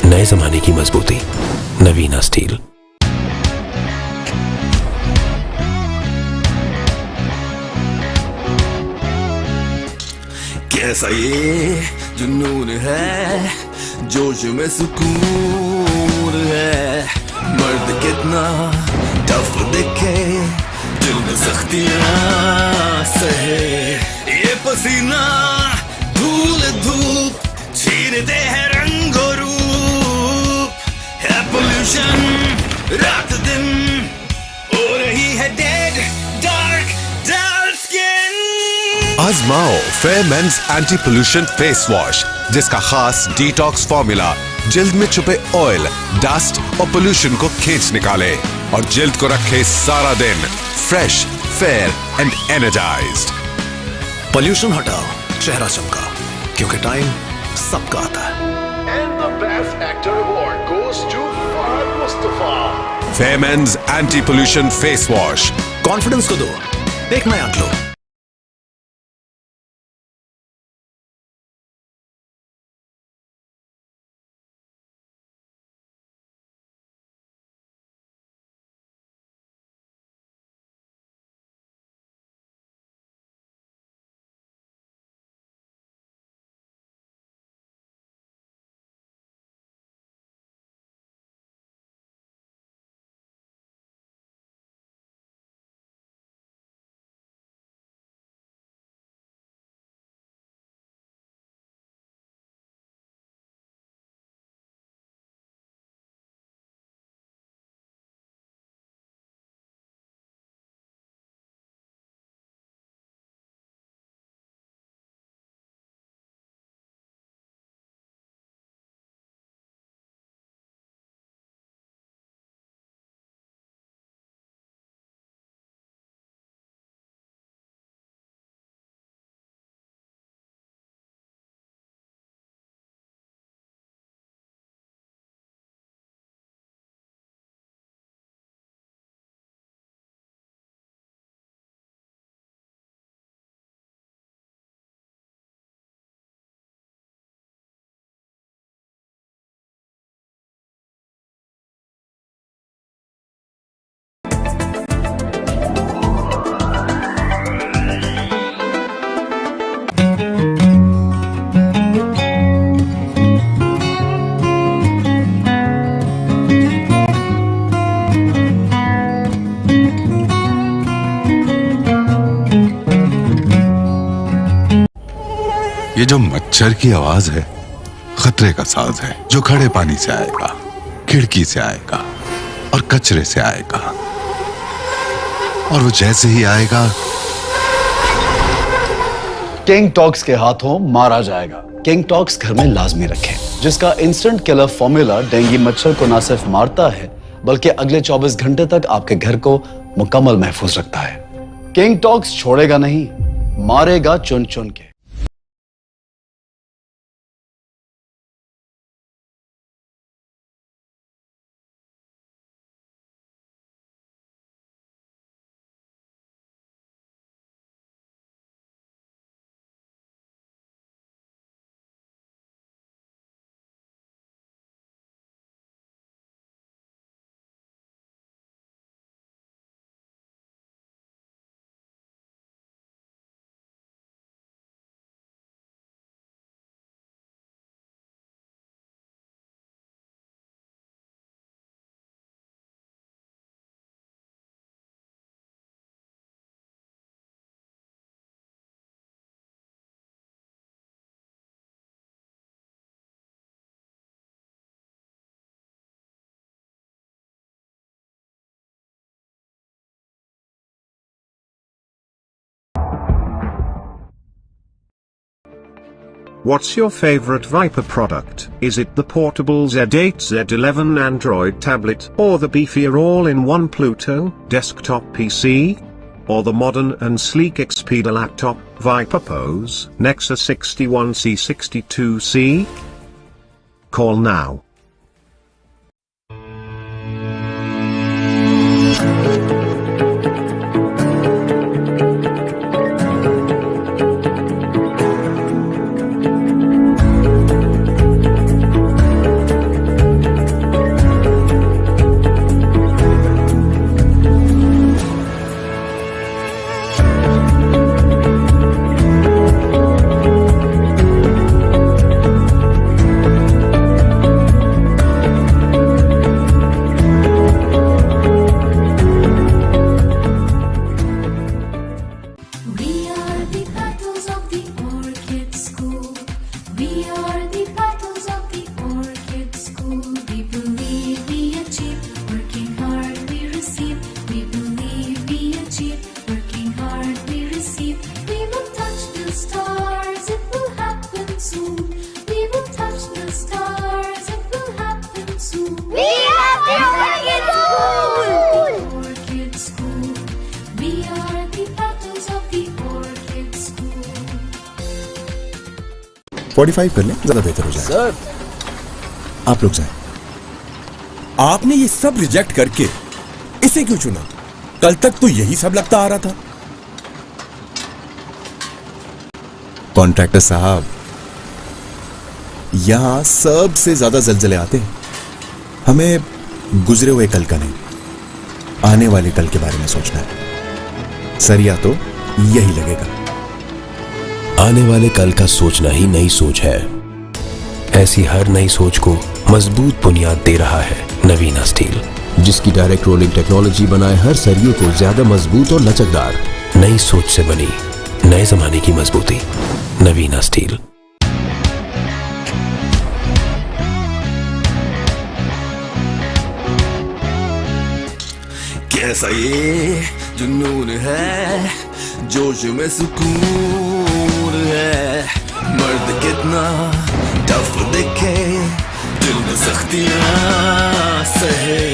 नए जमाने की मजबूती। नवीना स्टील। कैसा ये जुनून है, जोश में सुकून है। मर्द कितना टफ दिखे, दिल में सख्तियां सहे। ये पसीना धूल धूप छीनते हैं रंगो रूप। है पोल्यूशन रात दिन, हो रही है डेड डार्क डार्क स्किन। आजमाओ Fair mains anti pollution face wash, जिसका खास डिटॉक्स फॉर्मूला जिल्द में छुपे ऑयल, डस्ट और पोल्यूशन को खींच निकाले और जिल्द को रखे सारा दिन fresh, fair and energised. Pollution हटाओ, चेहरा चमका, क्योंकि टाइम सबका आता है। And the Best Actor Award goes to Fahad Mustafa. Fair mains anti pollution face wash. Confidence को दो एक नया ग्लो। ये जो मच्छर की आवाज है, खतरे का साज है, जो खड़े पानी से आएगा, खिड़की से आएगा और कचरे से आएगा। और वो जैसे ही आएगा, किंग टॉक्स के हाथों मारा जाएगा। किंग टॉक्स घर में लाजमी रखें, जिसका इंस्टेंट किलर फॉर्मूला डेंगू मच्छर को न सिर्फ मारता है, बल्कि अगले 24 घंटे तक आपके घर को मुकम्मल महफूज रखता है। किंग टॉक्स छोड़ेगा नहीं, मारेगा चुन चुन के। What's your favorite Viper product? Is it the portable Z8 Z11 Android tablet, or the beefier all-in-one Pluto desktop PC? Or the modern and sleek Xperia laptop, Viper Pose, Nexus 61C62C? Call now. We are the battles of the Orchid School. We are the battles of the Orchid School. We believe we achieve, working hard we receive. We believe we achieve, working hard we receive. We will touch the stars, it will happen soon. We will touch the stars, it will happen soon. We are the Orchid School! Orchid School. We are the battles of the Orchid School. 45 कर लें, ज्यादा बेहतर हो जाए। Sir आप लोग जाएं। आपने ये सब रिजेक्ट करके इसे क्यों चुना? कल तक तो यही सब लगता आ रहा था। कॉन्ट्रैक्टर साहब, यहां सबसे ज्यादा जलजले आते हैं। हमें गुजरे हुए कल का नहीं, आने वाले कल के बारे में सोचना है। सरिया तो यही लगेगा। आने वाले कल का सोचना ही नई सोच है। ऐसी हर नई सोच को मजबूत बुनियाद दे रहा है नवीना स्टील, जिसकी डायरेक्ट रोलिंग टेक्नोलॉजी बनाए हर सरिये को ज्यादा मजबूत और लचकदार। नई सोच से बनी नए जमाने की मजबूती। नवीना स्टील। कैसा ये जुनून है, जोश में सुकून है। मर्द कितना टफ दिखे, दिल में सख्तियां सहे।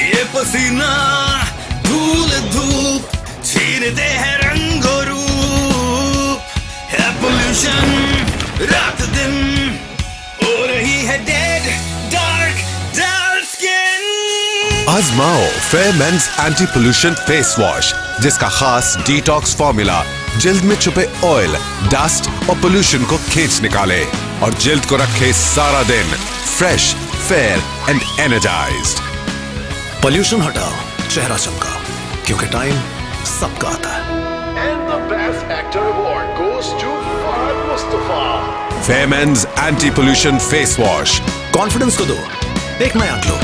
ये पसीना धूल धूप छीनते हैं रंग और रूप। है पोल्यूशन रात दिन, हो रही है डेड डार्क डार्क स्किन। आजमाओ Fair Men's anti pollution face wash, जिसका खास डिटॉक्स फॉर्मूला जिल्द में छुपे ऑयल, डस्ट और पोल्यूशन को खींच निकाले और जिल्द को रखे सारा दिन fresh, fair and energised. Pollution हटाओ, चेहरा चमका, क्योंकि टाइम सबका आता है। And the best actor award goes to Fahad Mustafa. Fair Men's anti pollution face wash. Confidence को दो एक नया ग्लो।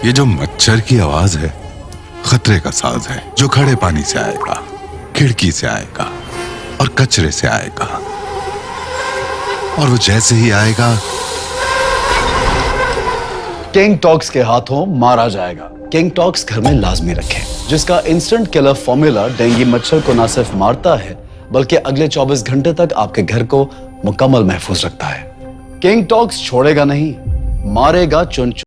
ये जो मच्छर की आवाज है खतरे का साज है, जो खड़े पानी से आएगा, खिड़की से आएगा और कचरे से आएगा, और वो जैसे ही आएगा किंग टॉक्स के हाथों मारा जाएगा। किंग टॉक्स घर में लाजमी रखें, जिसका इंस्टेंट किलर फॉर्मूला डेंगू मच्छर को न सिर्फ मारता है बल्कि अगले 24 घंटे तक आपके घर को मुकम्मल महफूज रखता है। किंग टॉक्स छोड़ेगा नहीं, मारेगा चुन चुन।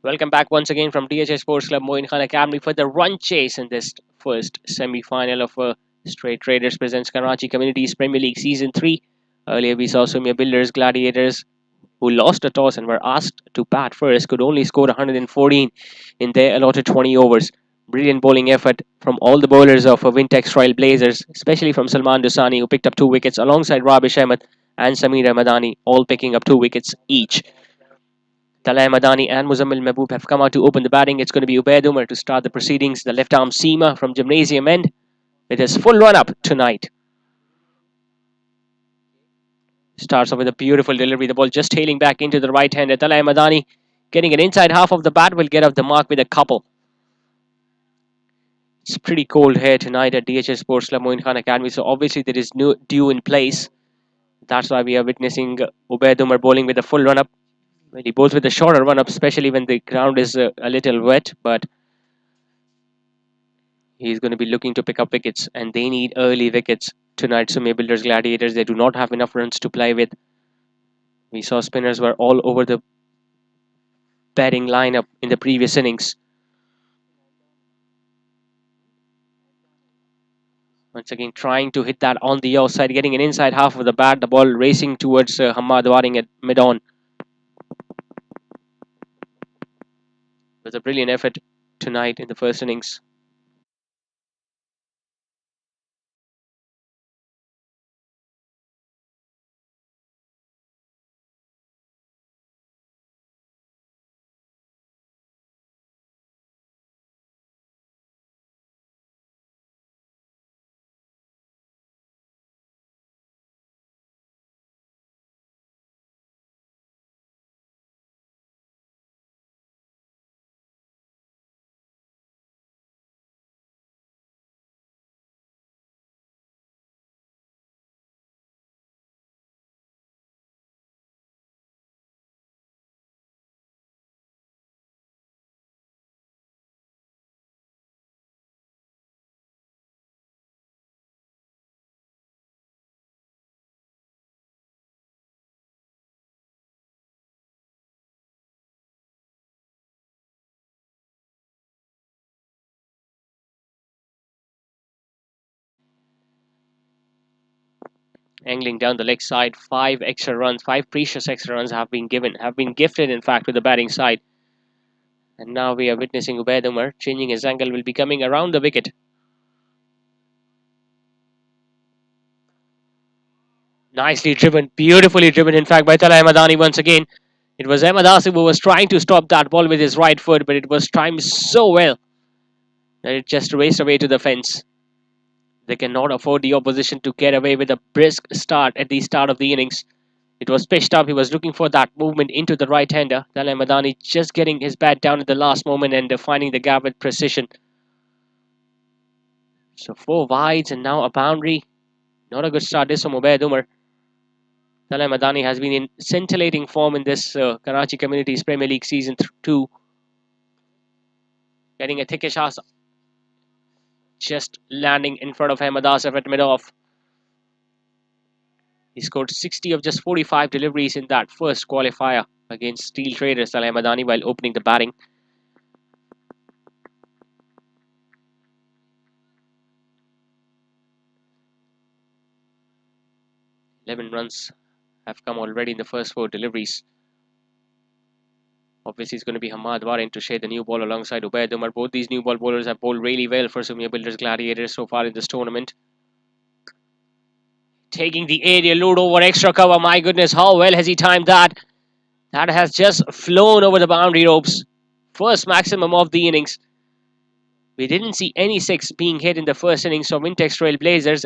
Welcome back once again from DHA Sports Club Moin Khan Academy for the run chase in this first semi-final of Straight Traders presents Karachi Communities Premier League Season 3. Earlier we saw Sumya Builders Gladiators, who lost a toss and were asked to bat first, could only score 114 in their allotted 20 overs. Brilliant bowling effort from all the bowlers of Wintex Trailblazers, especially from Salman Dusani, who picked up 2 wickets alongside Rabish Ahmed and Sameer Madani, all picking up 2 wickets each. Talay Madani and Muzammil Mehboob have come out to open the batting. It's going to be Ubaid Umar to start the proceedings. The left-arm seamer from Gymnasium End with his full run-up tonight. Starts off with a beautiful delivery. The ball just tailing back into the right-hander. Talay Madani getting an inside half of the bat will get off the mark with a couple. It's pretty cold here tonight at DHS Sports Club Moin Khan Academy, so obviously there is no dew in place. That's why we are witnessing Ubaid Umar bowling with a full run-up. Well, he bowls with a shorter run-up, especially when the ground is a little wet, but he's going to be looking to pick up wickets, and they need early wickets tonight. So Sumya Builders Gladiators, they do not have enough runs to play with. We saw spinners were all over the batting lineup in the previous innings. Once again, trying to hit that on the outside, getting an inside half of the bat. The ball racing towards Hamad Waring at mid-on. It was a brilliant effort tonight in the first innings. Angling down the leg side, 5 extra runs, 5 precious extra runs have been gifted in fact with the batting side. And now we are witnessing Ubaid Umar changing his angle, will be coming around the wicket. Nicely driven, beautifully driven in fact by Talay Madani once again. It was Ahmed Asif who was trying to stop that ball with his right foot, but it was timed so well that it just raced away to the fence. They cannot afford the opposition to get away with a brisk start at the start of the innings. It was pitched up. He was looking for that movement into the right-hander. Talay Madani just getting his bat down at the last moment and finding the gap with precision. So 4 wides and now a boundary. Not a good start this from Ubaid Umar. Talay Madani has been in scintillating form in this Karachi Communities Premier League Season 2. Getting a thickish shot, just landing in front of Ahmed Asif at mid-off. He scored 60 of just 45 deliveries in that first qualifier against Steel Traders Talay Madani while opening the batting. Eleven runs have come already in the first 4 deliveries. Obviously, it's going to be Hamad Warin to share the new ball alongside Ubaid Umar. Both these new ball bowlers have bowled really well for Sumya Builders Gladiators so far in this tournament. Taking the aerial load over extra cover. My goodness, how well has he timed that? That has just flown over the boundary ropes. First maximum of the innings. We didn't see any 6 being hit in the first innings from Wintex Trailblazers.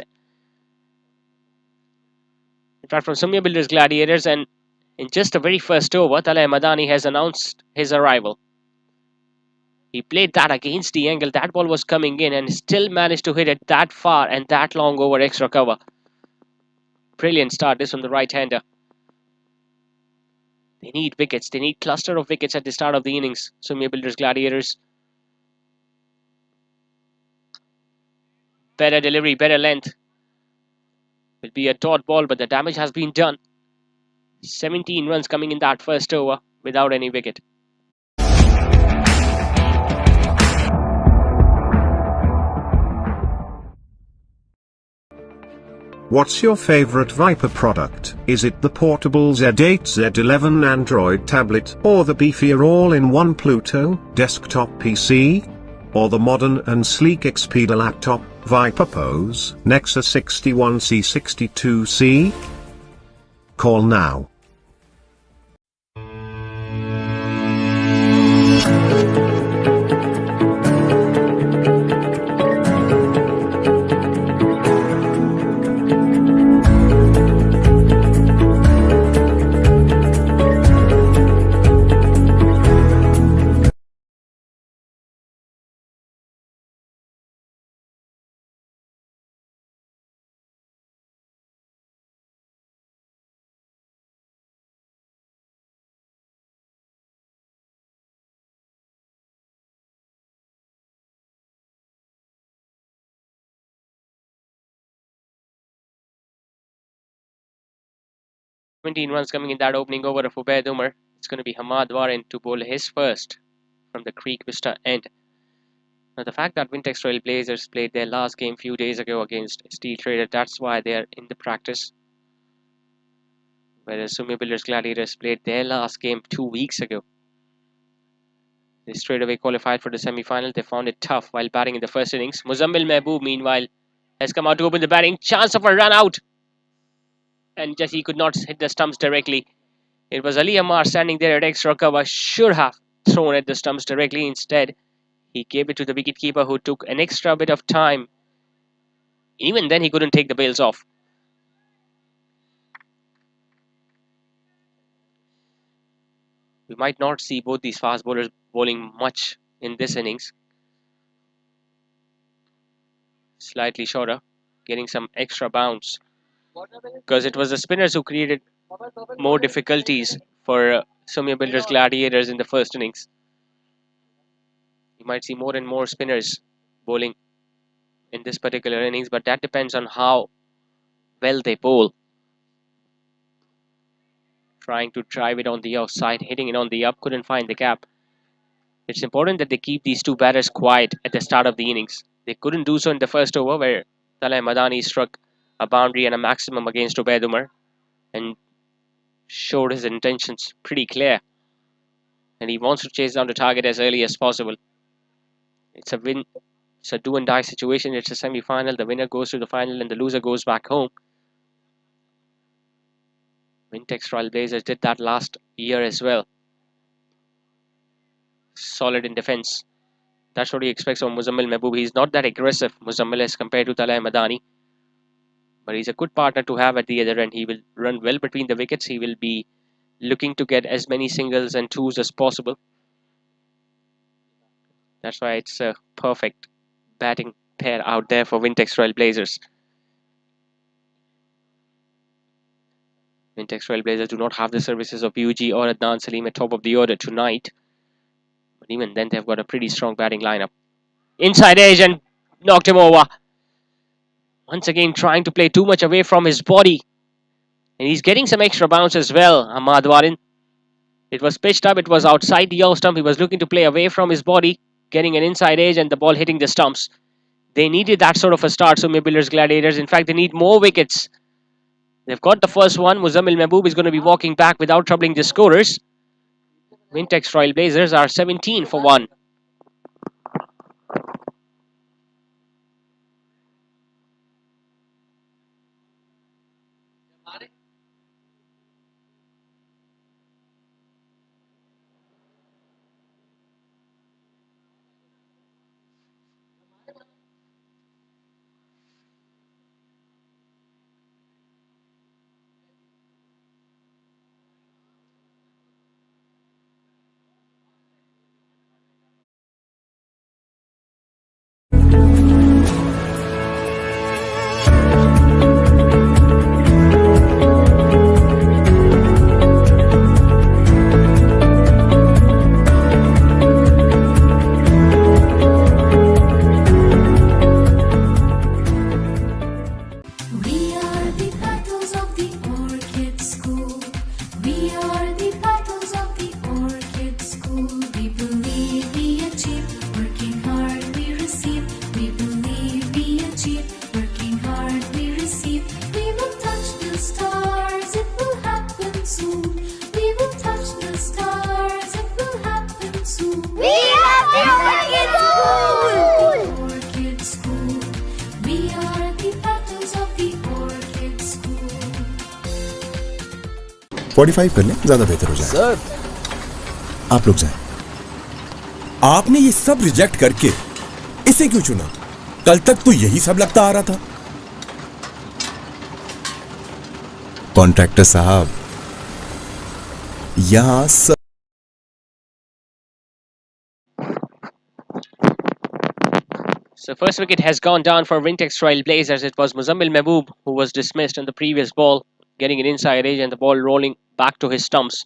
In fact, from Sumya Builders Gladiators, and in just the very first over, Talay Madani has announced his arrival. He played that against the angle. That ball was coming in and still managed to hit it that far and that long over extra cover. Brilliant start this from the right-hander. They need wickets. They need cluster of wickets at the start of the innings. Sumya Builders Gladiators. Better delivery, better length. Will be a dot ball, but the damage has been done. 17 runs coming in that first over without any wicket. What's your favorite Viper product? Is it the portable Z8 Z11 Android tablet, or the beefier all-in-one Pluto desktop PC? Or the modern and sleek Expedia laptop, Viper Pose, Nexus 61C62C? Call now. Runs coming in that opening over of Ubaid Umar. It's going to be Hamad Warin to bowl his first from the Creek Vista end. Now, the fact that Wintex Trailblazers played their last game few days ago against Steel Trader, that's why they're in the practice. Whereas Sumya Builders Gladiators played their last game 2 weeks ago. They straight away qualified for the semi-final. They found it tough while batting in the first innings. Muzammil Mehboob, meanwhile, has come out to open the batting. Chance of a run out. And just he could not hit the stumps directly. It was Ali Amar standing there at extra cover. Should have thrown at the stumps directly. Instead, he gave it to the wicketkeeper, who took an extra bit of time. Even then, he couldn't take the bails off. We might not see both these fast bowlers bowling much in this innings. Slightly shorter, getting some extra bounce. Because it was the spinners who created more difficulties for Sumya Builders Gladiators in the first innings. You might see more and more spinners bowling in this particular innings, but that depends on how well they bowl. Trying to drive it on the outside, hitting it on the up, couldn't find the gap. It's important that they keep these two batters quiet at the start of the innings. They couldn't do so in the first over, where Talay Madani struck a boundary and a maximum against Ubaid Umar and showed his intentions pretty clear. And he wants to chase down the target as early as possible. It's a win. It's a do and die situation. It's a semi-final. The winner goes to the final and the loser goes back home. Wintex Trailblazers did that last year as well. Solid in defense. That's what he expects from Muzammil Mehboob. He's not that aggressive, Muzammil, as compared to Talay Madani. But he's a good partner to have at the other end. He will run well between the wickets. He will be looking to get as many singles and twos as possible. That's why it's a perfect batting pair out there for Wintex Trailblazers. Wintex Trailblazers do not have the services of UG or Adnan Salim at top of the order tonight. But even then, they've got a pretty strong batting lineup. Inside edge and knocked him over. Once again, trying to play too much away from his body. And he's getting some extra bounce as well, Ahmad Warin. It was pitched up, it was outside the off stump. He was looking to play away from his body, getting an inside edge and the ball hitting the stumps. They needed that sort of a start, Sumya Builders Gladiators. In fact, they need more wickets. They've got the first one. Muzammil Mehboob is going to be walking back without troubling the scorers. Wintex Trailblazers are 17 for 1. We are the battles of the Orchid School. We are the battles of the Orchid School. We believe we achieve, working hard we receive. We believe we achieve, working hard we receive. We will touch the stars, it will happen soon. We will touch the stars, it will happen soon. We are the Orchid School! Orchid School. We are the battles of the Orchid School. 45 कर लें, ज्यादा बेहतर हो जाए। Sir, आप लोग जाएं। आपने ये सब रिजेक्ट करके इसे क्यों चुना? कल तक तो यही सब लगता आ रहा था। कॉन्ट्रैक्टर साहब, यहां सब So first wicket has gone down for Wintex Trailblazers. It was Muzammil Mehboob who was dismissed on the previous ball, getting an inside edge and the ball rolling back to his stumps.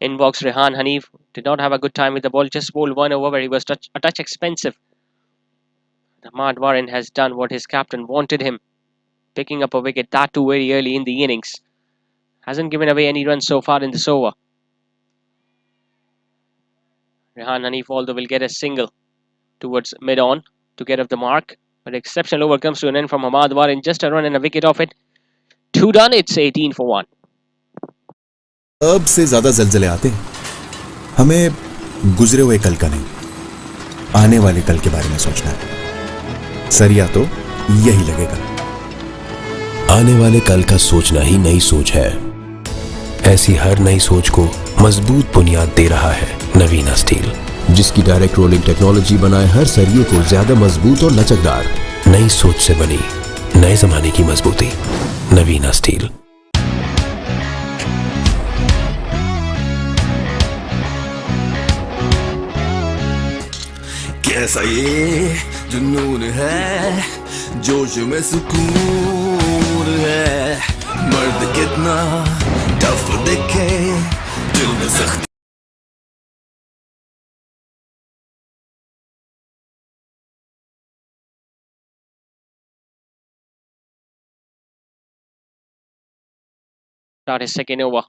In box, Rehan Hanif did not have a good time with the ball, just bowled one over where he was a touch expensive. Ahmad Warin has done what his captain wanted him, picking up a wicket, that too very early in the innings. Hasn't given away any runs so far in this over. Rehan Hanif, although, will get a single towards mid-on to get off the mark. But exceptional over comes to an end from Ahmad Warin. Just a run and a wicket off it. 2 done, it's 18 for 1. अब से ज्यादा जलजले आते हैं। हमें गुजरे हुए कल का नहीं, आने वाले कल के बारे में सोचना है। सरिया तो यही लगेगा। आने वाले कल का सोचना ही नई सोच है। ऐसी हर नई सोच को मजबूत बुनियाद दे रहा है नवीना स्टील, जिसकी डायरेक्ट रोलिंग टेक्नोलॉजी बनाए हर सरिये को ज्यादा मजबूत और लचकदार। नई सोच से बनी नए जमाने की मजबूती, नवीना स्टील। कैसा ये जुनून है, जोश में सुकून है, मर्द कितना टफ दिखे, दिल में सख्ती। Start his second over.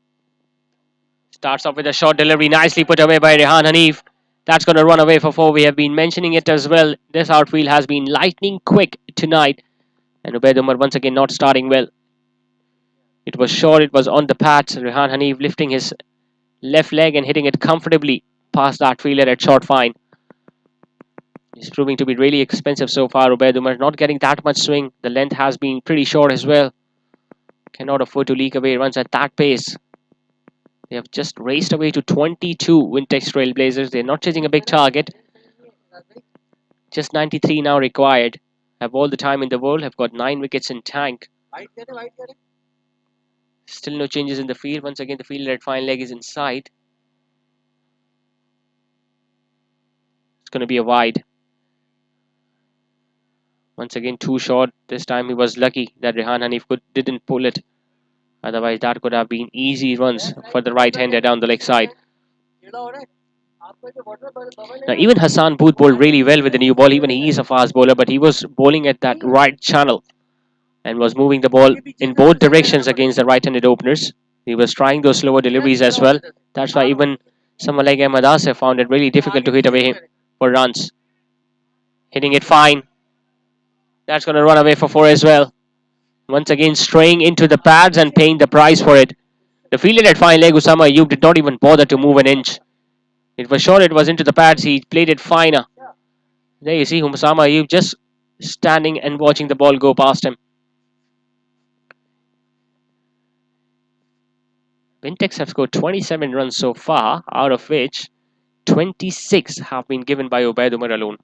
Starts off with a short delivery, nicely put away by Rehan Hanif. That's going to run away for 4. We have been mentioning it as well. This outfield has been lightning quick tonight. And Ubaid Umar once again not starting well. It was short, it was on the pads. Rehan Hanif lifting his left leg and hitting it comfortably past that fielder at short fine. It's proving to be really expensive so far. Ubaid Umar not getting that much swing. The length has been pretty short as well. Cannot afford to leak away runs at that pace. They have just raced away to 22 Wintex Trailblazers. They're not chasing a big target. Just 93 now required. Have all the time in the world. Have got 9 wickets in tank. Still no changes in the field. Once again, the fielder at fine leg is inside. It's going to be a wide. Once again, too short. This time he was lucky that Rehan Hanif didn't pull it. Otherwise, that could have been easy runs for the right-hander down the leg side. Now, even Hassan Booth bowled really well with the new ball. Even he is a fast bowler, but he was bowling at that right channel and was moving the ball in both directions against the right-handed openers. He was trying those slower deliveries as well. That's why even someone like Ahmed Asif found it really difficult to hit away him for runs. Hitting it fine. That's going to run away for 4 as well. Once again, straying into the pads and paying the price for it. The fielder at fine leg, Usama Ayub, did not even bother to move an inch. It was short, it was into the pads. He played it finer. There you see Usama Ayub just standing and watching the ball go past him. Wintex have scored 27 runs so far, out of which 26 have been given by Ubaid Umar alone.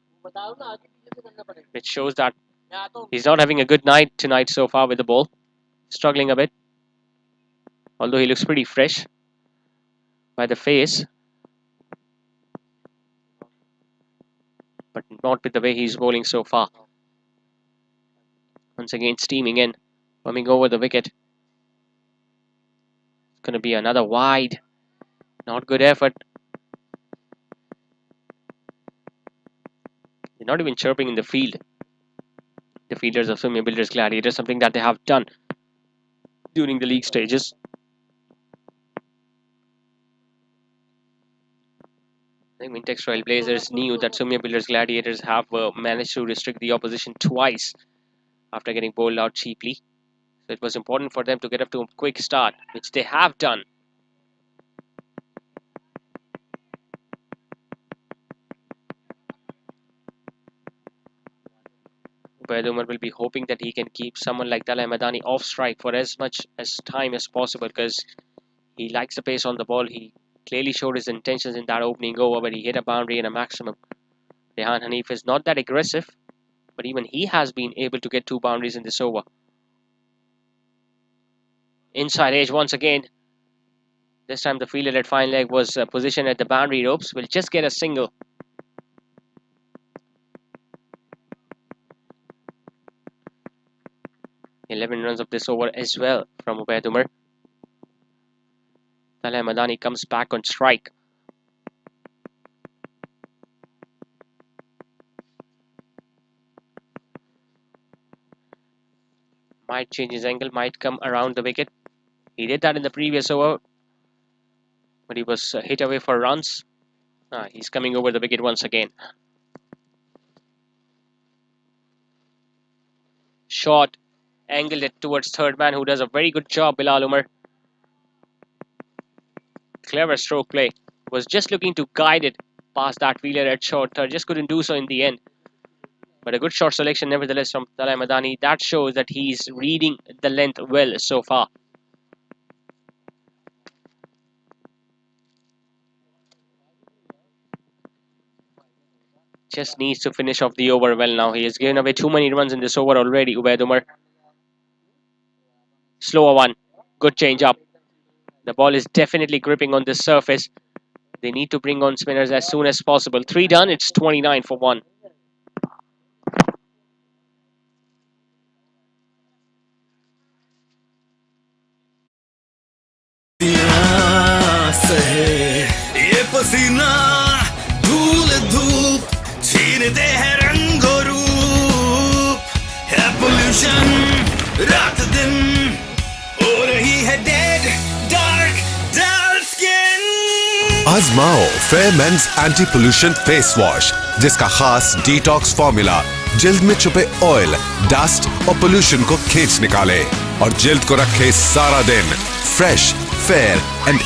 Which shows that he's not having a good night tonight so far with the ball. Struggling a bit. Although he looks pretty fresh by the face. But not with the way he's bowling so far. Once again steaming in. Coming over the wicket. It's going to be another wide. Not good effort. They're not even chirping in the field. The fielders of Sumya Builders Gladiators. Something that they have done during the league stages. I think Wintex Trailblazers knew that Sumya Builders Gladiators have managed to restrict the opposition twice after getting bowled out cheaply. So it was important for them to get up to a quick start, which they have done. Ubaid Umar will be hoping that he can keep someone like Talal Madani off strike for as much as time as possible because he likes the pace on the ball. He clearly showed his intentions in that opening over where he hit a boundary and a maximum. Rehan Hanif is not that aggressive, but even he has been able to get 2 boundaries in this over. Inside edge once again. This time the fielder at fine leg was positioned at the boundary ropes. Will just get a single. "11 runs of this over as well from Ubaid Umar. Talal Madani comes back on strike. Might change his angle, might come around the wicket. He did that in the previous over, but he was hit away for runs. He's coming over the wicket once again. Shot, angled it towards third man, who does a very good job, Bilal Umar. Clever stroke play. Was just looking to guide it past that fielder at short third. Just couldn't do so in the end. But a good shot selection nevertheless from Talal Madani. That shows that he's reading the length well so far. Just needs to finish off the over well now. He has given away too many runs in this over already, Ubaid Umar. Slower one. Good change up. The ball is definitely gripping on this surface. They need to bring on spinners as soon as possible. 3 done. It's 29 for 1. ये पसीना धूल धूप छीनते हैं रंगो रूप है pollution रात दिन हो रही है डेड डार्क डार्क स्किन आजमाओ Fair mains anti pollution face wash जिसका खास डिटॉक्स फॉर्मूला जिल्द में छुपे ऑयल, डस्ट और पोल्यूशन को खींच निकाले और जिल्द को रखे सारा दिन fresh, fair and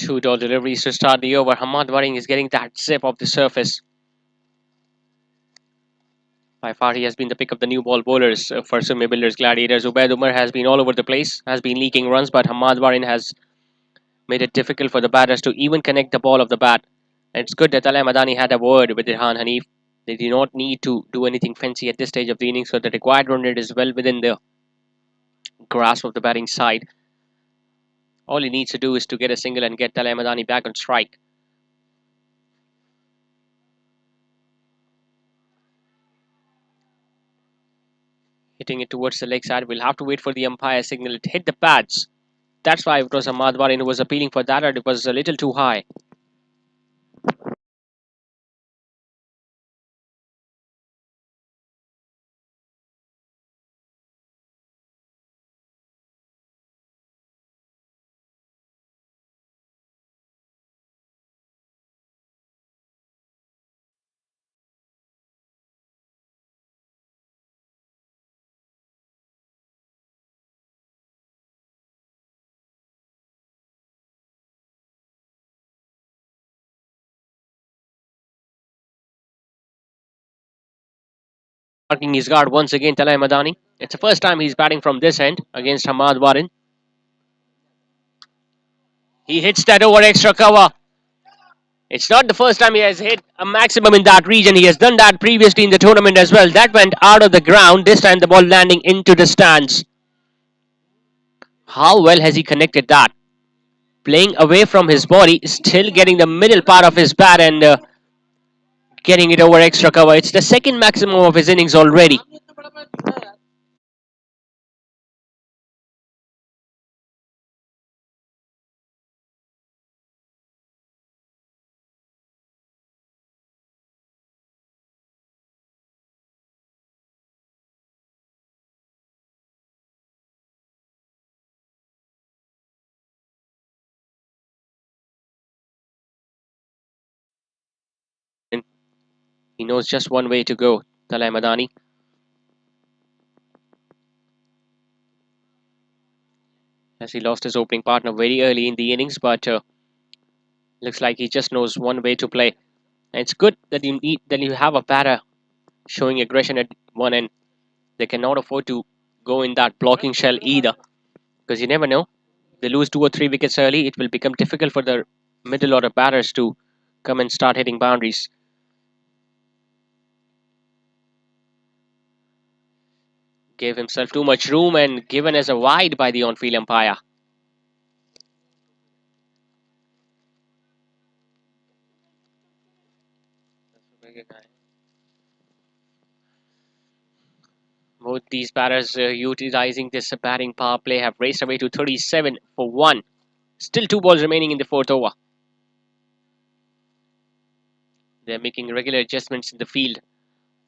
2 deliveries to start the over. Hamad Waring is getting that zip off the surface. By far, he has been the pick of the new ball bowlers for Sumya Builders Gladiators. Ubaid Umar has been all over the place, has been leaking runs, but Hamad Waring has made it difficult for the batters to even connect the ball of the bat. And it's good that Talay Madani had a word with Irhan Hanif. They do not need to do anything fancy at this stage of the innings, so the required run rate is well within the grasp of the batting side. All he needs to do is to get a single and get Talay Madani back on strike. Hitting it towards the leg side. We'll have to wait for the umpire signal. It hit the pads. That's why it was Ahmad Warin who was appealing for that, and it was a little too high. Marking his guard once again, Talay Madani. It's the first time he's batting from this end against Ahmad Warin. He hits that over extra cover. It's not the first time he has hit a maximum in that region. He has done that previously in the tournament as well. That went out of the ground. This time the ball landing into the stands. How well has he connected that? Playing away from his body, still getting the middle part of his bat and getting it over extra cover. It's the second maximum of his innings already. He knows just one way to go, Talay Madani. As he lost his opening partner very early in the innings, but looks like he just knows one way to play. And it's good that you have a batter showing aggression at one end. They cannot afford to go in that blocking shell either, because you never know. They lose 2 or 3 wickets early, it will become difficult for the middle order batters to come and start hitting boundaries. Gave himself too much room and given as a wide by the on-field umpire. Both these batters utilizing this batting power play have raced away to 37 for 1. Still 2 balls remaining in the 4th over. They're making regular adjustments in the field.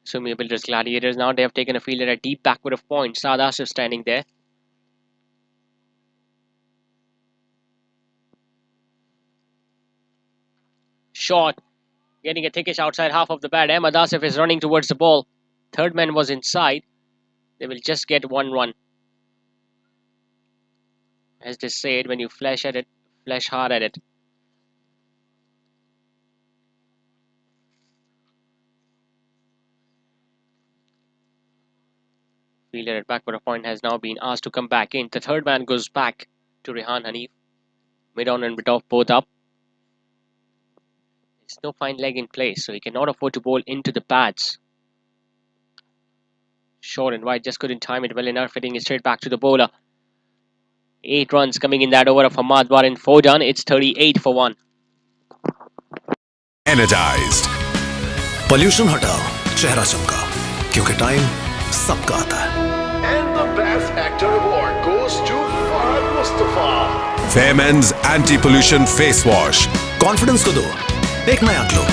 Sumya Builders Gladiators. Now they have taken a fielder at deep backward of point. Saad Asif standing there. Short. Getting a thickish outside half of the bat. Ahmad Asif is running towards the ball. Third man was inside. They will just get 1 run. As they said, when you flash at it, flash hard at it. Fielder at backward of point has now been asked to come back in. The third man goes back to Rehan Hanif. Mid on and mid off both up. There's no fine leg in place, so he cannot afford to bowl into the pads. Short and wide, just couldn't time it well enough, hitting it straight back to the bowler. 8 runs coming in that over of Hamad Warin. 4 done. It's 38 for 1. Energized. Pollution हटाओ, चेहरा चमका, क्योंकि time सबका आता है. And the Best Actor Award goes to Fahad Mustafa. Fairman's Anti-Pollution Face Wash. Confidence को दो एक नया glow.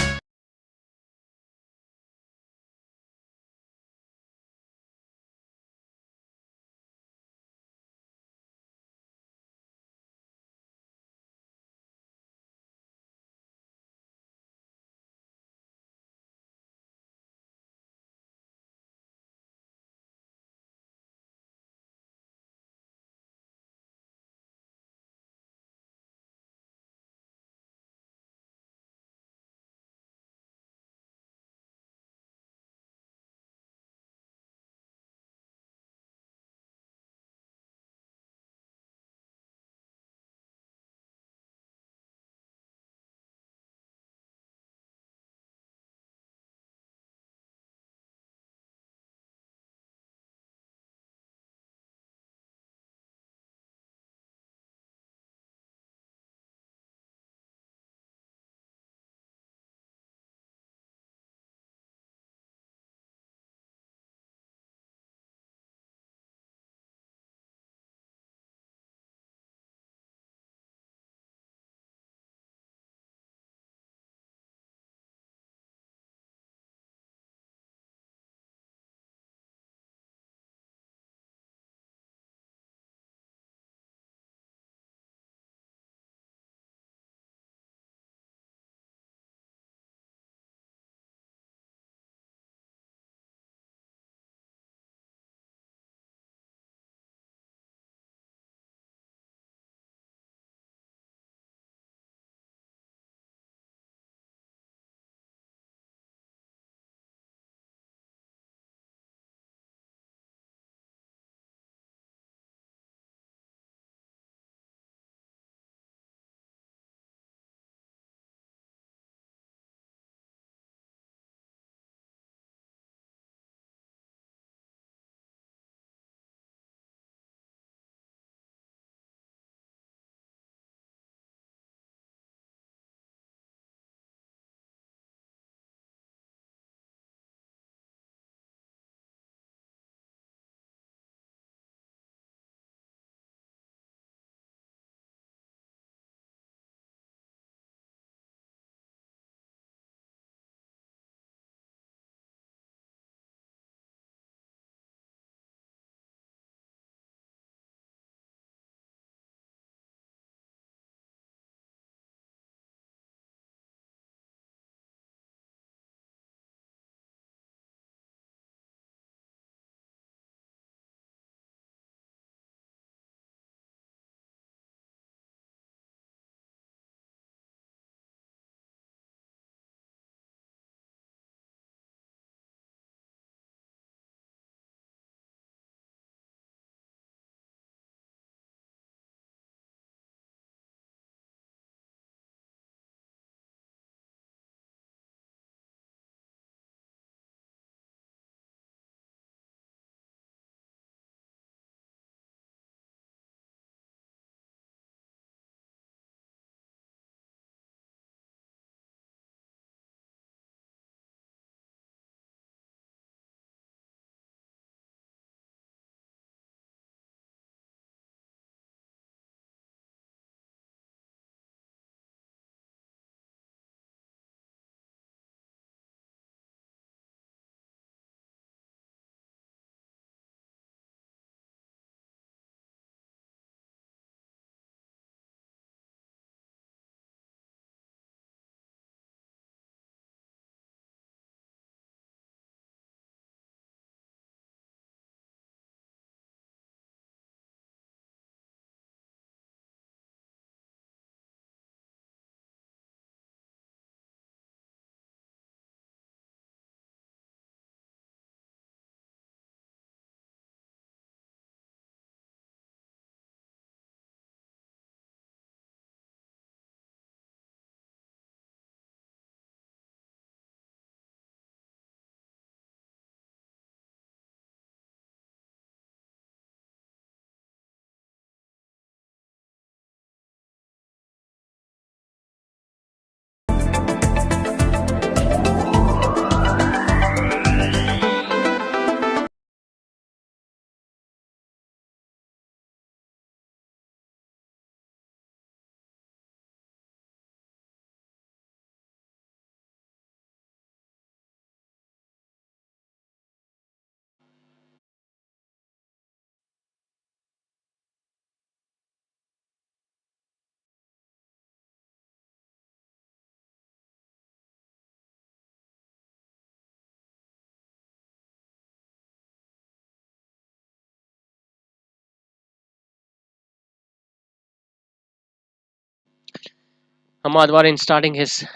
Hamad Warin starting his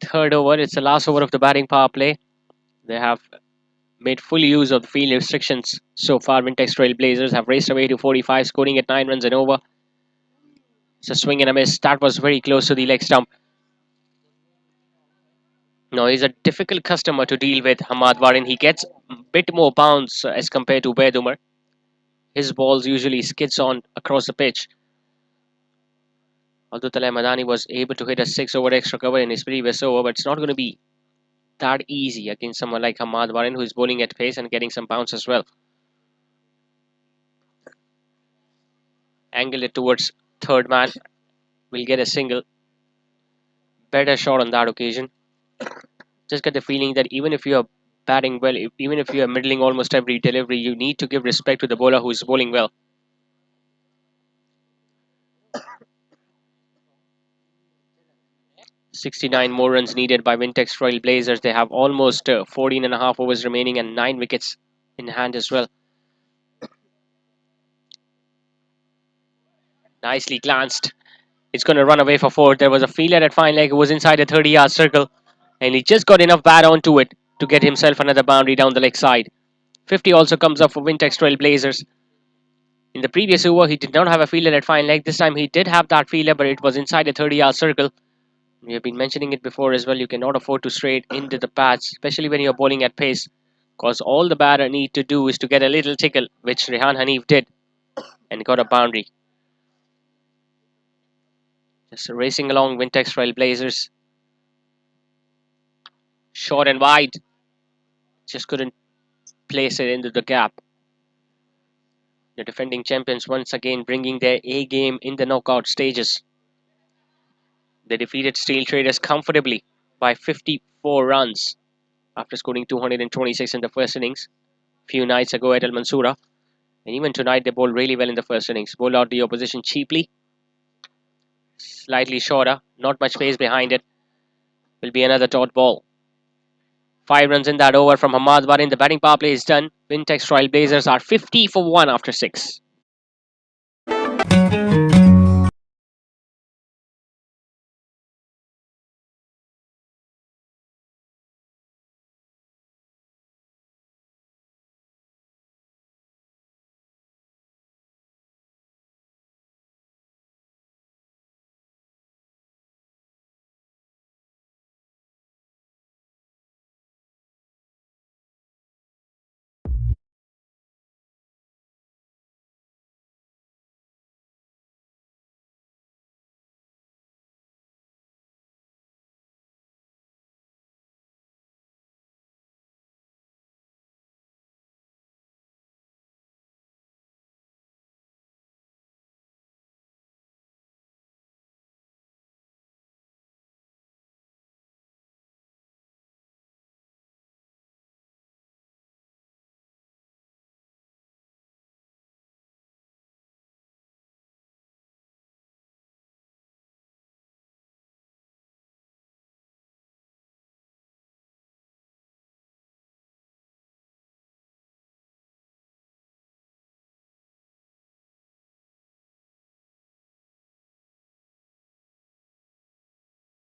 third over. It's the last over of the batting power play. They have made full use of the field restrictions so far. Wintex Trailblazers have raced away to 45, scoring at 9 runs and over. It's a swing and a miss. That was very close to the leg stump. No, he's a difficult customer to deal with, Hamad Warin. He gets a bit more bounce as compared to Bedumar. His balls usually skids on across the pitch. Although Talay Madani was able to hit a 6 over extra cover in his previous over, but it's not going to be that easy against someone like Hamad Warin, who is bowling at pace and getting some bounce as well. Angle it towards third man. Will get a single. Better shot on that occasion. Just get the feeling that even if you're batting well, even if you're middling almost every delivery, you need to give respect to the bowler who's bowling well. "69 more runs needed by Wintex Trailblazers. They have almost 14 and a half overs remaining and 9 wickets in hand as well. Nicely glanced. It's going to run away for 4. There was a fielder at fine leg who was inside the 30-yard circle, and he just got enough bat onto it to get himself another boundary down the leg side. 50 also comes up for Wintex Trailblazers. In the previous over, he did not have a fielder at fine leg. This time he did have that fielder, but it was inside the 30-yard circle. We have been mentioning it before as well. You cannot afford to stray into the pads, especially when you're bowling at pace, because all the batter need to do is to get a little tickle, which Rehan Hanif did, and got a boundary. Just racing along Wintex Trailblazers. Short and wide. Just couldn't place it into the gap. The defending champions once again bringing their A game in the knockout stages. They defeated Steel Traders comfortably by 54 runs after scoring 226 in the first innings a few nights ago at Al Mansoura. And even tonight, they bowled really well in the first innings. Bowled out the opposition cheaply. Slightly shorter. Not much pace behind it. Will be another dot ball. 5 runs in that over from Hamad Warin. The batting power play is done. Wintex Trailblazers are 50 for 1 after 6.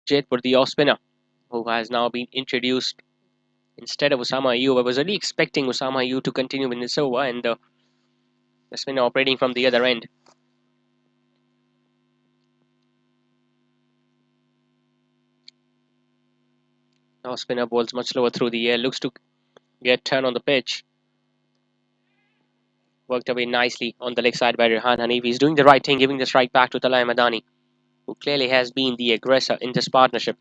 Jaipur, the off spinner, who has now been introduced instead of Usama Ayub. I was really expecting Usama Ayub to continue in this over, and the spinner operating from the other end. Now spinner bowls much lower through the air. Looks to get turn on the pitch. Worked away nicely on the leg side by Rehan Hanif. He's doing the right thing, giving the strike back to Talay Madani, who clearly has been the aggressor in this partnership.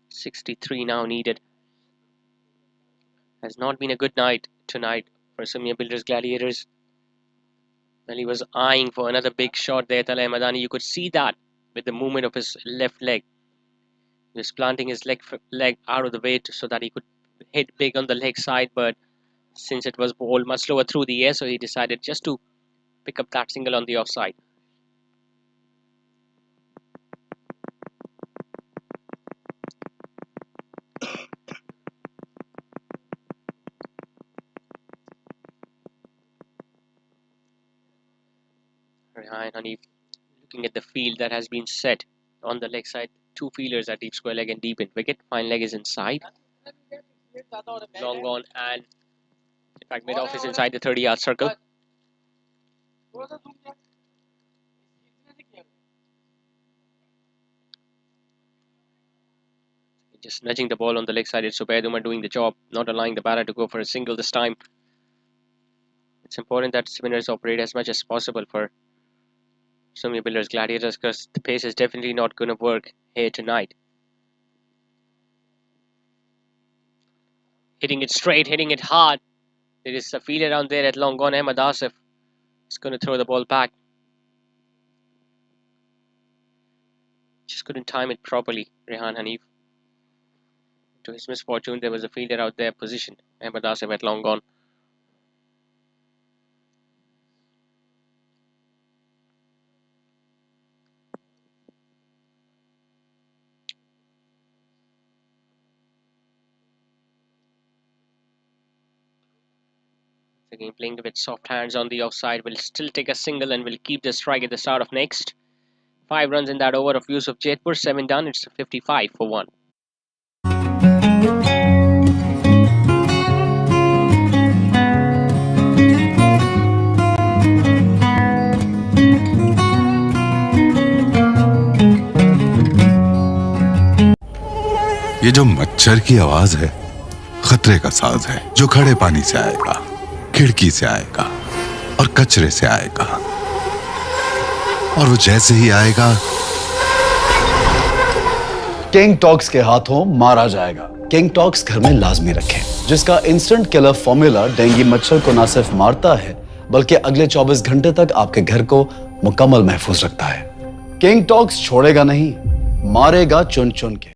"63 now needed." Has not been a good night tonight for Sumya Builders Gladiators. Well, he was eyeing for another big shot there, Talay Madani. You could see that with the movement of his left leg. He was planting his leg out of the way so that he could hit big on the leg side, but since it was bowled much lower through the air, so he decided just to pick up that single on the offside. Rehan Hanif looking at the field that has been set on the leg side. Two fielders at deep square leg and deep in wicket. Fine leg is inside. Long on and in fact mid off is inside the 30-yard circle. Just nudging the ball on the leg side. It's Zubair Umar doing the job, not allowing the batter to go for a single this time. It's important that spinners operate as much as possible for Sumya Builders Gladiators because the pace is definitely not going to work here tonight. Hitting it straight, hitting it hard. There is a fielder down there at long gone. Ahmed Asif is going to throw the ball back. Just couldn't time it properly, Rehan Hanif. To his misfortune, there was a fielder out there positioned. Ahmed Asif at long gone. Again, playing with soft hands on the offside. Will still take a single and will keep the strike at the start of next. 5 runs in that over of Yusuf Jaitpur. 7 done. It's 55 for 1. ये जो मच्छर की आवाज है खतरे का साज है जो खड़े पानी से आएगा, खिड़की से आएगा और कचरे से आएगा, और वो जैसे ही आएगा किंग टॉक्स के हाथों मारा जाएगा। किंग टॉक्स घर में लाजमी रखें, जिसका इंस्टेंट किलर फॉर्मूला डेंगू मच्छर को न सिर्फ मारता है बल्कि अगले 24 घंटे तक आपके घर को मुकम्मल महफूज रखता है। किंग टॉक्स छोड़ेगा नहीं, मारेगा चुन चुन के।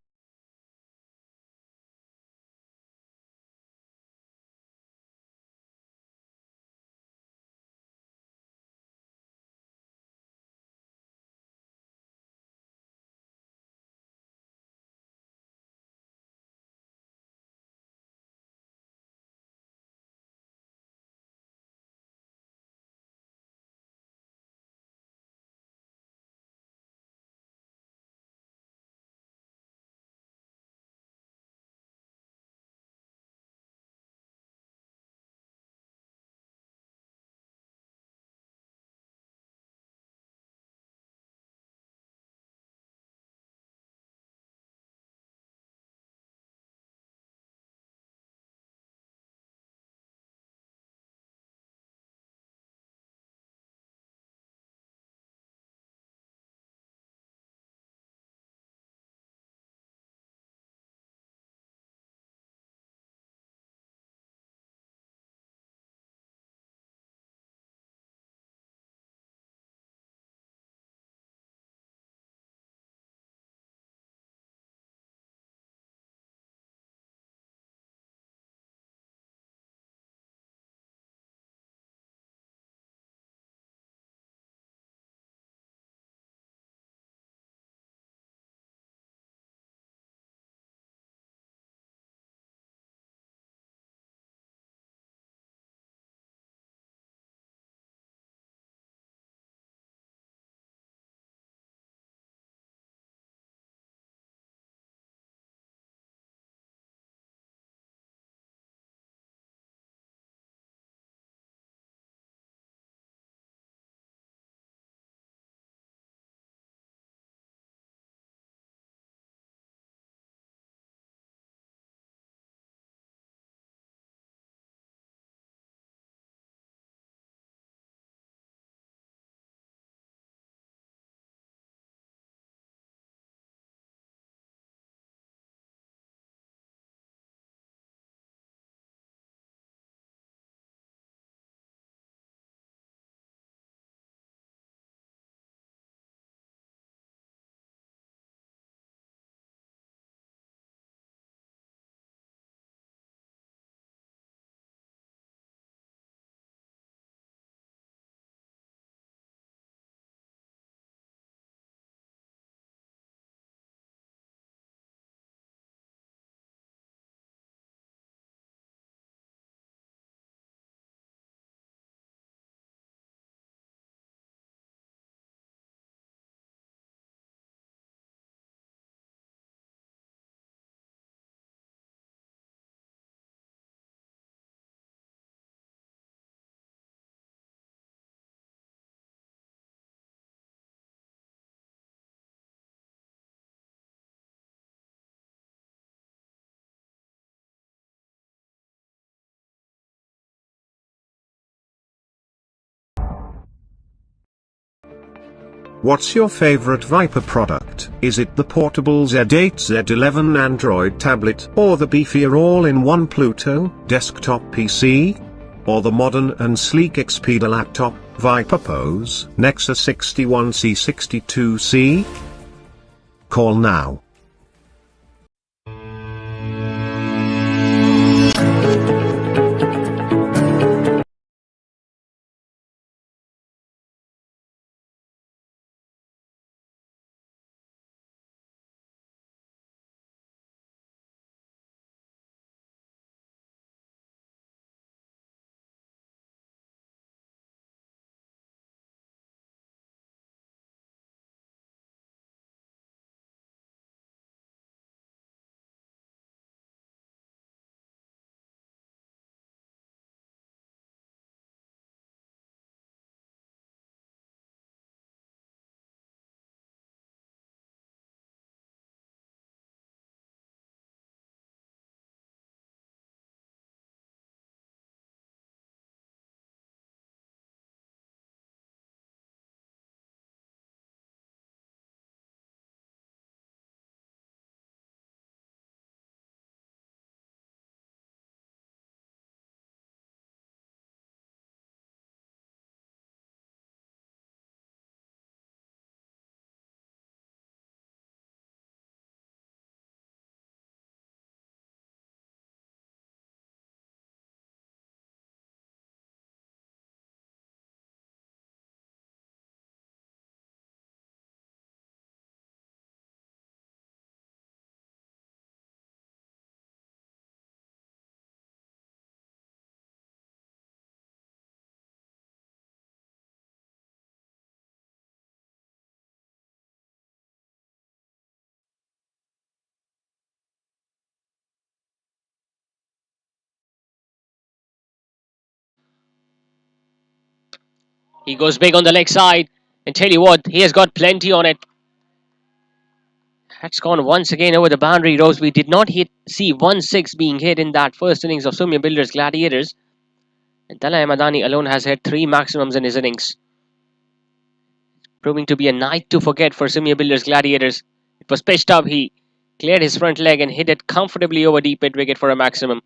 What's your favorite Viper product? Is it the portable Z8 Z11 Android tablet, or the beefier all-in-one Pluto desktop PC? Or the modern and sleek Expedia laptop, Viper Pose, Nexus 61C 62C? Call now. He goes big on the leg side, and tell you what, he has got plenty on it. That's gone once again over the boundary rows. We did not see 1-6 being hit in that first innings of Sumya Builders Gladiators. And Tala Ahmadani alone has hit 3 maximums in his innings. Proving to be a night to forget for Sumya Builders Gladiators. It was pitched up, he cleared his front leg and hit it comfortably over deep mid wicket for a maximum.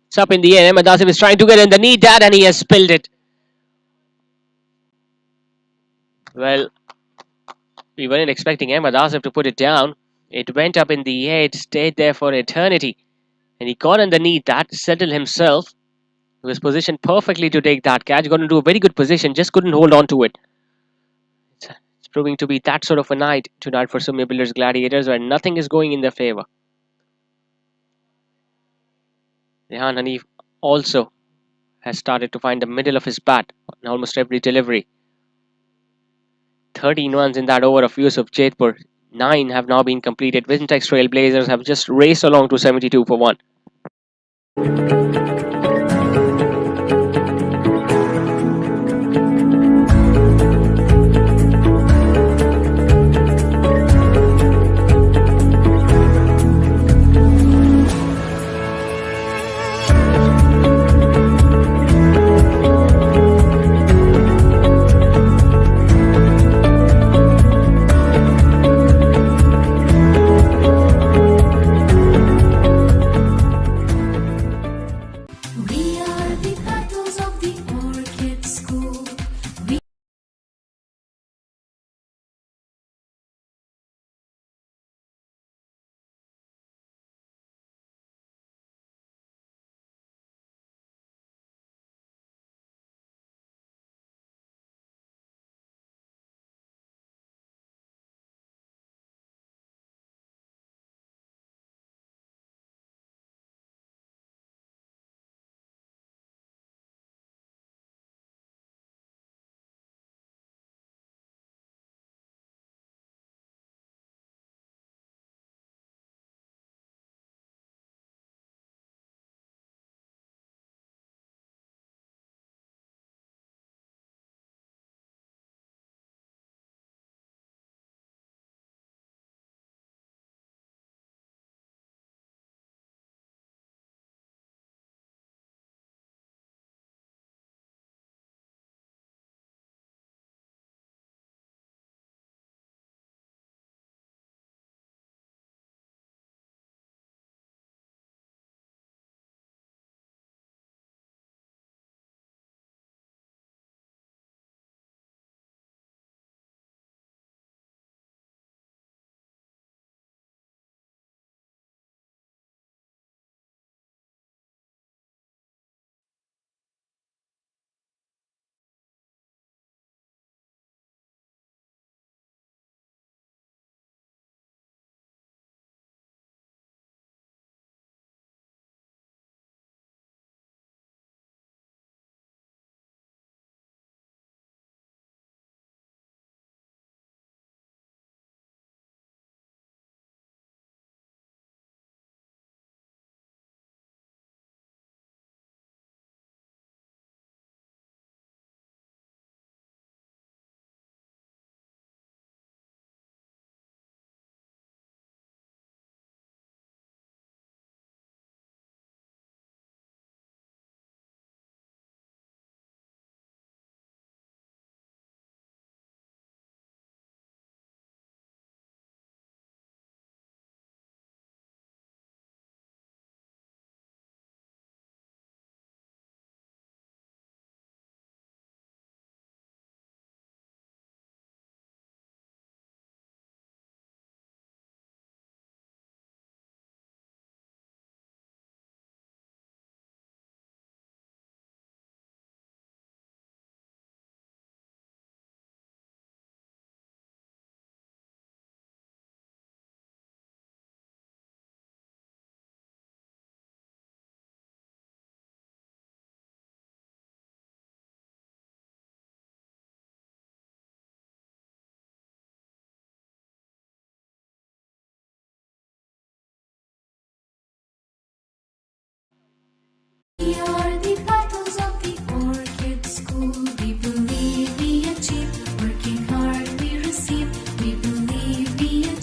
It's up in the air. Ahmed Asif is trying to get in the knee dad, and he has spilled it. Well, we weren't expecting Ahmed Asif to put it down. It went up in the air, it stayed there for eternity. And he got underneath that, settled himself. He was positioned perfectly to take that catch. Got into a very good position, just couldn't hold on to it. It's proving to be that sort of a night tonight for Sumya Builders Gladiators, where nothing is going in their favour. Rehan Hanif also has started to find the middle of his bat on almost every delivery. 13 runs in that over of Yusuf Jaitpur. 9 have now been completed. Wintex Trailblazers have just raced along to 72 for 1.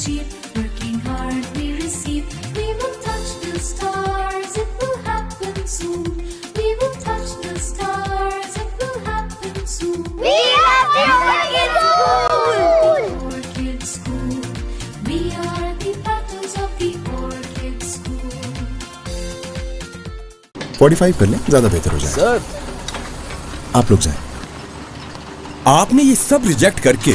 achieve. Working hard we receive. We will touch the stars, it will happen soon. We will touch the stars, it will happen soon. We are the Orchid School! Orchid School. We are the battles of the Orchid School. 45 कर लें, ज्यादा बेहतर हो जाए। Sir आप लोग जाएं। आपने ये सब रिजेक्ट करके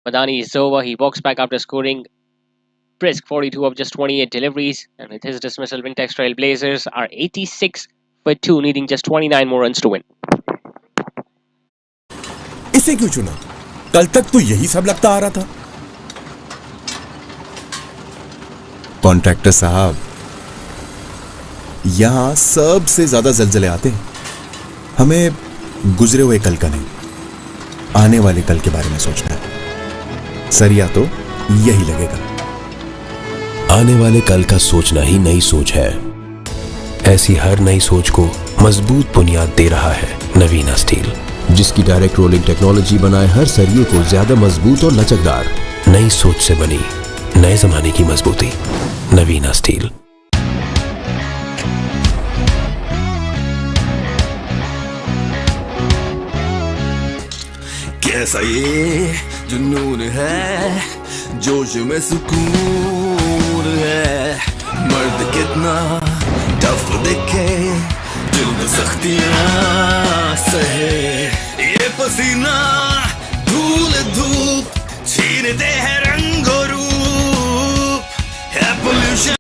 Madani is over. He walks back after scoring brisk 42 of just 28 deliveries. And with his dismissal, Wintex Trailblazers are 86 for 2, needing just 29 more runs to win. इसे क्यों चुना? कल तक तो यही सब लगता आ रहा था। कॉन्ट्रैक्टर साहब, यहां सबसे ज्यादा जलजले आते हैं। हमें गुजरे हुए कल का नहीं, आने वाले कल के बारे में सोचना है। सरिया तो यही लगेगा। आने वाले कल का सोचना ही नई सोच है। ऐसी हर नई सोच को मजबूत बुनियाद दे रहा है नवीना स्टील, जिसकी डायरेक्ट रोलिंग टेक्नोलॉजी बनाए हर सरिये को ज्यादा मजबूत और लचकदार। नई सोच से बनी नए जमाने की मजबूती। नवीना स्टील। कैसा ये जुनून है, जोश में सुकून है। मर्द कितना टफ दिखे, दिल में सख्तियां सहे। ये पसीना धूल धूप छीनते हैं रंगो रूप। है pollution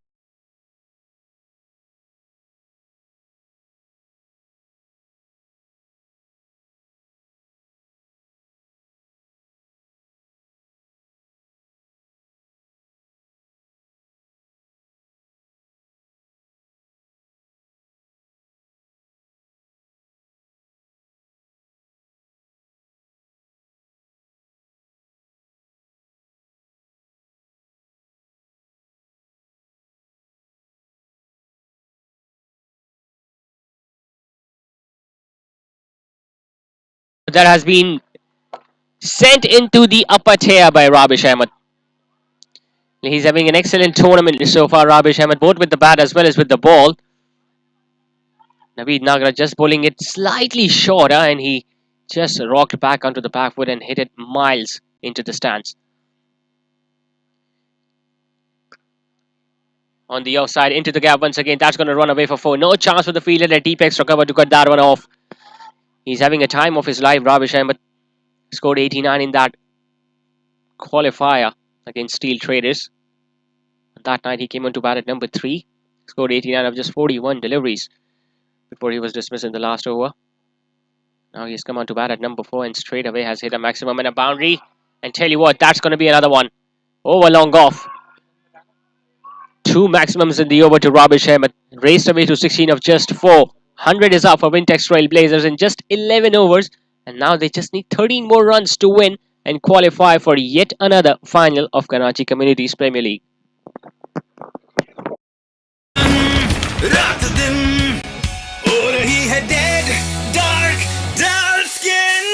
That has been sent into the upper tier by Rabish Ahmed. He's having an excellent tournament so far, Rabish Ahmed, both with the bat as well as with the ball. Naveed Nagra just bowling it slightly shorter, and he just rocked back onto the back foot and hit it miles into the stands. On the offside, into the gap once again. That's going to run away for 4. No chance for the fielder. The Deepex recovered to cut that one off. He's having a time of his life, Rabish Ahmed. Scored 89 in that qualifier against Steel Traders. That night he came on to bat at number 3. Scored 89 of just 41 deliveries before he was dismissed in the last over. Now he's come on to bat at number 4 and straight away has hit a maximum and a boundary. And tell you what, that's going to be another one. Over long off. 2 maximums in the over to Rabish Ahmed. Raced away to 16 of just 4. 100 is up for Wintex Trailblazers in just 11 overs. And now they just need 13 more runs to win and qualify for yet another final of Karachi Communities Premier League. रात दिन हो रही है dead dark dark skin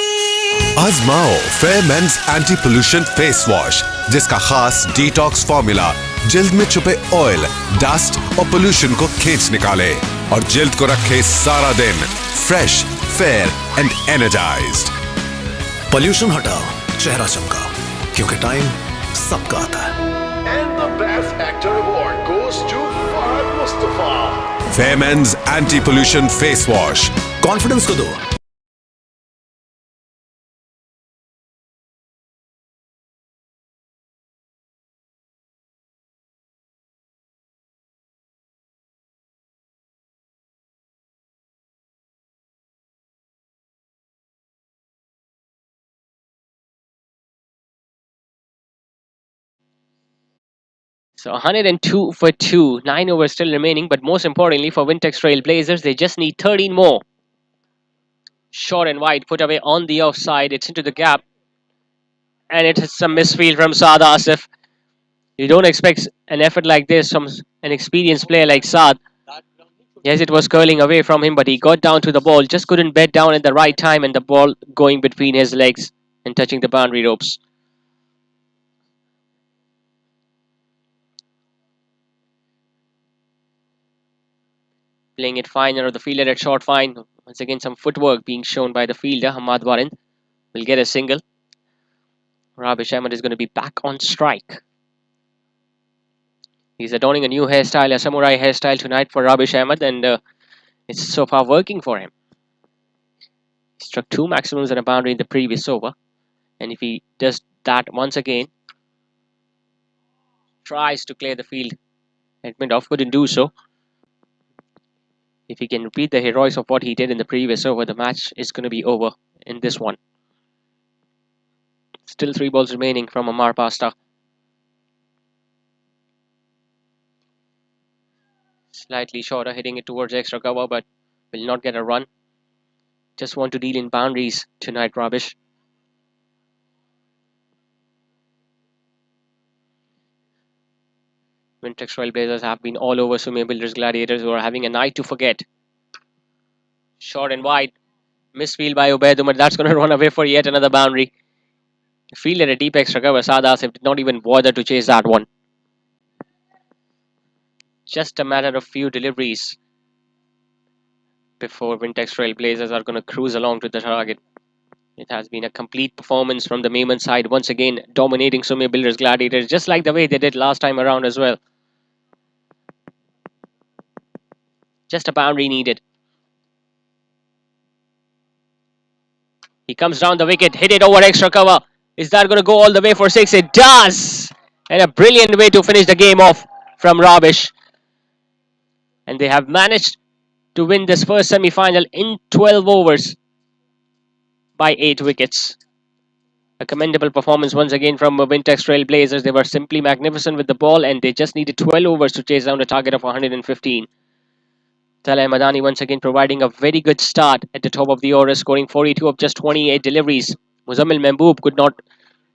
आजमाओ Fair mains anti pollution face wash, जिसका खास detox formula जिल्द में छुपे ऑयल, डस्ट और पोल्यूशन को खींच निकाले और जिल्द को रखे सारा दिन fresh, fair and energised. Pollution हटाओ, चेहरा चमका, क्योंकि टाइम सबका आता है। And the best actor award goes to Fahad Mustafa. Fair mains anti pollution face wash, confidence को दो। So 102 for 2, 9 overs still remaining, but most importantly for Wintex Trailblazers, they just need 13 more. Short and wide, put away on the offside, it's into the gap. And it is some misfield from Saad Asif. You don't expect an effort like this from an experienced player like Saad. Yes, it was curling away from him, but he got down to the ball, just couldn't bed down at the right time, and the ball going between his legs and touching the boundary ropes. Playing it fine under the fielder at short fine. Once again, some footwork being shown by the fielder. Hamad Warin will get a single. Rabish Ahmed is going to be back on strike. He's adorning a new hairstyle, a samurai hairstyle tonight for Rabish Ahmed, and it's so far working for him. He struck 2 maximums and a boundary in the previous over. And if he does that once again, tries to clear the field, Edmundov couldn't do so. If he can repeat the heroics of what he did in the previous over, the match is going to be over in this one. Still 3 balls remaining from Amar Pasta. Slightly shorter, hitting it towards extra cover, but will not get a run. Just want to deal in boundaries tonight, Rabish. Wintex Trailblazers have been all over Sumya Builders Gladiators, who are having a night to forget. Short and wide. Misfield by Ubaid Umar. That's going to run away for yet another boundary. Fielded a deep extra cover. Saad Asif did not even bother to chase that one. Just a matter of few deliveries before Wintex Trailblazers are going to cruise along to the target. It has been a complete performance from the Maiman side, once again dominating Sumya Builders Gladiators, just like the way they did last time around as well. Just a boundary needed. He comes down the wicket, hit it over extra cover. Is that going to go all the way for 6? It does! And a brilliant way to finish the game off from Rabish. And they have managed to win this first semi-final in 12 overs by 8 wickets. A commendable performance once again from Wintex Trailblazers. They were simply magnificent with the ball, and they just needed 12 overs to chase down a target of 115. Talay Madani once again providing a very good start at the top of the order, scoring 42 of just 28 deliveries. Muzammil Mahboob could not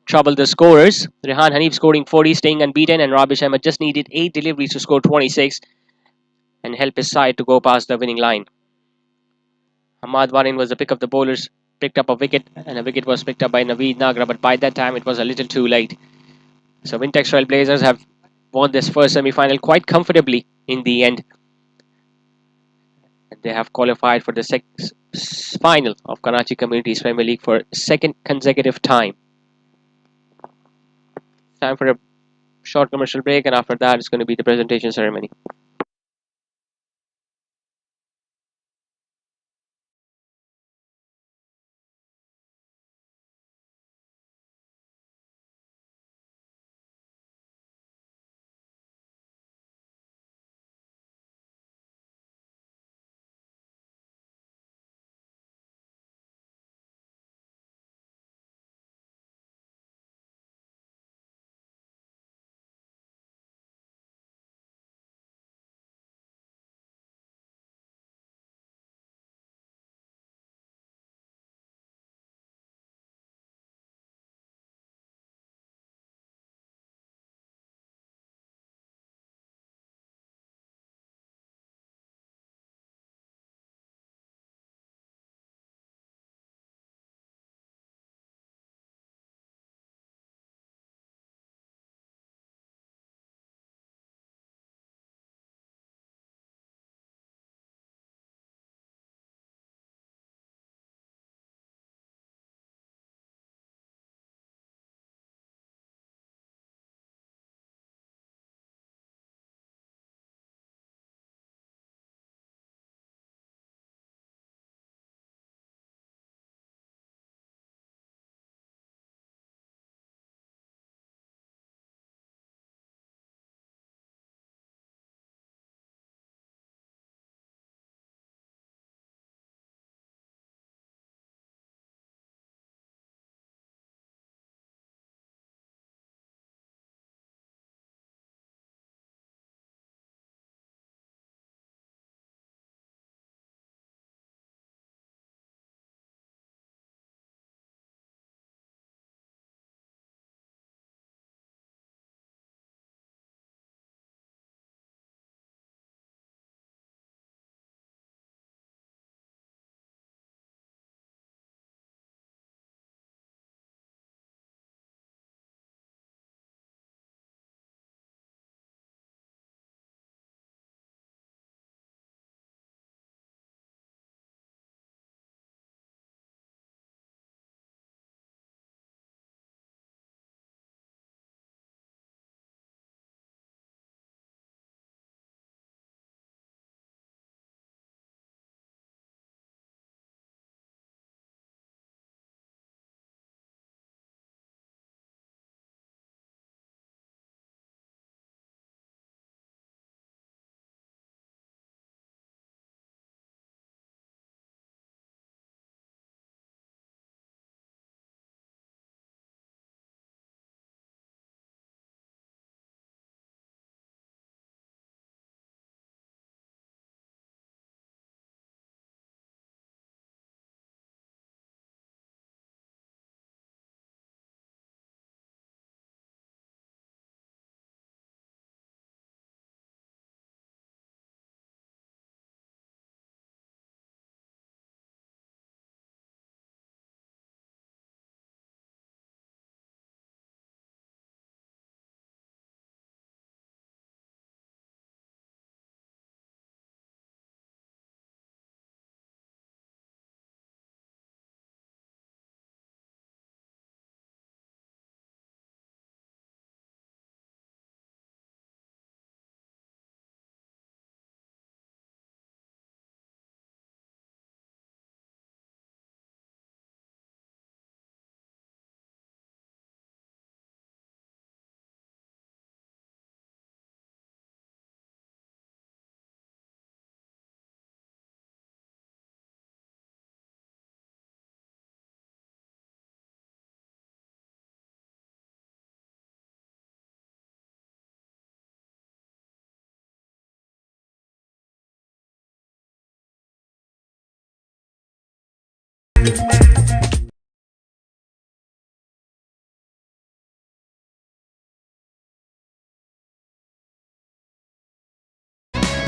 trouble the scorers. Rehan Hanif scoring 40, staying unbeaten, and Rabish Ahmed just needed 8 deliveries to score 26 and help his side to go past the winning line. Hamad Warin was the pick of the bowlers, picked up a wicket, and a wicket was picked up by Naveed Nagra, but by that time it was a little too late. So Wintex Trailblazers have won this first semi-final quite comfortably in the end. And they have qualified for the final of Karachi Communities Premier League for second consecutive time. Time for a short commercial break, and after that it's going to be the presentation ceremony.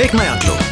एक नया glow